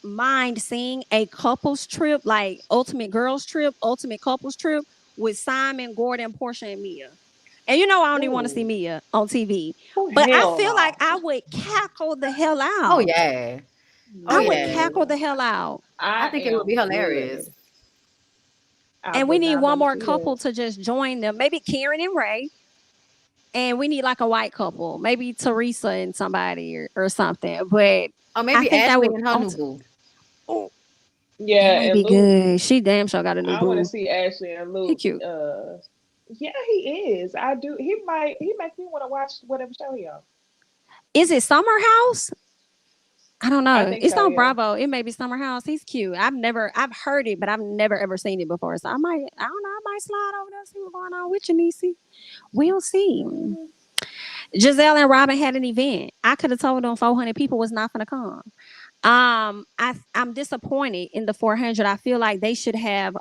mind seeing a couples trip, like ultimate girls trip, ultimate couples trip with Simon, Gordon, Portia, and Mia. And you know, I don't even want to see Ooh. Mia on TV, Oh, but I hell feel like no. I would cackle the hell Oh out. yeah. Oh I would yeah. cackle No. the hell out. I I think it would be am hilarious. good. I And we would need not one want to more see that. couple to just join them. Maybe Karen and Ray. And we need like a white couple, maybe Teresa and somebody or something. But Or I maybe think that Ashley would and her new boo. oh, that Yeah, might and be Luke. good. She damn sure got a new I want to boo. see Ashley and He Luke. cute. Yeah, he is. I do. He might. He makes me want to watch whatever show he on. Is it Summer House? I don't I know. think It's so. on Yeah. Bravo. It may be Summer House. He's cute. I've heard it, but I've never ever seen it before. So I don't know. I might slide over there see what's going on with you, Necey. We'll see. Mm, Giselle and Robin had an event. I could have told them 400 people was not going to come. I'm disappointed in the 400. I feel like they should have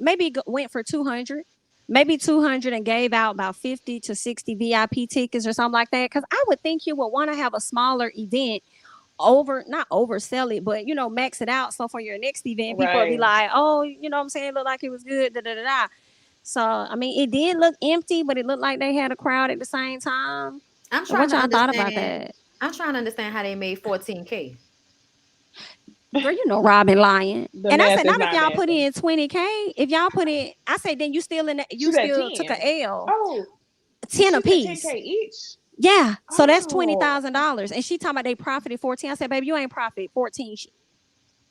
maybe went for 200, maybe 200 and gave out about 50 to 60 VIP tickets or something like that. Because I would think you would want to have a smaller event not oversell it, but max it out. So for your next event, people will be right. like, oh, you know what I'm saying? It looked like it was good. Da, da, da, da. So I mean, it did look empty, but it looked like they had a crowd at the same time. I'm trying What to y'all thought about understand. that? I'm trying to understand how they made 14K. Girl, Robin lying. The And I math said, is not if not y'all put mathing. in 20K. If y'all put in, I said, then you She's at still took 10. a L. Oh, 10 she a said piece. 10K each. Yeah. So that's Oh, $20,000. And she talking about they profited 14. I said, baby, you ain't profit 14.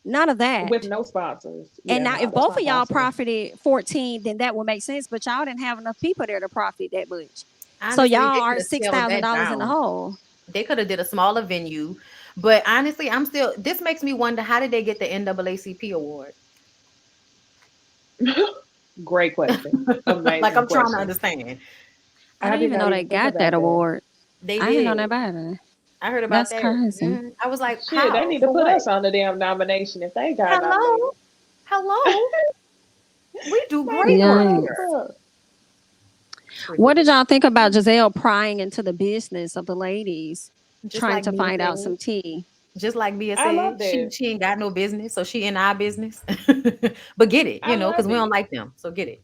None of that. with no sponsors. And Yeah, now no, if that's both not of y'all possible. profited 14, then that would make sense. But y'all didn't have enough people there to profit that much. So Honestly, y'all they could are have scaled that $6,000 in the down. hole. They could have did a smaller venue. But honestly, I'm still. This makes me wonder, how did they get the NAACP award? Great question. Like, Amazing I'm trying to question. understand. I I didn't did even not know they even think got that about that. award. They I didn't know did. that about it. I heard about That's that. crazy. I was like, Shit, they how? need to For put what? us on the damn nomination if they got Hello? nominated. Hello? We do They need great to work put us here. Yikes. up. It's What did ridiculous. y'all think about Giselle prying into the business of the ladies, Just trying like to Mia find out said. some tea? Just like Mia I love said, that. she ain't got no business, so she in our business. But get it, I because love we don't it. like them. So get it.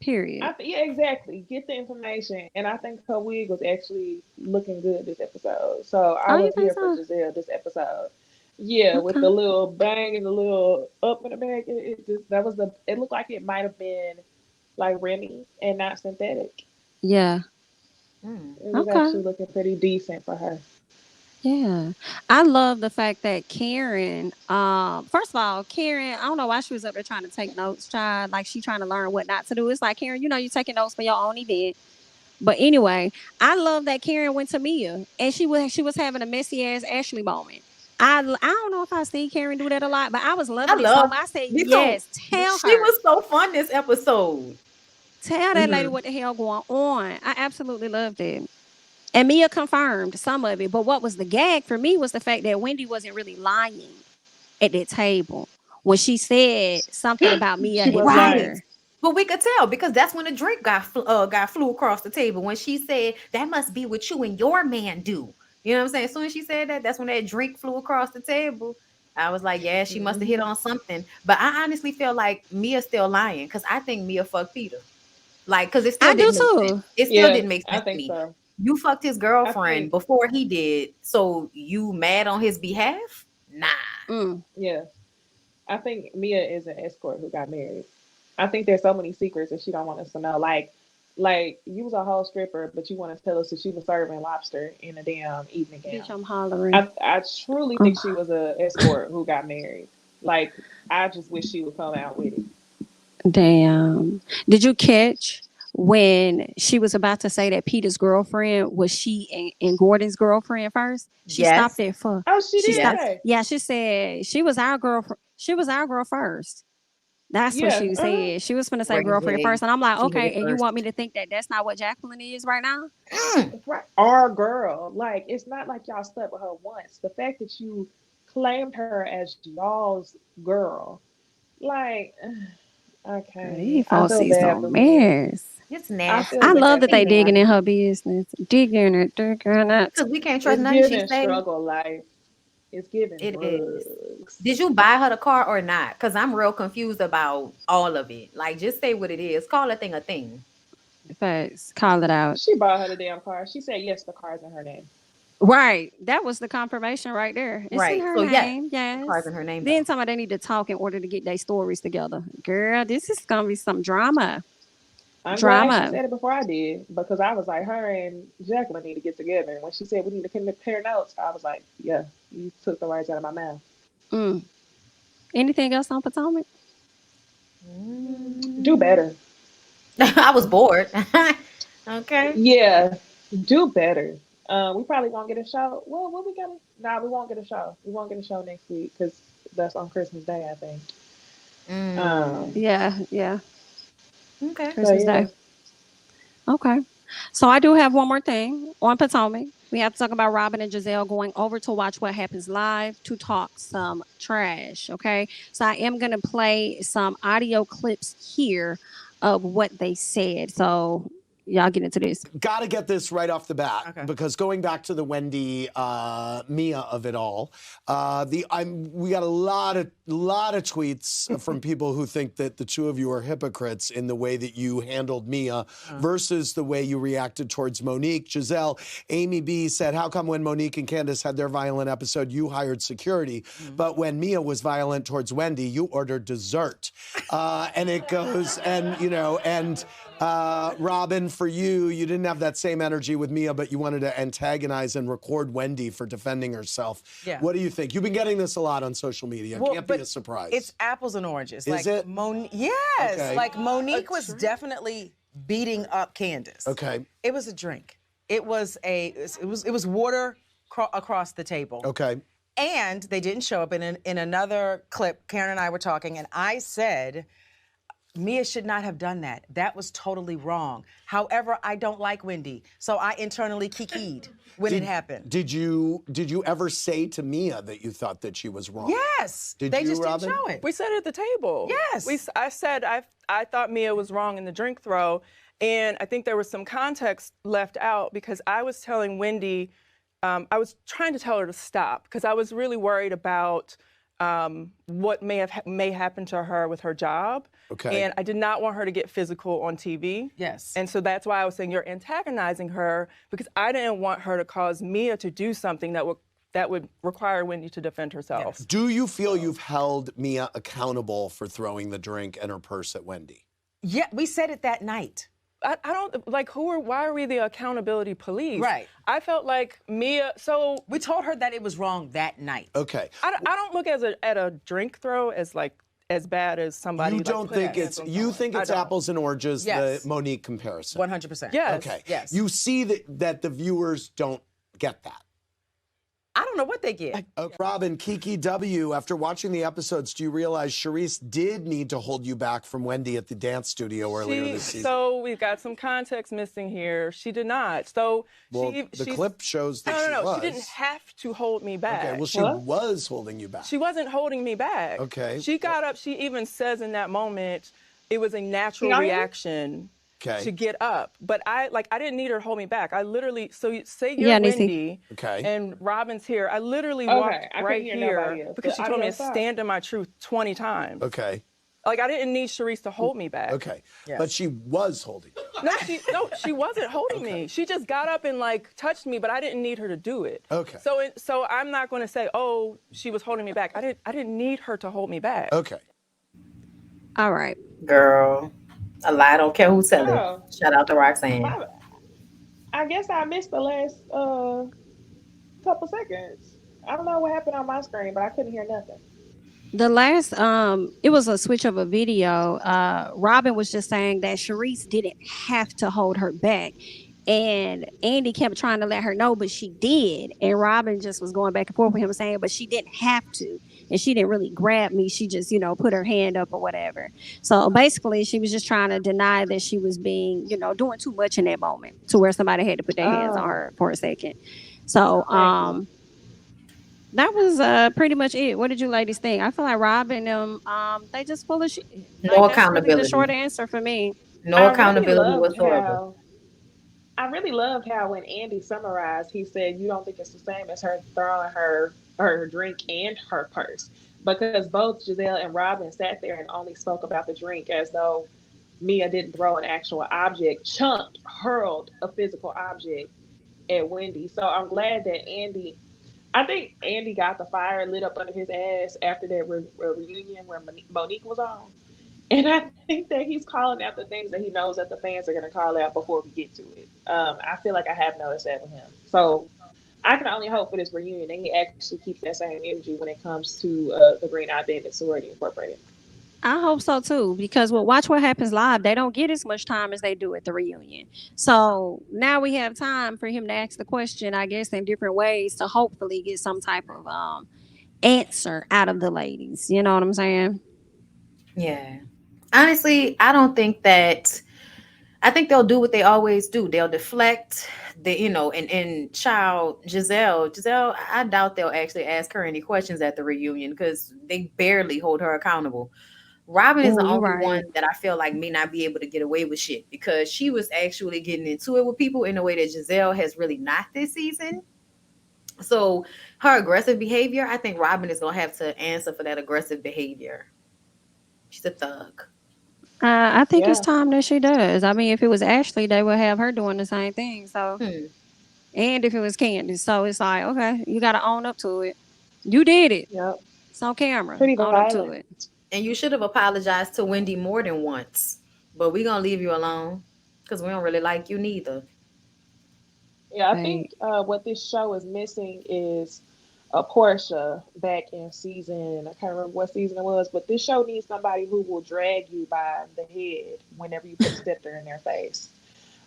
Period. Yeah, exactly. Get the information, and I think her wig was actually looking good this episode. So I Oh, you was think here for so? Giselle this episode. Yeah, with the Okay. little bang and the little up in the back, it just that was the. It looked like it might have been like Remy and not synthetic. Yeah. Mm. It was Okay. actually looking pretty decent for her. Yeah. I love the fact that Karen, first of all, Karen, I don't know why she was up there trying to take notes, child. Like she trying to learn what not to do. It's like, Karen, you're taking notes for your own event. But anyway, I love that Karen went to Mia and she was having a messy ass Ashley moment. I don't know if I see Karen do that a lot, but I was I loving it so love much. I said, me too. yes, tell She her. was so fun this episode. Tell that lady what the hell going on. I absolutely loved it. And Mia confirmed some of it. But what was the gag for me was the fact that Wendy wasn't really lying at that table when she said something about Mia She and was Right. lying. Peter. But we could tell because that's when the drink got flew across the table when she said that must be what you and your man do. You know what I'm saying? As soon as she said that, that's when that drink flew across the table. I was like, yeah, she must have hit on something. But I honestly feel like Mia's still lying because I think Mia fucked Peter. Like, because it still I do didn't make sense. too. It still Yeah, didn't make I sense to think me. so. You fucked his I girlfriend think, before he did, so you mad on his behalf? Nah. Mm. yeah, I think Mia is an escort who got married. I think there's so many secrets that she don't want us to know. Like you was a whole stripper, but you want to tell us that she was serving lobster in a damn evening Bitch, gown. I'm hollering. I truly think she was a escort who got married. Like I just wish she would come out with it. Damn. Did you catch when she was about to say that Peter's girlfriend was and Gordon's girlfriend first? She stopped Yes. there for. Oh, she She did Yes. stopped. say, Yeah, she said she was our girlfriend. She was our girl first. That's what yeah, she said. She was finna say girlfriend Crazy. first, and I'm like, She hit okay. it And you first. want me to think that that's not what Jacqueline is right now? Mm. right, our girl. Like it's not like y'all slept with her once. The fact that you claimed her as y'all's girl, like, Girl, okay, these I folks feel is bad a for Mia. mess. It's I nasty. feel I love bad that for they Anyway, digging Mia. in her business, digging it, digging it. because we can't trust It's nothing she giving say. struggle life. It's giving It is. drugs. Did you buy her the car or not? Because I'm real confused about all of it. Like, just say what it is. Call a thing a thing. Facts. Call it out. She bought her the damn car. She said yes, the car's in her name. Right. That was the confirmation right there. It's in Right. her So, yes, name. the car's Yes. in her name, Then though. somebody they need to talk in order to get their stories together. Girl, this is gonna be some drama. I'm glad she Drama. said it before I did because I was like, her and Jacqueline need to get together. And when she said we need to compare notes, I was like, yeah, you took the words out of my mouth. Mm. Anything else on Potomac? Do Mm. better. I was bored. Okay. Yeah, do better. We probably won't get a show. Well, what we gonna? Nah, we won't get a show. We won't get a show next week because that's on Christmas Day, I think. Mm. Um, Yeah, yeah. Okay. so Christmas yeah, Day. Okay. So I do have one more thing on Potomac. We have to talk about Robin and Giselle going over to watch What Happens Live to talk some trash. Okay. So I am going to play some audio clips here of what they said. So y'all get into this. Got to get this right off the bat, Okay. because going back to the Wendy Mia of it all, we got a lot of tweets from people who think that the two of you are hypocrites in the way that you handled Mia versus the way you reacted towards Monique. Giselle, Amy B said, "How come when Monique and Candace had their violent episode, you hired security, but when Mia was violent towards Wendy, you ordered dessert?" And it goes, and you know, and. Robin, for you didn't have that same energy with Mia, but you wanted to antagonize and record Wendy for defending herself. Yeah. What do you think? You've been getting this a lot on social media. Well, Can't be but a surprise. It's apples and oranges. Is it? Yes. Okay. Like Monique was definitely beating up Candace. Okay. It was a drink. It was water across the table. Okay. And they didn't show up in another clip. Karen and I were talking, and I said, Mia should not have done that. That was totally wrong. However, I don't like Wendy, so I internally kikied when it happened. Did you ever say to Mia that you thought that she was wrong? Yes. Did they you, just Robin? didn't show it. We said it at the table. Yes. I said I thought Mia was wrong in the drink throw, and I think there was some context left out because I was telling Wendy, I was trying to tell her to stop because I was really worried about what may happen to her with her job. Okay. And I did not want her to get physical on TV. Yes. And so that's why I was saying you're antagonizing her because I didn't want her to cause Mia to do something that would require Wendy to defend herself. Yes. Do you feel you've held Mia accountable for throwing the drink and her purse at Wendy? Yeah, we said it that night. I don't, like, why are we the accountability police? Right. I felt like Mia, so. We told her that it was wrong that night. Okay. I don't look at a drink throw as like, as bad as somebody. You don't think putting hands on you someone. think it's I don't. apples and oranges, Yes. the Monique comparison? 100%. Yes. Okay. Yes. You see that the viewers don't get that. I don't know what they get. Robin, Kiki W, after watching the episodes, do you realize Charisse did need to hold you back from Wendy at the dance studio earlier this season? So we've got some context missing here. She did not. So the clip shows that she was. She didn't have to hold me back. Okay, well, she was holding you back. She wasn't holding me back. Okay. She got up. She even says in that moment, it was a natural reaction. To get up, but I didn't need her to hold me back. I literally, so say you're Wendy, and Robin's here. I literally walked right here because she told me to stand in my truth 20 times. Okay. Like I didn't need Charisse to hold me back. Okay. Yeah. But she was holding you. No, she wasn't holding me. She just got up and like touched me, but I didn't need her to do it. Okay. So I'm not going to say, oh, she was holding me back. I didn't need her to hold me back. Okay. All right. Girl. A lie, I don't care who tell it. Shout out to Roxanne. I guess I missed the last couple seconds. I don't know what happened on my screen, but I couldn't hear nothing. The last, it was a switch of a video. Robin was just saying that Charisse didn't have to hold her back. And Andy kept trying to let her know, but she did. And Robin just was going back and forth with him saying, but she didn't have to. And she didn't really grab me. She just, put her hand up or whatever. So basically, she was just trying to deny that she was being, doing too much in that moment to where somebody had to put their hands on her for a second. So that was pretty much it. What did you ladies think? I feel like Robin and they just full of shit. No accountability. Really the short answer for me. No accountability whatsoever. I really loved how when Andy summarized, he said, you don't think it's the same as her throwing her drink and her purse, because both Giselle and Robin sat there and only spoke about the drink as though Mia didn't throw an actual object, hurled a physical object at Wendy. So I'm glad that I think Andy got the fire lit up under his ass after that reunion where Monique was on. And I think that he's calling out the things that he knows that the fans are going to call out before we get to it. I feel like I have noticed that with him. So I can only hope for this reunion that he actually keeps that same energy when it comes to the Green Eye Bandit Sorority Incorporated. I hope so too, because Watch What Happens Live, they don't get as much time as they do at the reunion. So now we have time for him to ask the question, I guess, in different ways to hopefully get some type of answer out of the ladies. You know what I'm saying? Yeah. Honestly, I think they'll do what they always do. They'll deflect, and child Giselle, I doubt they'll actually ask her any questions at the reunion because they barely hold her accountable. Robin is the only one that I feel like may not be able to get away with shit because she was actually getting into it with people in a way that Giselle has really not this season. So her aggressive behavior, I think Robin is going to have to answer for that aggressive behavior. She's a thug. I think it's time that she does. I mean, if it was Ashley, they would have her doing the same thing. So, and if it was Candace, so it's like, okay, you got to own up to it. You did it. Yep. It's on camera. Pretty own up to it. And you should have apologized to Wendy more than once. But we're going to leave you alone because we don't really like you neither. Yeah, I think what this show is missing is a Portia back in season, I can't remember what season it was, but this show needs somebody who will drag you by the head whenever you put a scepter in their face.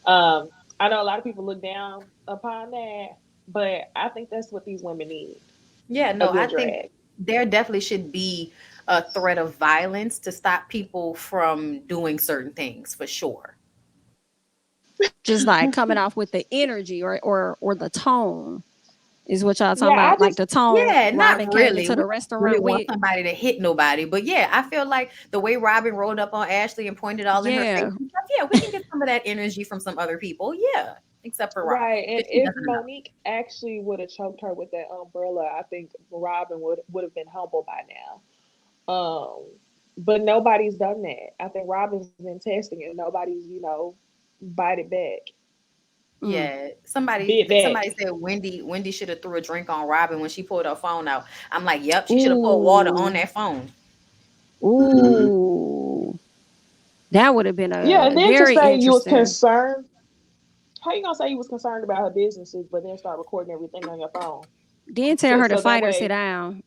I know a lot of people look down upon that, but I think that's what these women need. Yeah, no, I think there definitely should be a threat of violence to stop people from doing certain things, for sure. Just like coming off with the energy or the tone. Is what y'all talking about, like the tone. Yeah, not really. To the restaurant, really want somebody to hit nobody, but yeah, I feel like the way Robin rolled up on Ashley and pointed all in her face. Yeah, we can get some of that energy from some other people. Yeah, except for Robin. Right, and if Monique actually would have choked her with that umbrella, I think Robin would have been humble by now. But nobody's done that. I think Robin's been testing it. Nobody's, bite it back. Yeah, somebody said Wendy should have threw a drink on Robin when she pulled her phone out. I'm like, yep, she should have poured water on that phone. Ooh, that would have been a and then very to say interesting. You was concerned. How you gonna say you was concerned about her businesses, but then start recording everything on your phone? Then tell her to fight or sit down.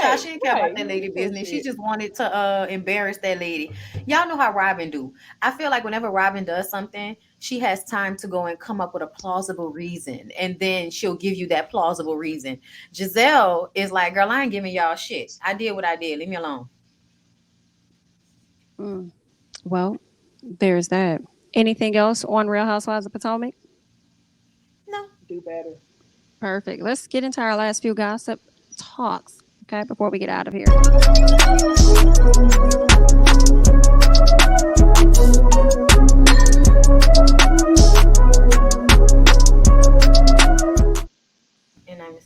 Shut child. She didn't care about right. that You lady need that business. She shit. just wanted to embarrass that lady. Y'all know how Robin do. I feel like whenever Robin does something, she has time to go and come up with a plausible reason, and then she'll give you that plausible reason. Giselle is like, girl, I ain't giving y'all shit. I did what I did. Leave me alone. Mm. Well, there's that. Anything else on Real Housewives of Potomac? No. Do better. Perfect. Let's get into our last few gossip talks, okay, before we get out of here. And I was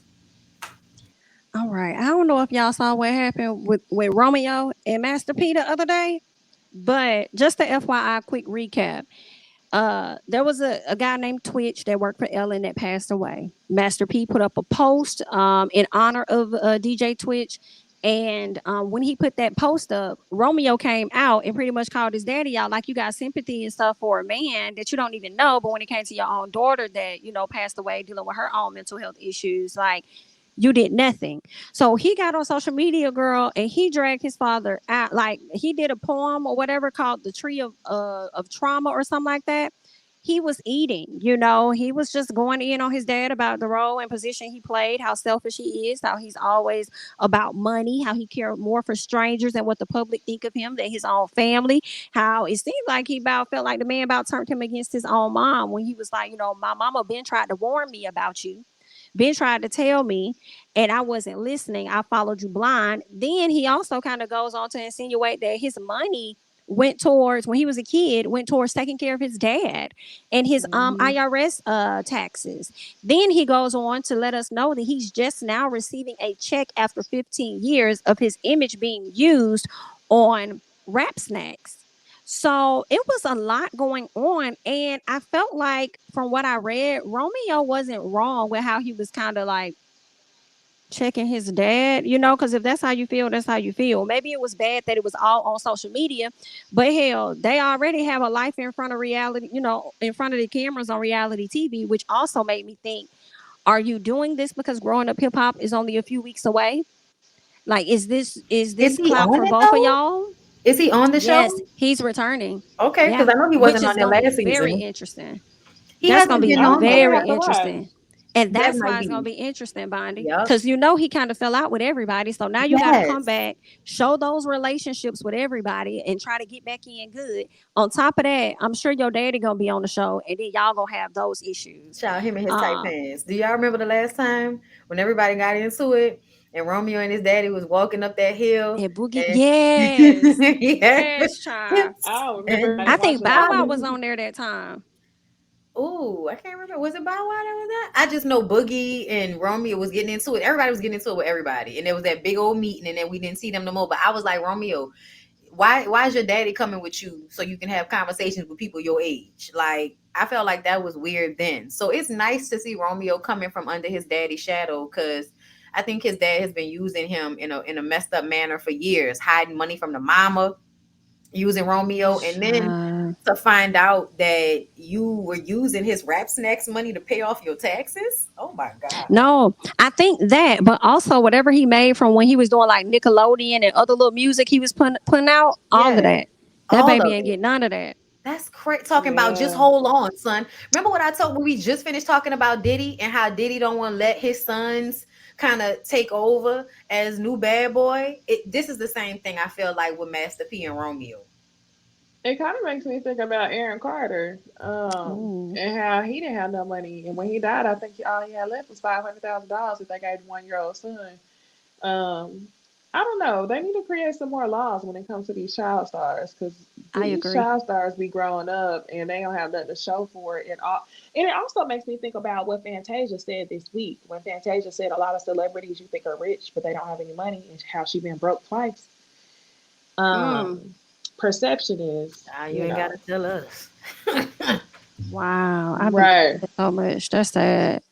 All right. I don't know if y'all saw what happened with Romeo and Master P the other day, but just a FYI quick recap. There was a guy named Twitch that worked for Ellen that passed away. Master P put up a post in honor of DJ Twitch. And when he put that post up, Romeo came out and pretty much called his daddy out like, you got sympathy and stuff for a man that you don't even know. But when it came to your own daughter that, passed away dealing with her own mental health issues, like, you did nothing. So he got on social media, girl, and he dragged his father out. Like, he did a poem or whatever called "The Tree of Trauma" or something like that. He was eating, he was just going in on his dad about the role and position he played, how selfish he is, how he's always about money, how he cared more for strangers and what the public think of him than his own family. How it seemed like he felt like the man about turned him against his own mom when he was like, my mama been tried to warn me about you. Ben tried to tell me, and I wasn't listening. I followed you blind. Then he also kind of goes on to insinuate that his money went towards, when he was a kid, went towards taking care of his dad and his IRS taxes. Then he goes on to let us know that he's just now receiving a check after 15 years of his image being used on rap snacks. So it was a lot going on. And I felt like, from what I read, Romeo wasn't wrong with how he was kind of like checking his dad, because if that's how you feel, that's how you feel. Maybe it was bad that it was all on social media, but hell, they already have a life in front of reality, in front of the cameras on reality TV, which also made me think, are you doing this because growing up hip hop is only a few weeks away? Like, is this Is he clout on for it both of though? y'all? Is he on the show? Yes, he's returning. Okay, Yeah, because I know he which wasn't is on there going to be last very season. interesting. He That's going hasn't to be been I don't on know. We there. very have to watch. interesting. And That that's might why it's going to be. be interesting, Bondy. Yep. Because he kind of fell out with everybody. So now you got to come Yes. back, show those relationships with everybody, and try to get back in good. On top of that, I'm sure your daddy going to be on the show, and then y'all going to have those issues. Child, him and his tight pants. Do y'all remember the last time when everybody got into it and Romeo and his daddy was walking up that hill? And Boogie, And yes. yeah. Yes, child. I don't remember. I And I didn't watch think it Bow all. Wow was on there that time. ooh, I can't remember. Was it Bow Wow that was that? I just know Boogie and Romeo was getting into it. Everybody was getting into it with everybody. And there was that big old meeting, and then we didn't see them no more. But I was like, Romeo, why is your daddy coming with you so you can have conversations with people your age? Like, I felt like that was weird then. So it's nice to see Romeo coming from under his daddy's shadow, because I think his dad has been using him in a messed up manner for years, hiding money from the mama, using Romeo, and then to find out that you were using his rap snacks money to pay off your taxes. Oh my God. No, I think that, but also whatever he made from when he was doing like Nickelodeon and other little music he was putting out, all of Yeah. that. That All baby of ain't it. getting none of that. That's crazy. Talking about just Yeah. hold on, son. Remember what I told when we just finished talking about Diddy and how Diddy don't want to let his sons kind of take over as new bad boy? This is the same thing I feel like with Master P and Romeo. It kind of makes me think about Aaron Carter, Ooh. and how he didn't have no money, and when he died, I think all he had left was $500,000 if they gave 1 year old son. Um, I don't know. They need to create some more laws when it comes to these child stars, because I these agree. child stars be growing up and they don't have nothing to show for it at all. And it also makes me think about what Fantasia said this week, when Fantasia said a lot of celebrities you think are rich but they don't have any money, and how she been broke twice. Mm. Um, Perception is, Ah, you ain't gotta tell us. Wow. I've been right. so much. That's sad.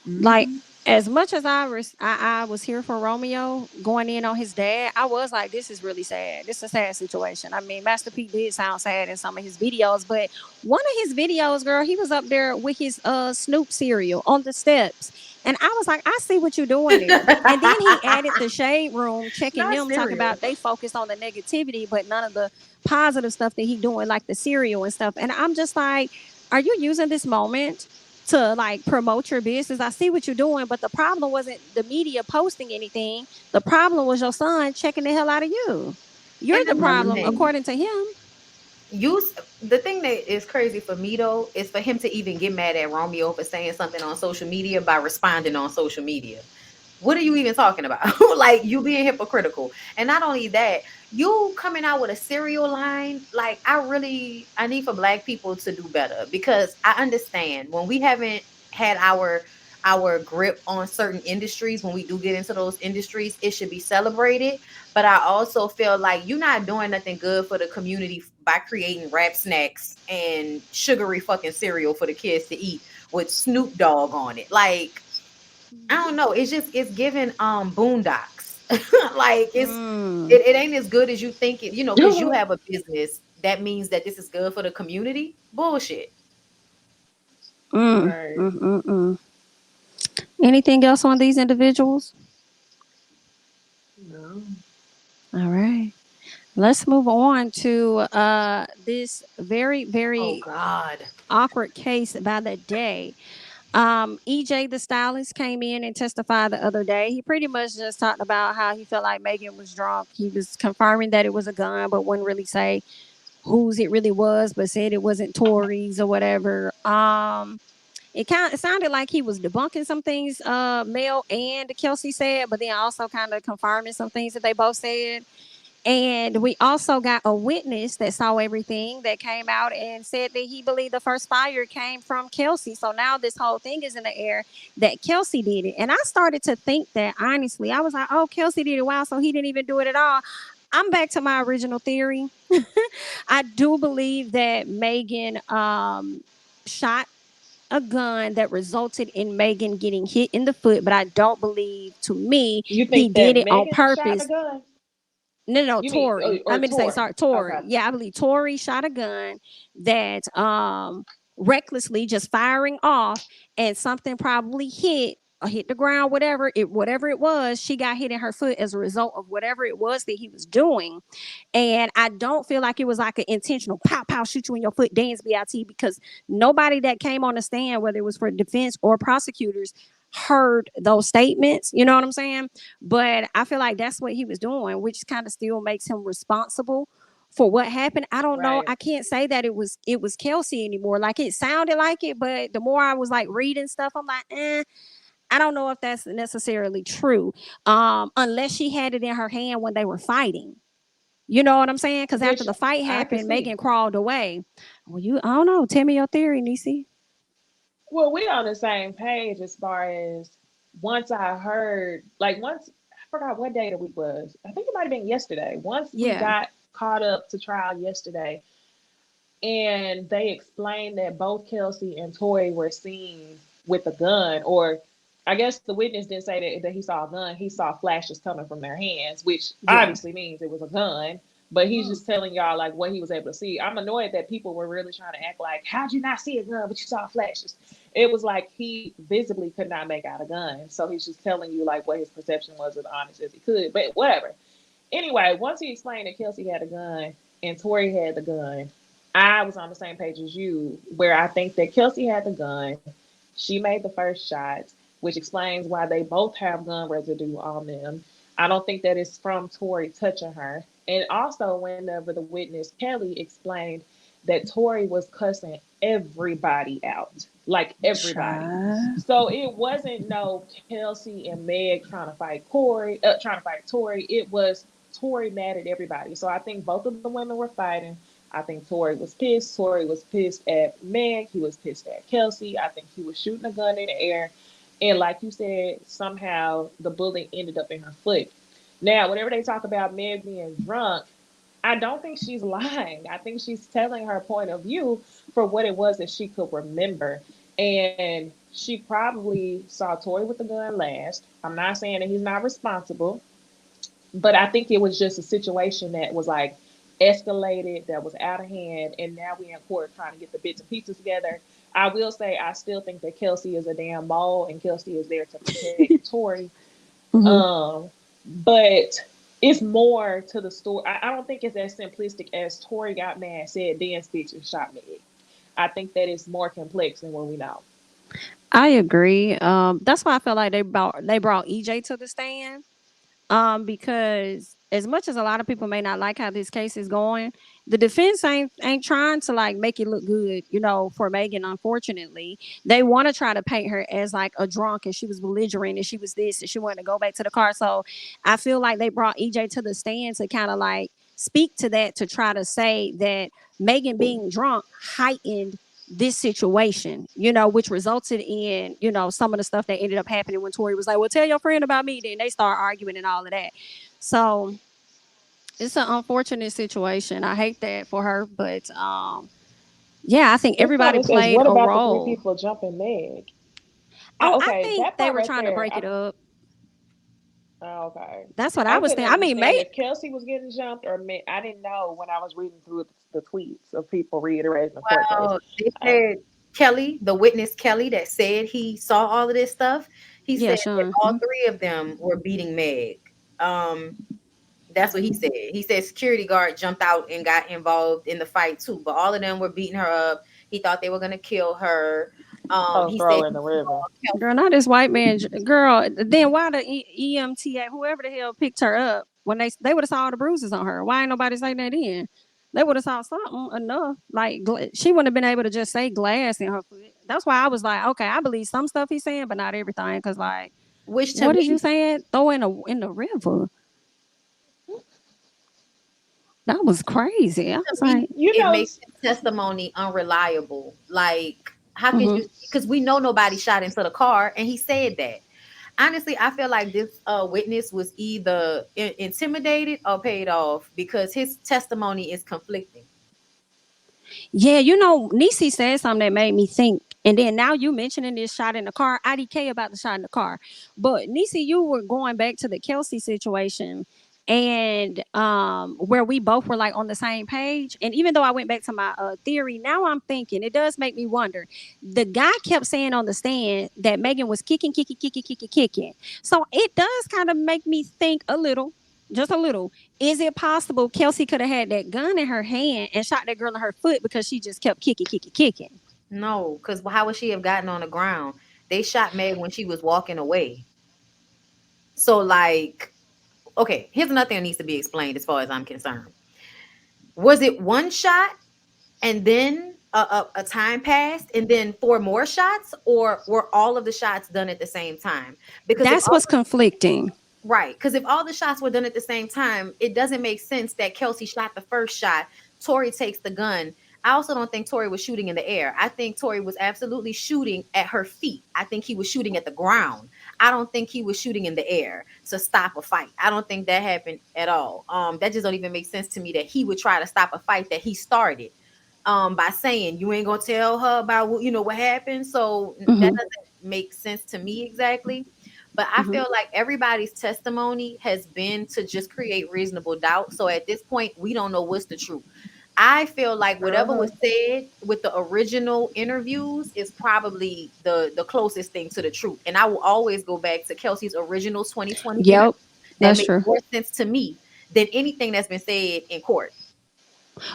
Like, as much as I was here for Romeo going in on his dad, I was like, this is really sad. This is a sad situation. I mean, Master P did sound sad in some of his videos, but one of his videos, girl, he was up there with his Snoop cereal on the steps. And I was like, I see what you're doing there. And then he added the shade room, checking Not them, talking cereal. about they focus on the negativity, but none of the positive stuff that he doing, like the cereal and stuff. And I'm just like, are you using this moment to like promote your business? I see what you're doing, but the problem wasn't the media posting anything. The problem was your son checking the hell out of you. You're And the another problem, thing, according to him. the thing that is crazy for me though is for him to even get mad at Romeo for saying something on social media by responding on social media. What are you even talking about? Like, you being hypocritical. And not only that, you coming out with a cereal line, like, I need for black people to do better, because I understand when we haven't had our grip on certain industries, when we do get into those industries, it should be celebrated. But I also feel like you're not doing nothing good for the community by creating rap snacks and sugary fucking cereal for the kids to eat with Snoop Dogg on it. Like, I don't know. It's giving boondocks. Like, Mm, it ain't as good as you think it, because you have a business that means that this is good for the community. Bullshit. mm, Right. mm, mm, mm. Anything else on these individuals? No. All right. Let's move on to this very, Oh very God. awkward case by the day. EJ the stylist came in and testified the other day. He pretty much just talked about how he felt like Megan was drunk. He was confirming that it was a gun, but wouldn't really say whose it really was, but said it wasn't Tory's or whatever. It sounded like he was debunking some things Mel and Kelsey said, but then also kind of confirming some things that they both said. And we also got a witness that saw everything that came out and said that he believed the first fire came from Kelsey. So now this whole thing is in the air that Kelsey did it. And I started to think that, honestly. I was like, oh, Kelsey did it. Wow. So he didn't even do it at all. I'm back to my original theory. I do believe that Megan shot a gun that resulted in Megan getting hit in the foot, but I don't believe, to me, You he think did that it on Megan shot a purpose. gun? No, no, You mean Tory. I or meant to say, Tory? sorry, Tory. Okay. Yeah, I believe Tory shot a gun that recklessly just firing off, and something probably hit or hit the ground, whatever it was, she got hit in her foot as a result of whatever it was that he was doing. And I don't feel like it was like an intentional pow pow shoot you in your foot dance BIT, because nobody that came on the stand, whether it was for defense or prosecutors, heard those statements. You know what I'm saying? But I feel like that's what he was doing, which kind of still makes him responsible for what happened. I don't know. Right. I can't say that it was Kelsey anymore. Like, it sounded like it, but the more I was like reading stuff, I'm like, I don't know if that's necessarily true. Unless she had it in her hand when they were fighting. You know what I'm saying? Because after Which the fight I could happened, see. Megan crawled away. Well, I don't know. Tell me your theory, Necey. Well, we on the same page as far as once I heard, like once I forgot what day the week was. I think it might have been yesterday. Once we Yeah. got caught up to trial yesterday, and they explained that both Kelsey and Tory were seen with a gun, or I guess the witness didn't say that he saw a gun. He saw flashes coming from their hands, which Yeah. obviously means it was a gun. But he's just telling y'all like what he was able to see. I'm annoyed that people were really trying to act like, how'd you not see a gun, but you saw flashes? It was like he visibly could not make out a gun. So he's just telling you like what his perception was as honest as he could. But whatever. Anyway, once he explained that Kelsey had a gun and Tory had the gun, I was on the same page as you, where I think that Kelsey had the gun. She made the first shot, which explains why they both have gun residue on them. I don't think that it's from Tory touching her. And also, whenever the witness Kelly explained that Tory was cussing everybody out, like everybody. Child. So it wasn't no Kelsey and Meg trying to fight Tory. It was Tory mad at everybody. So I think both of the women were fighting. I think Tory was pissed. Tory was pissed at Meg. He was pissed at Kelsey. I think he was shooting a gun in the air. And like you said, somehow the bullet ended up in her foot. Now, whenever they talk about Meg being drunk, I don't think she's lying. I think she's telling her point of view for what it was that she could remember. And she probably saw Tory with the gun last. I'm not saying that he's not responsible, but I think it was just a situation that was like escalated, that was out of hand, and now we're in court trying to get the bits and pieces together. I will say I still think that Kelsey is a damn mole, and Kelsey is there to protect Tory. Mm-hmm. But it's more to the story. I don't think it's as simplistic as Tory got mad, said dance bitch and shot me. I think that it's more complex than what we know. I agree. That's why I feel like they brought EJ to the stand. Because as much as a lot of people may not like how this case is going, the defense ain't trying to like make it look good, for Megan. Unfortunately, they want to try to paint her as like a drunk, and she was belligerent, and she was this, and she wanted to go back to the car. So I feel like they brought EJ to the stand to kind of like speak to that, to try to say that Megan being drunk heightened this situation, which resulted in, some of the stuff that ended up happening when Tory was like, well, tell your friend about me. Then they start arguing and all of that. So it's an unfortunate situation. I hate that for her, but yeah, I think This everybody comment says, played what a about the three role. people jumping Meg? Oh, I Okay, think that they part were right trying to there. break it up. Okay. That's what I I was couldn't thinking. I mean, understand maybe. if Kelsey was getting jumped or Meg. I didn't know when I was reading through the tweets of people reiterating the court case. They I, said Kelly, the witness Kelly that said he saw all of this stuff, he Yeah, said that Sean. all three of them were beating Meg. Um, that's what he said. He said security guard jumped out and got involved in the fight too, but all of them were beating her up. He thought they were gonna kill her. He throw said her in he the saw river. Girl, not this white man. Girl, then why the EMTA, whoever the hell picked her up, when they would have saw all the bruises on her? Why ain't nobody saying that in? They would have saw something enough. Like, she wouldn't have been able to just say glass in her foot. That's why I was like, okay, I believe some stuff he's saying, but not everything. Because, like, which to what is you me, saying? Throw in the river. That was crazy. I to was me, like, You it know, makes his testimony unreliable. Like, how could mm-hmm. you? Because we know nobody shot into the car, and he said that. Honestly, I feel like this witness was either intimidated or paid off because his testimony is conflicting. Yeah, Necey said something that made me think. And then now you mentioning this shot in the car, IDK about the shot in the car. But Necey, you were going back to the Kelsey situation, and where we both were like on the same page. And even though I went back to my theory, now I'm thinking it does make me wonder. The guy kept saying on the stand that Megan was kicking, kicking, kicking, kicking, kicking. So it does kind of make me think a little, just a little. Is it possible Kelsey could have had that gun in her hand and shot that girl in her foot because she just kept kicking, kicking, kicking? No, because how would she have gotten on the ground? They shot Meg when she was walking away. So, like, okay, here's another thing that needs to be explained as far as I'm concerned. Was it one shot and then a time passed and then four more shots, or were all of the shots done at the same time? Because if That's what's conflicting. right, because if all the shots were done at the same time, it doesn't make sense that Kelsey shot the first shot. Tory takes the gun. I also don't think Tory was shooting in the air. I think Tory was absolutely shooting at her feet. I think he was shooting at the ground. I don't think he was shooting in the air to stop a fight. I don't think that happened at all. That just don't even make sense to me that he would try to stop a fight that he started by saying you ain't gonna tell her about what happened. So that Mm-hmm. doesn't make sense to me exactly. But I Mm-hmm. feel like everybody's testimony has been to just create reasonable doubt. So at this point, we don't know what's the truth. I feel like whatever uh-huh. was said with the original interviews is probably the closest thing to the truth. And I will always go back to Kelsey's original 2020 interview. Yep, That that's makes true. more sense to me than anything that's been said in court.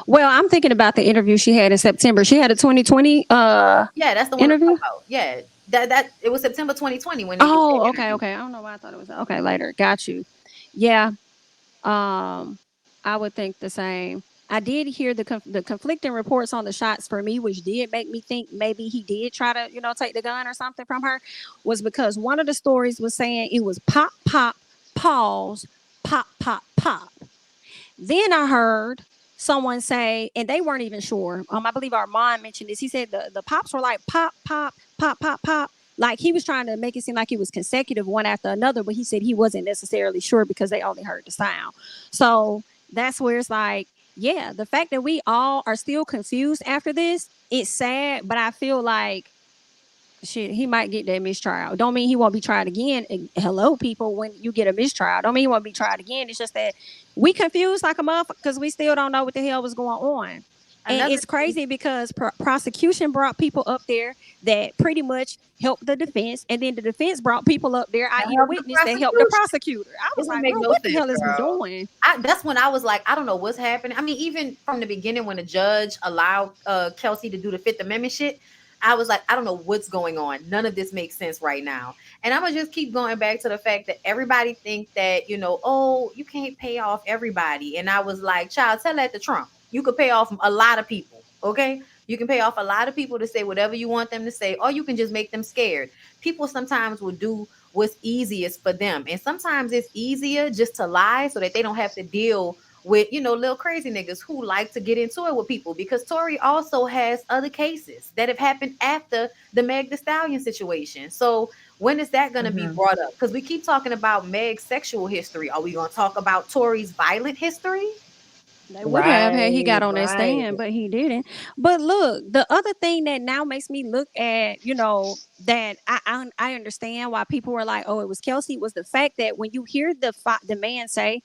Well, I'm thinking about the interview she had in September. She had a 2020 Yeah, that's the one I'm interview. talking about. Yeah, that it was September 2020 when they did Oh, that okay, interview. okay. I don't know why I thought it was okay later. Got you. Yeah. I would think the same. I did hear the conflicting reports on the shots for me, which did make me think maybe he did try to, take the gun or something from her, was because one of the stories was saying it was pop, pop, pause, pop, pop, pop. Then I heard someone say, and they weren't even sure. I believe our mom mentioned this. He said the pops were like pop, pop, pop, pop, pop. Like he was trying to make it seem like it was consecutive one after another, but he said he wasn't necessarily sure because they only heard the sound. So that's where it's like, yeah, the fact that we all are still confused after this, it's sad, but I feel like shit, he might get that mistrial. Don't mean he won't be tried again. And hello, people, when you get a mistrial, don't mean he won't be tried again. It's just that we confused like a motherfucker because we still don't know what the hell was going on. And Another it's crazy because prosecution brought people up there that pretty much helped the defense, and then the defense brought people up there, that i.e., the helped the witness that helped the prosecution. prosecutor. I It was don't like, make girl, no what the sense, hell is we girl. doing? That's when I was like, I don't know what's happening. I mean, even from the beginning when the judge allowed Kelsey to do the Fifth Amendment shit, I was like, I don't know what's going on. None of this makes sense right now. And I'm gonna just keep going back to the fact that everybody think that, oh, you can't pay off everybody. And I was like, child, tell that to Trump. You could pay off a lot of people, okay? You can pay off a lot of people to say whatever you want them to say, or you can just make them scared. People sometimes will do what's easiest for them. And sometimes it's easier just to lie so that they don't have to deal with, little crazy niggas who like to get into it with people, because Tory also has other cases that have happened after the Meg Thee Stallion situation. So when is that going to be brought up? Because we keep talking about Meg's sexual history. Are we going to talk about Tory's violent history? They would have had he got on that Right. stand, but he didn't. But look, the other thing that now makes me look at, that I understand why people were like, "Oh, it was Kelsey," was the fact that when you hear the man say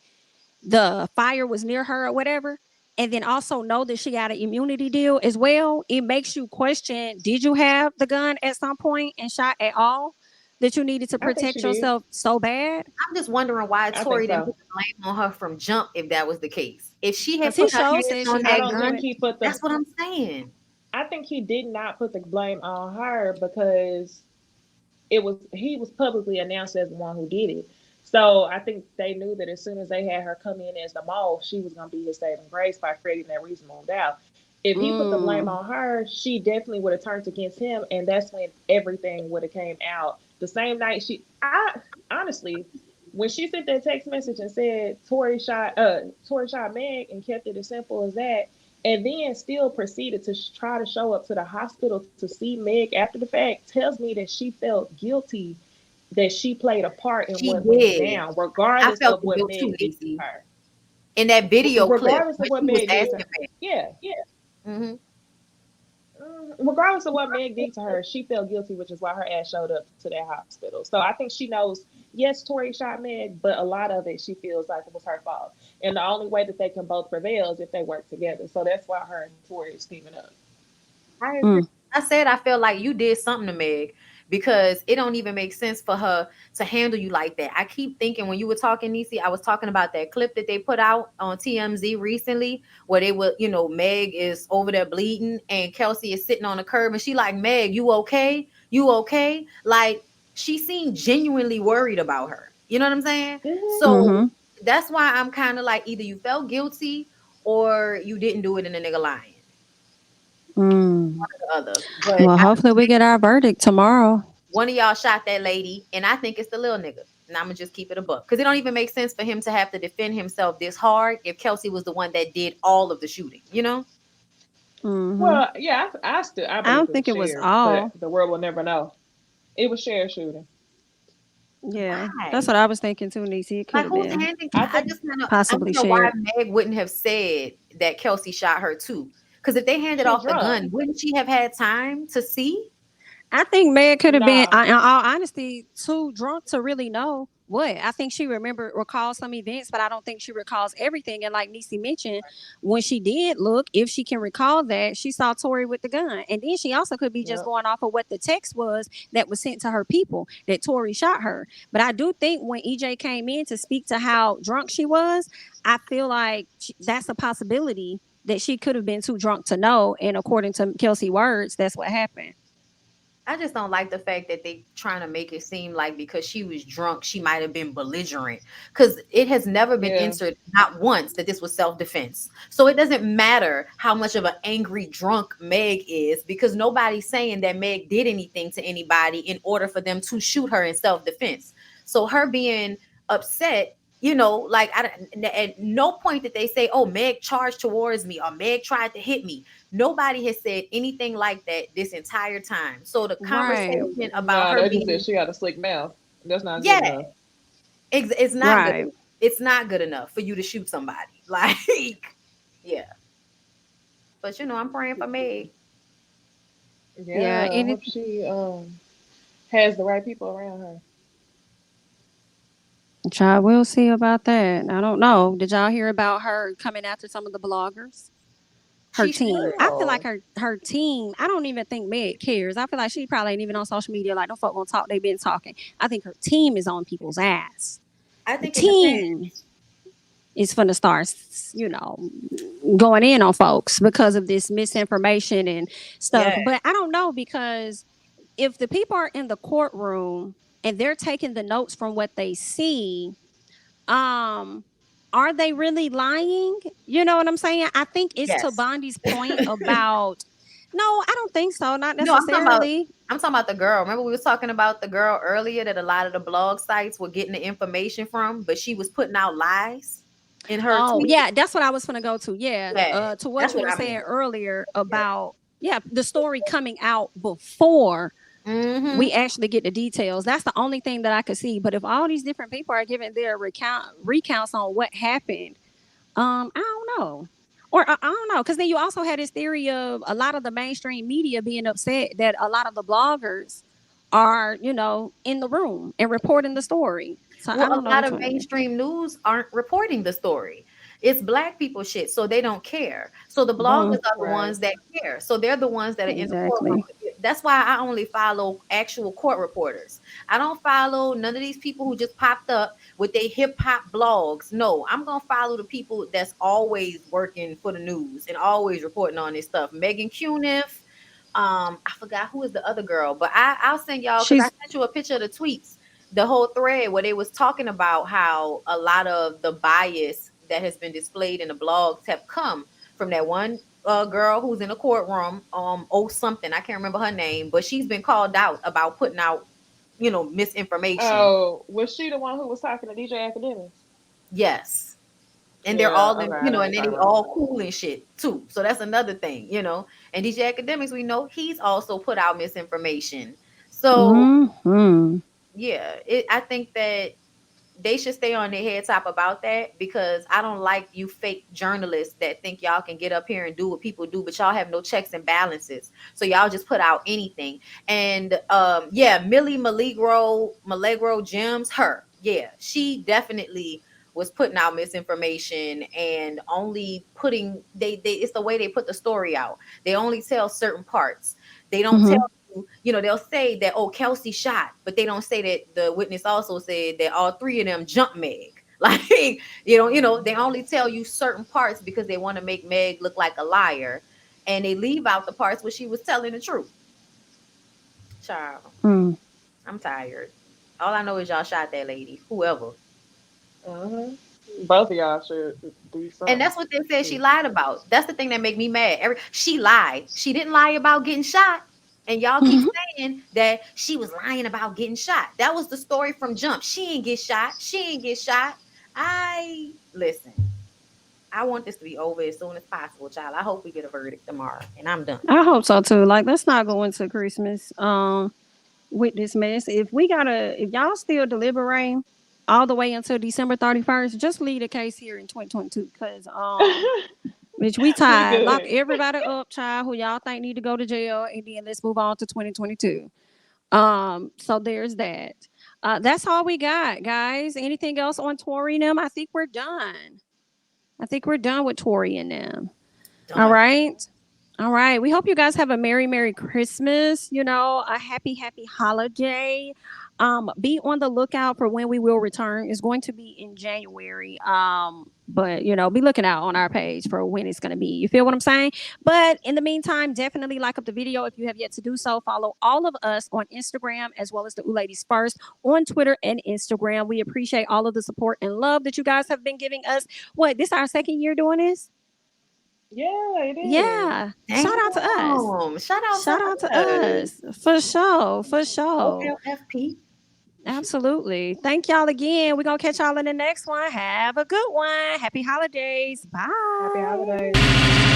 the fire was near her or whatever, and then also know that she got an immunity deal as well, it makes you question: did you have the gun at some point and shot at all that you needed to I think she protect did. yourself so bad? I'm just wondering why I think Tory didn't so. put the blame on her from jump if that was the case. If she had Because he put her showed hands said on she I had that a don't think gun, gun. he put the that's what I'm saying. I think he did not put the blame on her because he was publicly announced as the one who did it. So I think they knew that as soon as they had her come in as the mole, she was gonna be his saving grace by creating that reasonable doubt. If he put the blame Mm. on her, she definitely would have turned against him, and that's when everything would have came out. The same night I honestly, when she sent that text message and said Tory shot Meg and kept it as simple as that, and then still proceeded to try to show up to the hospital to see Meg after the fact, tells me that she felt guilty that she played a part in She what went did. down, I regardless felt of the what guilt too, Meg did to Necey. her. In that video clip Regardless of when what she was Meg did to asking her. Yeah, yeah. me. Hmm. Regardless of what Meg did to her, she felt guilty, which is why her ass showed up to that hospital. So I think she knows, yes, Tory shot Meg, but a lot of it she feels like it was her fault. And the only way that they can both prevail is if they work together. So that's why her and Tory is teaming up. I agree. Mm. I said I feel like you did something to Meg, because it don't even make sense for her to handle you like that. I keep thinking when you were talking, Necey, I was talking about that clip that they put out on TMZ recently where they were, Meg is over there bleeding and Kelsey is sitting on the curb and she like, Meg, you okay? You okay? Like she seemed genuinely worried about her. You know what I'm saying? Mm-hmm. So Mm-hmm. that's why I'm kind of like either you felt guilty or you didn't do it in a nigga lying. Mm. The other. But Well, hopefully we get our verdict tomorrow. one of y'all shot that lady, and I think it's the little nigga. And I'm gonna just keep it a buck because it don't even make sense for him to have to defend himself this hard if Kelsey was the one that did all of the shooting. You know? Mm-hmm. Well, yeah, I I believe don't it was think it was shared, but all. the world will never know. It was shared shooting. Yeah, that's Why? what I was thinking too, Niecy. It could Like have who's been handing? I I think just wanna. I possibly want to know why shared. Meg wouldn't have said that Kelsey shot her too. Because if they handed she was off the drunk. gun, wouldn't she have had time to see? I think Meg could have been, Nah. in all honesty, too drunk to really know what. I think she recalls some events, but I don't think she recalls everything. And like Niecy mentioned, when she did look, if she can recall that, she saw Tory with the gun. And then she also could be just Yep. going off of what the text was that was sent to her people that Tory shot her. But I do think when EJ came in to speak to how drunk she was, I feel like that's a possibility that she could have been too drunk to know. And according to Kelsey words, that's what happened. I just don't like the fact that they trying to make it seem like because she was drunk, she might have been belligerent. Because it has never been Yeah. answered, not once, that this was self-defense. So it doesn't matter how much of an angry drunk Meg is, because nobody's saying that Meg did anything to anybody in order for them to shoot her in self-defense. So her being upset, like at no point did they say, "Oh, Meg charged towards me" or "Meg tried to hit me." Nobody has said anything like that this entire time. So the Right. conversation about Nah, her they just said being, she got a slick mouth. That's not good yeah, enough. it's not good. Right. It's not good enough for you to shoot somebody. Like, yeah. But I'm praying for Meg. Yeah. Yeah, I And hope she has the right people around her. child, we'll see about that. I don't know. Did y'all hear about her coming after some of the bloggers? her She team. I feel like should. her team, I don't even think Meg cares. I feel like she probably ain't even on social media. Like, don't fuck gonna talk. They been talking. I think her team is on people's ass. I The think it depends. team is finna start, going in on folks because of this misinformation and stuff. Yeah. But I don't know, because if the people are in the courtroom and they're taking the notes from what they see, um, are they really lying? You know what I'm saying? I think it's to Yes. Bondy's point about. No, I don't think so. Not No, necessarily. I'm talking about the girl. Remember we was talking about the girl earlier that a lot of the blog sites were getting the information from, but she was putting out lies in her Oh, tweet. yeah, that's what I was gonna go to. Yeah, Yeah, to what that's you what were I saying mean. earlier Yeah. about, yeah, the story coming out before Mm-hmm. we actually get the details. That's the only thing that I could see. But if all these different people are giving their recounts on what happened, I don't know. Or I don't know, because then you also had this theory of a lot of the mainstream media being upset that a lot of the bloggers are, in the room and reporting the story. So Well, I a don't know lot which of one. mainstream news aren't reporting the story. It's black people shit, so they don't care. So the bloggers Boom. are the Right. ones that care. So they're the ones that are in the courtroom. Exactly. That's why I only follow actual court reporters. I don't follow none of these people who just popped up with their hip hop blogs. No, I'm gonna follow the people that's always working for the news and always reporting on this stuff. Megan Cuniff. I forgot who is the other girl, but I'll send y'all because I She's sent you a picture of the tweets, the whole thread where they was talking about how a lot of the bias that has been displayed in the blogs have come from that one girl who's in the courtroom, something, I can't remember her name, but she's been called out about putting out, misinformation. Oh, was she the one who was talking to DJ Academics? Yes. And they're Yeah. all Okay, in, I know what and you're they talking about. all cool and shit too. So that's another thing. And DJ Academics, we know he's also put out misinformation. So hmm yeah, I think that they should stay on their head top about that, because I don't like you fake journalists that think y'all can get up here and do what people do, but y'all have no checks and balances. So y'all just put out anything. And yeah, Millie Malegro Gems, her. Yeah, she definitely was putting out misinformation and only putting they it's the way they put the story out. They only tell certain parts. They don't tell hmm they'll say that, oh, Kelsey shot, but they don't say that the witness also said that all three of them jumped Meg. Like, they only tell you certain parts because they want to make Meg look like a liar, and they leave out the parts where she was telling the truth. Child, Mm. I'm tired. All I know is y'all shot that lady, whoever. Hmm. Both of y'all should do And something. that's what they said she lied about. That's the thing that make me mad. She lied. She didn't lie about getting shot. And y'all keep saying that she was lying about getting shot. That was the story from Jump. She ain't get shot. She ain't get shot. Listen. I want this to be over as soon as possible, child. I hope we get a verdict tomorrow, and I'm done. I hope so too. Like, let's not go into Christmas with this mess. If y'all still deliberating all the way until December 31st, just leave the case here in 2022, because bitch, we We tired. Lock good. everybody up, child, who y'all think need to go to jail, and then let's move on to 2022. So there's that. That's all we got, guys. Anything else on Tory and them? I think we're done. I think we're done with Tory and them. All Done. right. All right. We hope you guys have a Merry Christmas, a happy holiday. Be on the lookout for when we will return. It's going to be in January. But be looking out on our page for when it's going to be. You feel what I'm saying? But in the meantime, definitely like up the video if you have yet to do so. Follow all of us on Instagram, as well as the Ooh Ladies First on Twitter and Instagram. We appreciate all of the support and love that you guys have been giving us. What, this our second year doing this? Yeah, it is. Yeah. Shout out to us. Damn. Shout out Shout out to to us. us. For sure. For sure. OLFP. Absolutely. Thank y'all again. We're going to catch y'all in the next one. Have a good one. Happy holidays. Happy Bye. holidays.